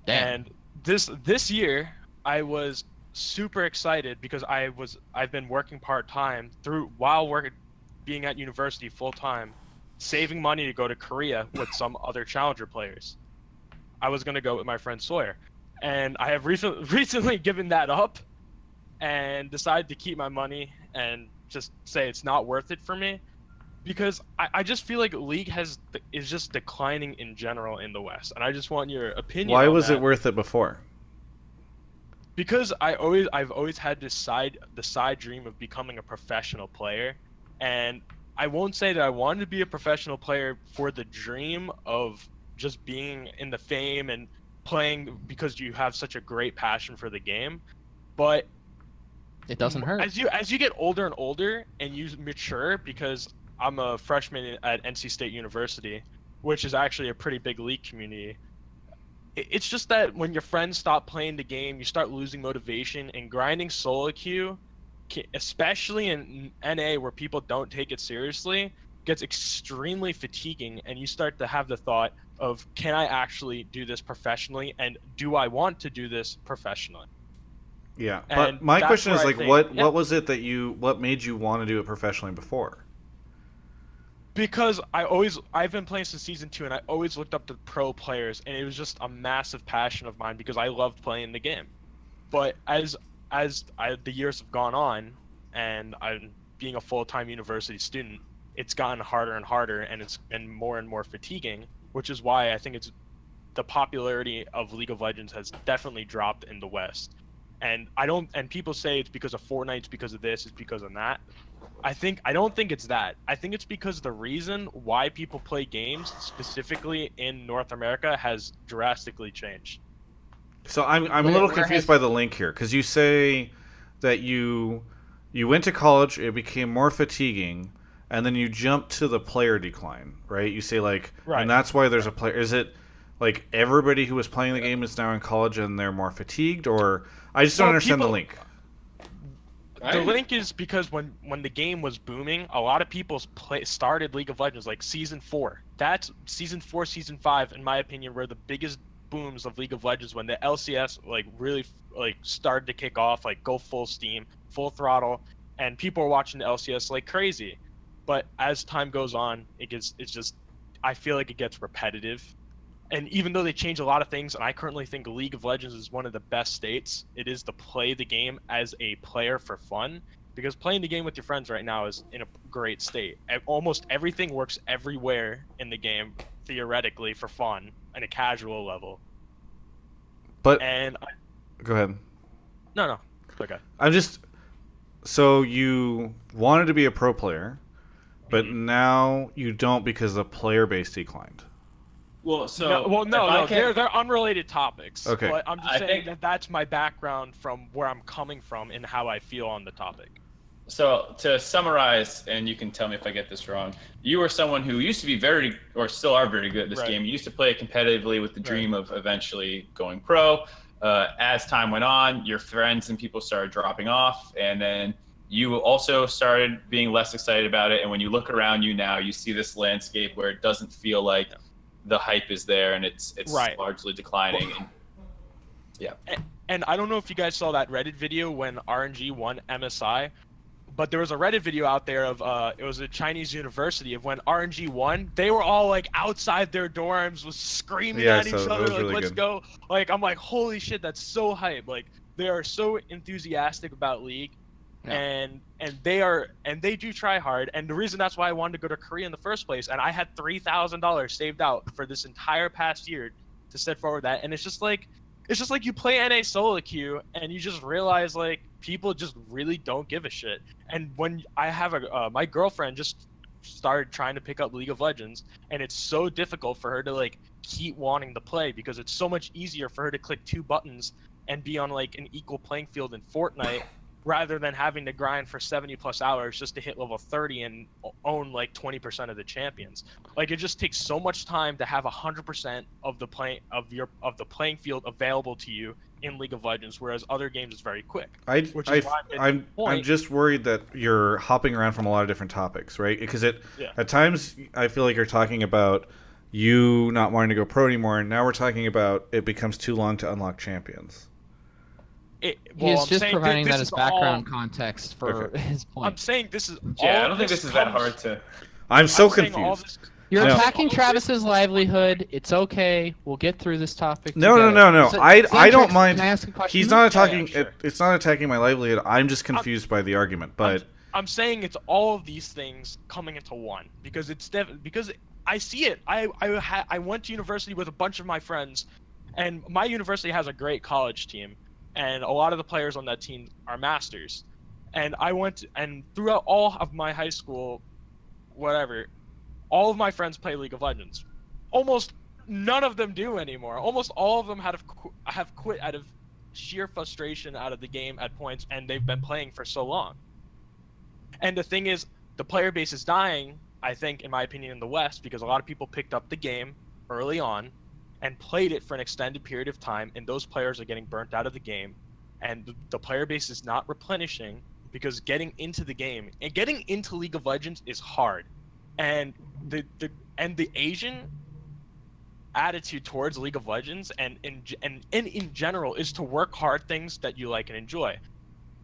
Damn. And this year, I was super excited because I've been working part-time being at university full-time, saving money to go to Korea with some other challenger players. I was gonna go with my friend Sawyer, and I have recently given that up and decided to keep my money and just say it's not worth it for me, because I just feel like League is just declining in general in the West, and I just want your opinion. Why on was that. it worth it before? Because I've always had the side dream of becoming a professional player, and I won't say that I wanted to be a professional player for the dream of just being in the fame and playing because you have such a great passion for the game, but It doesn't hurt. as you get older and older and you mature, because I'm a freshman at NC State University, which is actually a pretty big League community. It's just that when your friends stop playing the game, you start losing motivation, and grinding solo queue, especially in NA where people don't take it seriously, gets extremely fatiguing, and you start to have the thought of, can I actually do this professionally, and do I want to do this professionally? Yeah, And but my that's question is where I like, think- what was it what made you want to do it professionally before? Because I've been playing since season 2, and I always looked up to pro players, and it was just a massive passion of mine because I loved playing the game. But as the years have gone on, and I'm being a full-time university student, it's gotten harder and harder, and it's been more and more fatiguing, which is why I think the popularity of League of Legends has definitely dropped in the West. And people say it's because of Fortnite, it's because of this, it's because of that. I don't think it's that. I think it's because the reason why people play games, specifically in North America, has drastically changed. So I'm a little confused by the link here, because you say that you went to college, it became more fatiguing, and then you jumped to the player decline, right? You say like, Right. And that's why there's a player. Is it like everybody who was playing the game is now in college and they're more fatigued, or I just don't understand the link. The link is because when the game was booming, a lot of people started League of Legends like season 4. That's season 4, season 5, in my opinion, were the biggest booms of League of Legends, when the LCS really started to kick off, go full steam, full throttle, and people are watching the LCS like crazy. But as time goes on, I feel like it gets repetitive. And even though they change a lot of things, and I currently think League of Legends is one of the best states, it is to play the game as a player for fun. Because playing the game with your friends right now is in a great state. Almost everything works everywhere in the game, theoretically, for fun, on a casual level. But go ahead. No, okay. So you wanted to be a pro player, but now you don't because the player base declined. Well, so they're unrelated topics. Okay. But I'm just saying that's my background from where I'm coming from and how I feel on the topic. So to summarize, and you can tell me if I get this wrong, you were someone who used to be or still are very good at this game. You used to play it competitively with the dream of eventually going pro. As time went on, your friends and people started dropping off, and then you also started being less excited about it. And when you look around you now, you see this landscape where it doesn't feel like the hype is there, and it's largely declining. And I don't know if you guys saw that Reddit video when RNG won MSI, but there was a Reddit video out there of it was a Chinese university of when RNG won. They were all outside their dorms, was screaming at each other really let's good. go. I'm like, holy shit, that's so hype. They are so enthusiastic about League. Yeah. And they do try hard, and the reason that's why I wanted to go to Korea in the first place, and I had $3,000 saved out for this entire past year to set forward that, and it's just like you play NA solo queue and you just realize people just really don't give a shit. And when I have my girlfriend just started trying to pick up League of Legends, and it's so difficult for her to keep wanting to play because it's so much easier for her to click 2 buttons and be on an equal playing field in Fortnite rather than having to grind for 70 plus hours just to hit level 30 and own like 20% of the champions. Like it just takes so much time to have 100% of the playing field available to you in League of Legends, whereas other games is very quick. I'm just worried that you're hopping around from a lot of different topics, right? Because at times I feel like you're talking about you not wanting to go pro anymore, and now we're talking about it becomes too long to unlock champions. He's just providing that as background context for his point. I'm saying this is. Yeah, I don't think this is that hard to. I'm so confused. You're attacking Travis's livelihood. It's okay. We'll get through this topic. No. I don't mind. Can I ask a question? He's not attacking. It's not attacking my livelihood. I'm just confused by the argument. But I'm saying it's all of these things coming into one because because I see it. I went to university with a bunch of my friends, and my university has a great college team. And a lot of the players on that team are masters. And and throughout all of my high school, all of my friends play League of Legends. Almost none of them do anymore. Almost all of them have quit out of sheer frustration out of the game at points, and they've been playing for so long. And the thing is, the player base is dying, I think, in my opinion, in the West, because a lot of people picked up the game early on and played it for an extended period of time, and those players are getting burnt out of the game, and the player base is not replenishing because getting into the game and getting into League of Legends is hard, and the Asian attitude towards League of Legends and in general is to work hard things that you like and enjoy.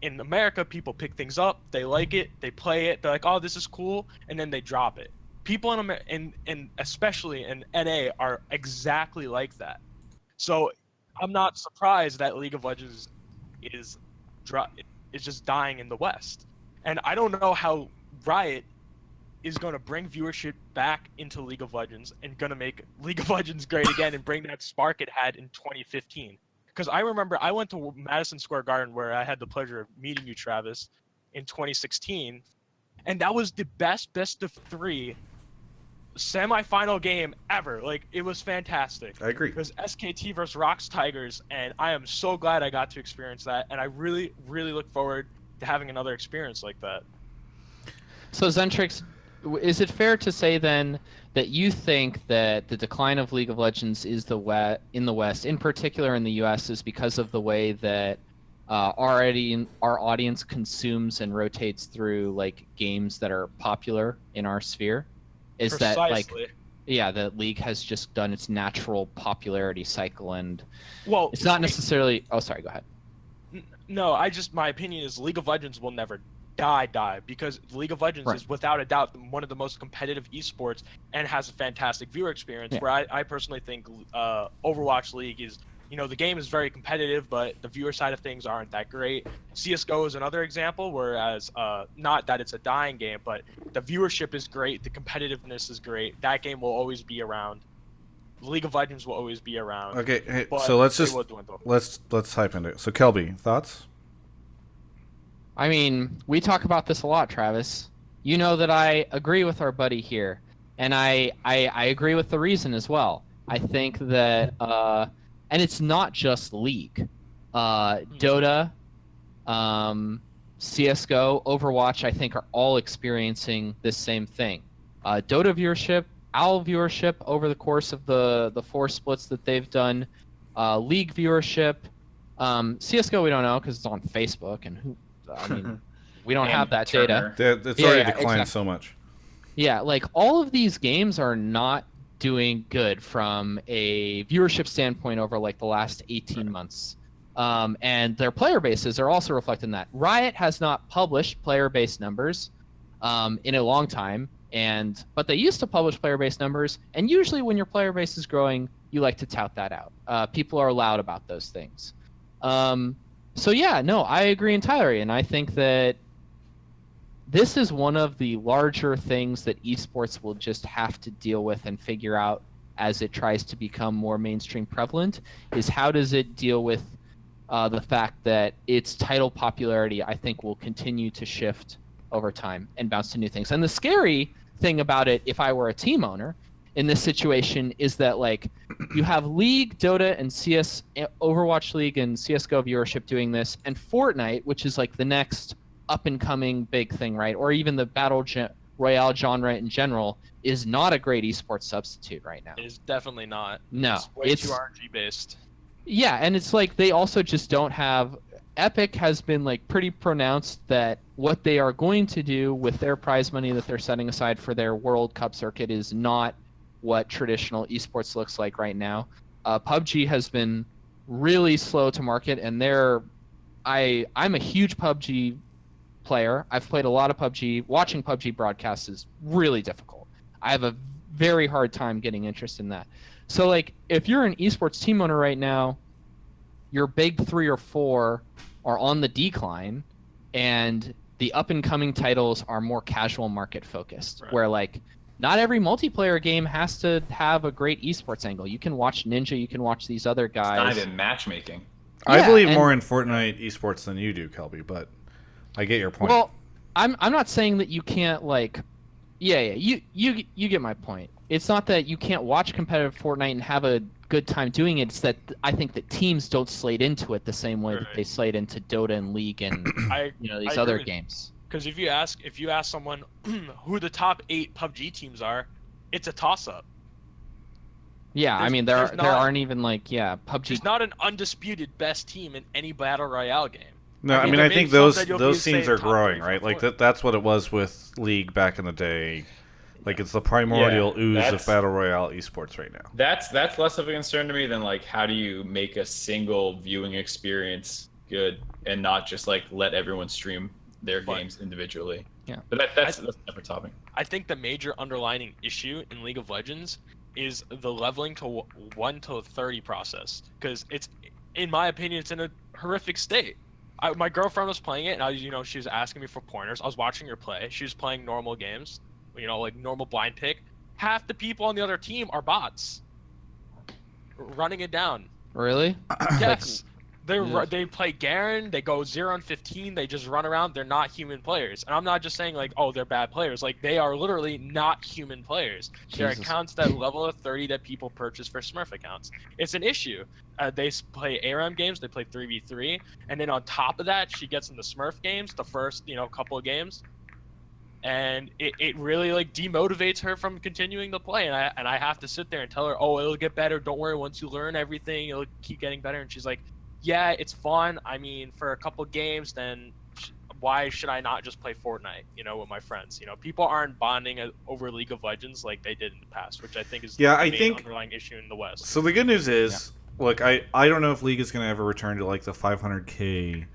In America, people pick things up, they like it, they play it, they're like, oh, this is cool, and then they drop it. People in especially in NA are exactly like that. So I'm not surprised that League of Legends is just dying in the West. And I don't know how Riot is going to bring viewership back into League of Legends and going to make League of Legends great again and bring that spark it had in 2015. Because I remember I went to Madison Square Garden where I had the pleasure of meeting you, Travis, in 2016. And that was the best of 3 semi-final game ever. Like, it was fantastic. I agree. It was SKT versus Rocks Tigers, and I am so glad I got to experience that, and I really, really look forward to having another experience like that. So, Zentrix, is it fair to say then that you think that the decline of League of Legends is in the West, in particular in the US, is because of the way that our audience consumes and rotates through like games that are popular in our sphere? Is Precisely. that League has just done its natural popularity cycle, and well, it's not necessarily. Oh, sorry. Go ahead. No, my opinion is League of Legends will never die because League of Legends is without a doubt one of the most competitive esports and has a fantastic viewer experience. Where I personally think Overwatch League is. The game is very competitive, but the viewer side of things aren't that great. CSGO is another example, whereas not that it's a dying game, but the viewership is great, the competitiveness is great. That game will always be around. League of Legends will always be around. Okay, so let's type into it. So Kelby, thoughts? I mean, we talk about this a lot, Travis. You know that I agree with our buddy here, and I agree with the reason as well. I think that. And it's not just League. Dota, CSGO, Overwatch, I think, are all experiencing this same thing. Dota viewership, OWL viewership over the course of the 4 splits that they've done. League viewership. CSGO we don't know because it's on Facebook, and we don't have that data. It's already declined so much. Yeah, like all of these games are not doing good from a viewership standpoint over like the last 18 months. And their player bases are also reflecting that. Riot has not published player base numbers in a long time, but they used to publish player base numbers, and usually when your player base is growing, you like to tout that out. People are loud about those things. So yeah, no, I agree entirely, and I think that this is one of the larger things that esports will just have to deal with and figure out as it tries to become more mainstream prevalent, is how does it deal with the fact that its title popularity, I think, will continue to shift over time and bounce to new things. And the scary thing about it, if I were a team owner, in this situation is that like you have League, Dota, and Overwatch League and CS:GO viewership doing this, and Fortnite, which is like the next up and coming big thing, right? Or even the Royale genre in general is not a great esports substitute right now. It's definitely not. No, It's way too RNG based. Yeah, and it's like they also just don't have. Epic has been like pretty pronounced that what they are going to do with their prize money that they're setting aside for their World Cup circuit is not what traditional esports looks like right now. PUBG has been really slow to market, and I'm a huge PUBG player. I've played a lot of PUBG. Watching PUBG broadcasts is really difficult. I have a very hard time getting interest in that. So like if you're an esports team owner right now, your big 3 or 4 are on the decline, and the up and coming titles are more casual market focused, where like not every multiplayer game has to have a great esports angle. You can watch Ninja, you can watch these other guys. It's not even matchmaking. I believe more in Fortnite esports than you do, Kelby, but I get your point. Well, I'm not saying that you can't like, you get my point. It's not that you can't watch competitive Fortnite and have a good time doing it. It's that I think that teams don't slate into it the same way that they slate into Dota and League and these other games. Because if you ask someone who the top 8 PUBG teams are, it's a toss up. Yeah, I mean there aren't even like PUBG. There's not an undisputed best team in any battle royale game. No, I mean I think those scenes are growing, right? Like that's what it was with League back in the day. Like it's the primordial ooze of battle royale esports right now. That's less of a concern to me than like how do you make a single viewing experience good and not just like let everyone stream their games individually. Yeah, but that's a separate topic. I think the major underlining issue in League of Legends is the leveling to 1 to 30 process, because it's, in my opinion, it's in a horrific state. My girlfriend was playing it, and she was asking me for pointers. I was watching her play. She was playing normal games. Like normal blind pick. Half the people on the other team are bots running it down. Really? Yes. They play Garen, they go 0 and 15, they just run around, they're not human players. And I'm not just saying like, oh, they're bad players. Like they are literally not human players. They're accounts that level of 30 that people purchase for Smurf accounts. It's an issue. They play ARAM games, they play 3v3, and then on top of that, she gets in the Smurf games, the first, couple of games. And it really like demotivates her from continuing to play, and I have to sit there and tell her, oh, it'll get better, don't worry, once you learn everything it'll keep getting better. And she's like, yeah, it's fun, I mean, for a couple games, then why should I not just play Fortnite with my friends? People aren't bonding over League of Legends like they did in the past, which I think is the main underlying issue in the West. So the good news is look, I don't know if League is going to ever return to like the 500k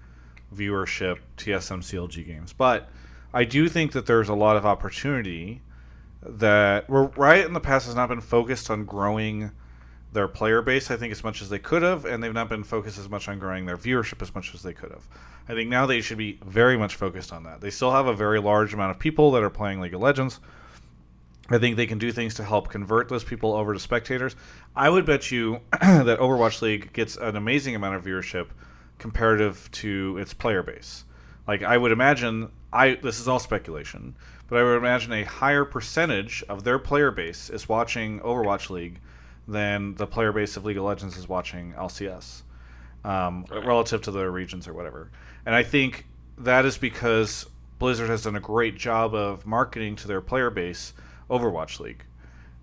viewership TSM CLG games, but I do think that there's a lot of opportunity that Riot in the past has not been focused on growing their player base, I think, as much as they could have, and they've not been focused as much on growing their viewership as much as they could have. I think now they should be very much focused on that. They still have a very large amount of people that are playing League of Legends. I think they can do things to help convert those people over to spectators. I would bet you that Overwatch League gets an amazing amount of viewership comparative to its player base. Like, I would imagine, this is all speculation, but I would imagine a higher percentage of their player base is watching Overwatch League than the player base of League of Legends is watching LCS, relative to their regions or whatever. And I think that is because Blizzard has done a great job of marketing to their player base Overwatch League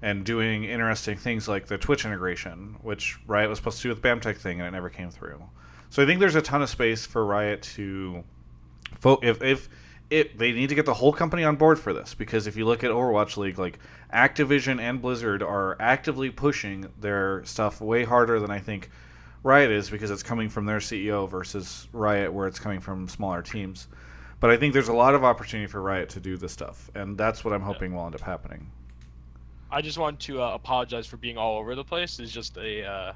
and doing interesting things like the Twitch integration, which Riot was supposed to do with the BAMTech thing and it never came through. So I think there's a ton of space for Riot to... If they need to get the whole company on board for this, because if you look at Overwatch League, like Activision and Blizzard are actively pushing their stuff way harder than I think Riot is, because it's coming from their CEO versus Riot where it's coming from smaller teams. But I think there's a lot of opportunity for Riot to do this stuff, and that's what I'm hoping will end up happening. I just want to apologize for being all over the place. It's just a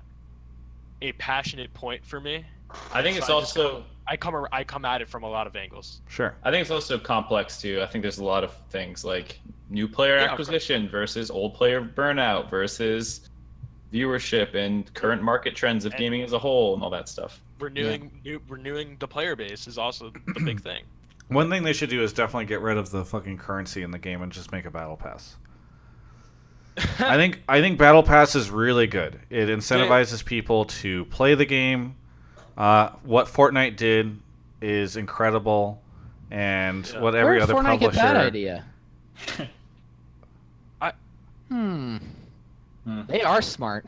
passionate point for me. I think it's also... I come at it from a lot of angles. Sure. I think it's also complex too. I think there's a lot of things like new player acquisition versus old player burnout versus viewership and current market trends of gaming as a whole and all that stuff. Renewing the player base is also the big thing. One thing they should do is definitely get rid of the fucking currency in the game and just make a battle pass. I think Battle Pass is really good. It incentivizes people to play the game. What Fortnite did is incredible, and what every Where did other Fortnite publisher. get that idea? Hmm. They are smart.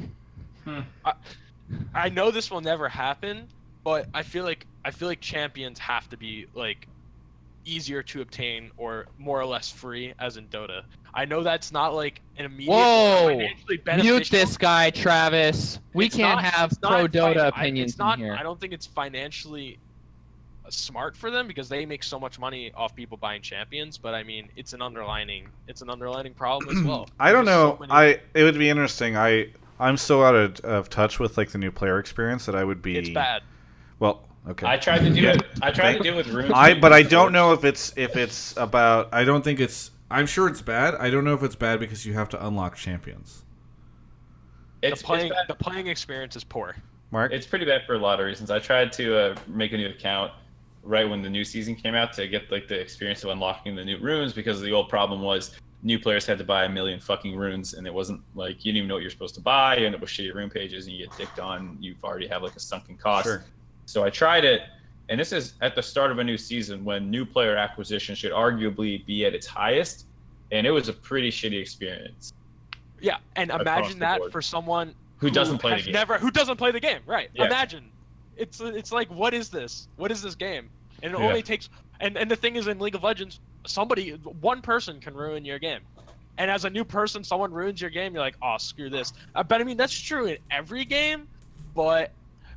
I know this will never happen, but I feel like champions have to be like easier to obtain or more or less free, as in Dota. I know that's not like an immediate Whoa! financially beneficial. Mute this guy, Travis. We can't have pro Dota opinions in here. I don't think it's financially smart for them because they make so much money off people buying champions. But I mean, it's an underlining problem as well. I don't There's know. so many- It would be interesting. I'm so out of touch with like the new player experience that I would be. It's bad. Well, okay. I tried to do it. I tried to do it with runes. But I don't know if it's about. I don't think it's. I'm sure it's bad. I don't know if it's bad because you have to unlock champions. The playing experience is poor. Mark, it's pretty bad for a lot of reasons. I tried to make a new account right when the new season came out to get like the experience of unlocking the new runes, because the old problem was new players had to buy 1 million fucking runes, and it wasn't like you didn't even know what you're supposed to buy. You end up with shitty rune pages, and you get dicked on. You've already have like a sunken cost. Sure. So I tried it, and this is at the start of a new season when new player acquisition should arguably be at its highest, and it was a pretty shitty experience. Yeah, and imagine that for someone who doesn't play the game. Who doesn't play the game, right? Yeah. Imagine. It's like, what is this? What is this game? And it Yeah. only takes and the thing is, in League of Legends, one person can ruin your game. And as a new person, someone ruins your game, you're like, oh, screw this. But I mean, that's true in every game, but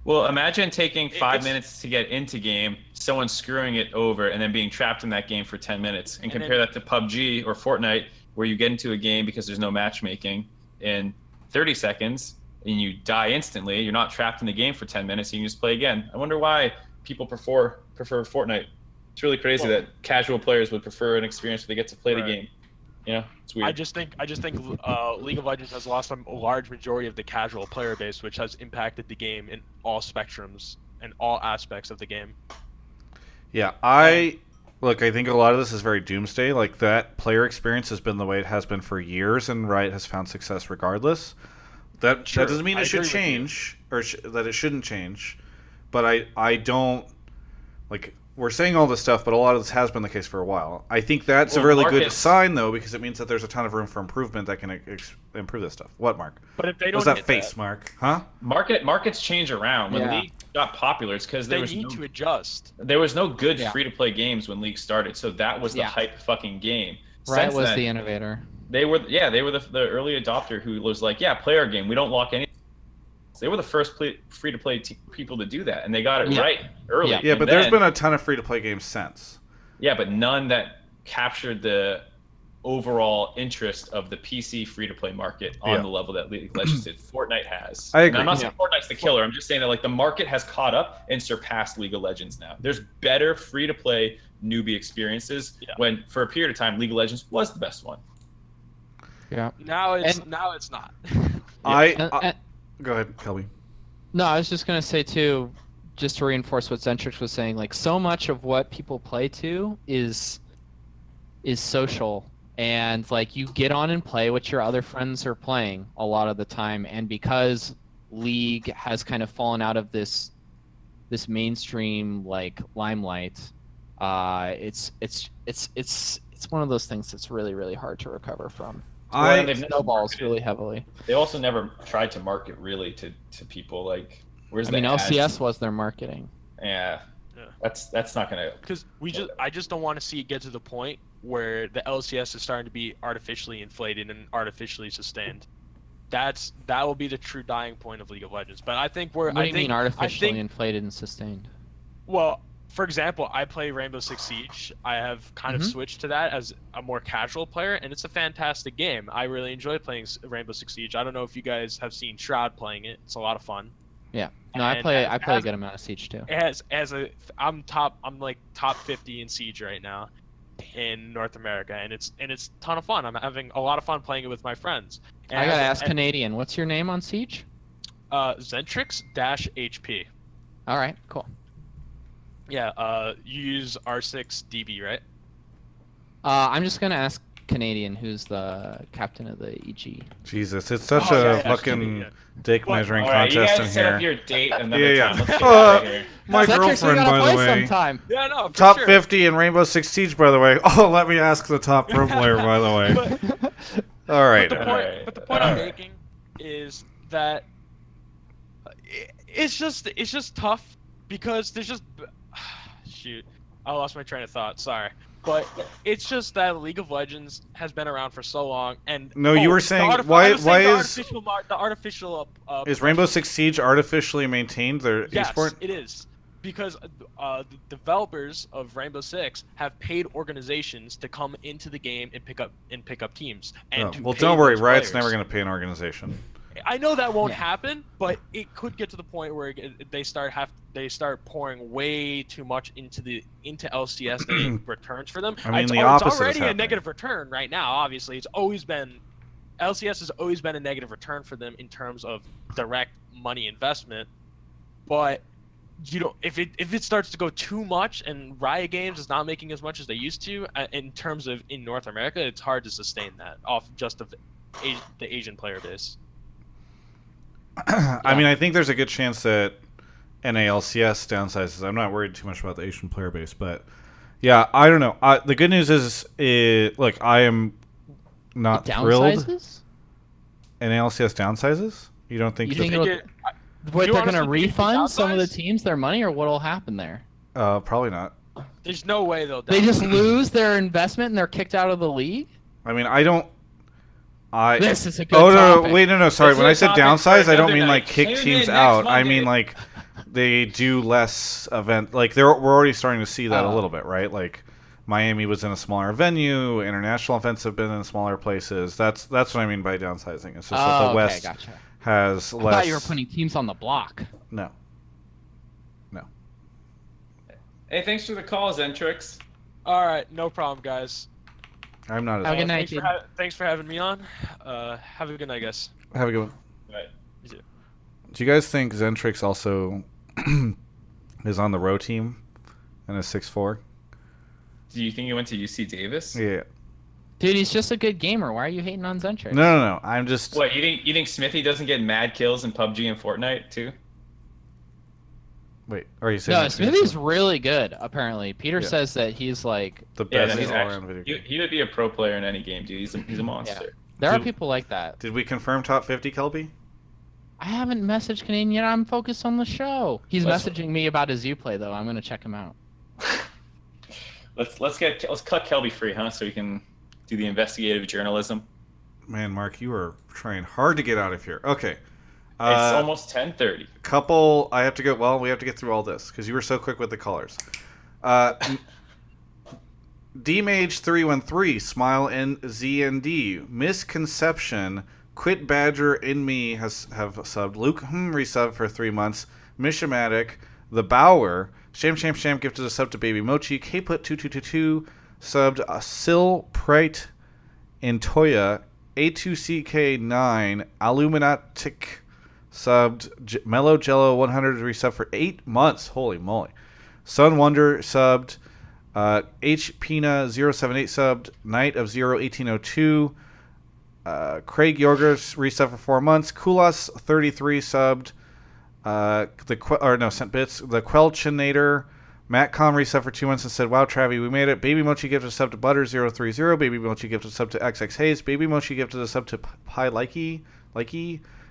well, imagine taking 5 minutes to get into game, someone screwing it over, and then being trapped in that game for 10 minutes. And compare that to PUBG or Fortnite, where you get into a game because there's no matchmaking in 30 seconds, and you die instantly. You're not trapped in the game for 10 minutes. You can just play again. I wonder why people prefer Fortnite. It's really crazy that casual players would prefer an experience where they get to play the game. You know, it's weird. I just think League of Legends has lost a large majority of the casual player base, which has impacted the game in all spectrums and all aspects of the game. Yeah, I think a lot of this is very doomsday. Like, that player experience has been the way it has been for years, and Riot has found success regardless. That doesn't mean it should change, or that it shouldn't change. But I don't, like, we're saying all this stuff, but a lot of this has been the case for a while. I think that's a really good sign, though, because it means that there's a ton of room for improvement that can improve this stuff. What, Mark? But if they don't, what's that face, Mark? Huh? Markets change around. When League got popular, it's because they need to adjust. There was no good free-to-play games when League started, so that was the hype fucking game. Riot was the innovator. They were the early adopter who was like, play our game. We don't lock any. They were the first free-to-play people to do that, and they got it right early. Yeah, but there's been a ton of free-to-play games since. Yeah, but none that captured the overall interest of the PC free-to-play market on the level that League of Legends did. Fortnite has. I agree. And I'm not saying Fortnite's the killer. I'm just saying that like the market has caught up and surpassed League of Legends now. There's better free-to-play newbie experiences when, for a period of time, League of Legends was the best one. Yeah. Now it's not. Go ahead, Kelby. No, I was just gonna say too, just to reinforce what Zentrix was saying. Like, so much of what people play to is social, and like you get on and play what your other friends are playing a lot of the time. And because League has kind of fallen out of this mainstream like limelight, it's one of those things that's really, really hard to recover from. Snowballs really heavily. They also never tried to market really to people. Like, where's the LCS was their marketing. Yeah. That's not gonna. Because I just don't want to see it get to the point where the LCS is starting to be artificially inflated and artificially sustained. That will be the true dying point of League of Legends. But I think What do you mean artificially inflated and sustained? Well, for example, I play Rainbow Six Siege. I have kind of switched to that as a more casual player, and it's a fantastic game. I really enjoy playing Rainbow Six Siege. I don't know if you guys have seen Shroud playing it. It's a lot of fun. Yeah. No, I play a good amount of Siege too. I'm like top 50 in Siege right now in North America, and it's a ton of fun. I'm having a lot of fun playing it with my friends. And I gotta ask Canadian, what's your name on Siege? Zentrix-HP. All right, cool. Yeah, you use R6 DB, right? I'm just gonna ask Canadian who's the captain of the EG. Jesus, it's such Oh, a yeah, fucking yeah. dick Well, measuring All right, you contest guys in set here. up your date another Yeah, time. yeah. Let's get out of here. My Zentrix, we girlfriend, gotta by play the way. sometime. Yeah, no, for Top sure. 50 in Rainbow Six Siege, by the way. Oh, let me ask the top pro player, by the way. All right. But the point I'm making is that it's just tough because there's just shoot, I lost my train of thought. Sorry, but it's just that League of Legends has been around for so long, and No, you were saying the artificial is Rainbow Six Siege artificially maintained their yes, esport? it is. Because the developers of Rainbow Six have paid organizations to come into the game and pick up teams. And Oh, well, don't worry, Riot's never going to pay an organization. I know that won't happen, but it could get to the point where they start pouring way too much into LCS that returns for them. I mean, the it's opposite already is a happening. negative return right now. Obviously, LCS has always been a negative return for them in terms of direct money investment, but if it starts to go too much and Riot Games is not making as much as they used to in terms of in North America, it's hard to sustain that off just of the Asian player base. I mean, I think there's a good chance that NALCS downsizes. I'm not worried too much about the Asian player base, but yeah, I don't know. The good news is, look, I am not thrilled. NALCS downsizes? You don't think? What, they're gonna refund some of the teams their money, or what'll happen there? Probably not. There's no way they'll. They just lose their investment and they're kicked out of the league. I mean, I don't. This is a good topic. No, sorry. When I said downsize, I don't mean like kick teams out. I mean like they do less event. Like we're already starting to see that a little bit, right? Like Miami was in a smaller venue. International events have been in smaller places. That's what I mean by downsizing. It's just that the West has less. I thought you were putting teams on the block. No. Hey, thanks for the call, Zentrix. All right, no problem, guys. I'm not as Have a good night, thanks for having me on. Have a good night, guys. Have a good one. Right. You too. Do you guys think Zentrix also is on the row team and a 6'4"? Do you think he went to UC Davis? Yeah. Dude, he's just a good gamer. Why are you hating on Zentrix? No. I'm just. What, you think Smithy doesn't get mad kills in PUBG and Fortnite too? Wait, are you saying? No, Smithy's really good. Apparently, Peter says that he's like the best he's all-around video game. He would be a pro player in any game, dude. He's a monster. Yeah. There are people like that. Did we confirm top 50, Kelby? I haven't messaged Canadian yet. I'm focused on the show. He's messaging me about his Uplay though. I'm gonna check him out. Let's cut Kelby free, huh? So we can do the investigative journalism. Man, Mark, you are trying hard to get out of here. Okay. It's almost 10:30. I have to go. Well, we have to get through all this because you were so quick with the callers. DMage313, Smile and ZND, Misconception, Quit Badger in Me have subbed. Luke resubbed for 3 months. Mishamatic, The Bower, Sham gifted a sub to Baby Mochi. Kput2222 subbed. Sil Prite Intoya, A2CK9, Illuminatic subbed. Mellow Jello 100 resub for 8 months. Holy moly. Sun Wonder subbed. HPina 078 subbed. Knight of 01802. Craig Yorgers resub for 4 months. Kulas 33 subbed. Sent bits. The Quelchinator. Mattcom resub for 2 months and said, "Wow, Travi, we made it." Baby Mochi gifted a sub to Butter 030. Baby Mochi gifted a sub to XX Hayes. Baby Mochi gifted a sub to Pi Likey.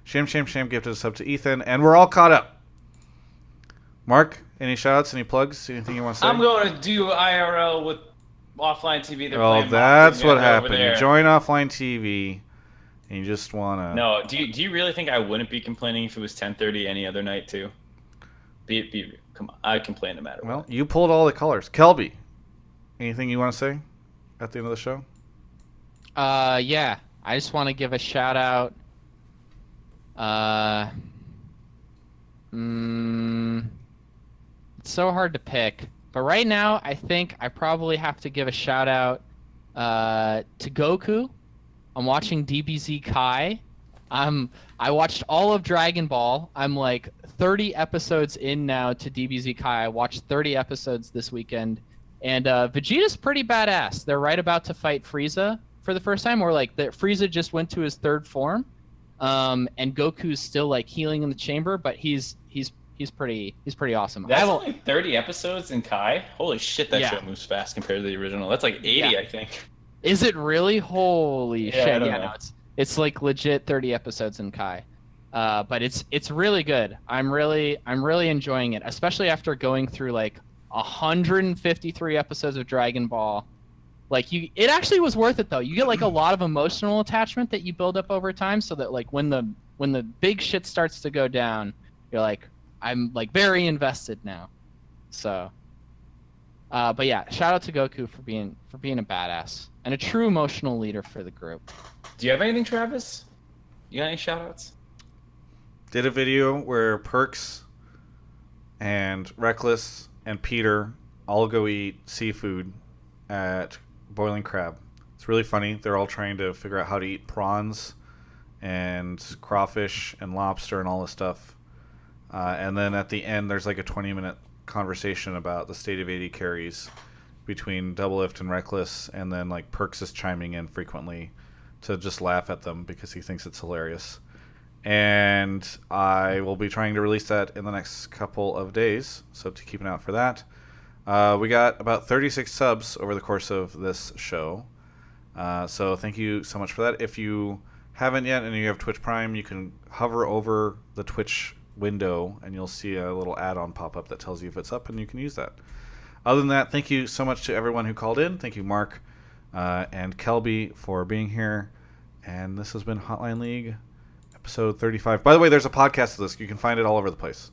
Sham gifted a sub to Ethan. And we're all caught up. Mark, any shoutouts, any plugs, anything you want to say? I'm going to do IRL with Offline TV. Oh, that's what happened. You join Offline TV, and you just want to... No, do you really think I wouldn't be complaining if it was 10:30 any other night, too? Come on, I complain no matter what. Well, you pulled all the colors. Kelby, anything you want to say at the end of the show? Yeah. I just want to give a shout out. It's so hard to pick, but right now I think I probably have to give a shout out to Goku. I'm watching DBZ Kai. I watched all of Dragon Ball. I'm like 30 episodes in now to DBZ Kai. I watched 30 episodes this weekend, and Vegeta's pretty badass. They're right about to fight Frieza, for the first time, where like Frieza just went to his third form, and Goku's still like healing in the chamber, but he's pretty awesome. That's only 30 episodes in Kai. Holy shit, that Yeah. show moves fast compared to the original. That's like 80, Yeah. I think. Is it really? Holy Yeah, shit! I don't Yeah, know. no, it's like legit 30 episodes in Kai, but it's really good. I'm really enjoying it, especially after going through like 153 episodes of Dragon Ball. Like it actually was worth it though. You get like a lot of emotional attachment that you build up over time, so that like when the big shit starts to go down, you're like, I'm like very invested now. So, but yeah, shout out to Goku for being a badass and a true emotional leader for the group. Do you have anything, Travis? You got any shoutouts? Did a video where Perks and Rekkles and Peter all go eat seafood at Boiling Crab. It's really funny. They're all trying to figure out how to eat prawns and crawfish and lobster and all this stuff. And then at the end, there's like a 20-minute conversation about the state of AD carries between Doublelift and Rekkles, and then like Perks is chiming in frequently to just laugh at them because he thinks it's hilarious. And I will be trying to release that in the next couple of days, so to keep an eye out for that. We got about 36 subs over the course of this show, so thank you so much for that. If you haven't yet and you have Twitch Prime, you can hover over the Twitch window and you'll see a little add-on pop up that tells you if it's up, and you can use that. Other than that, thank you so much to everyone who called in. Thank you, Mark and Kelby, for being here. And this has been Hotline League, episode 35. By the way, there's a podcast of this. You can find it all over the place.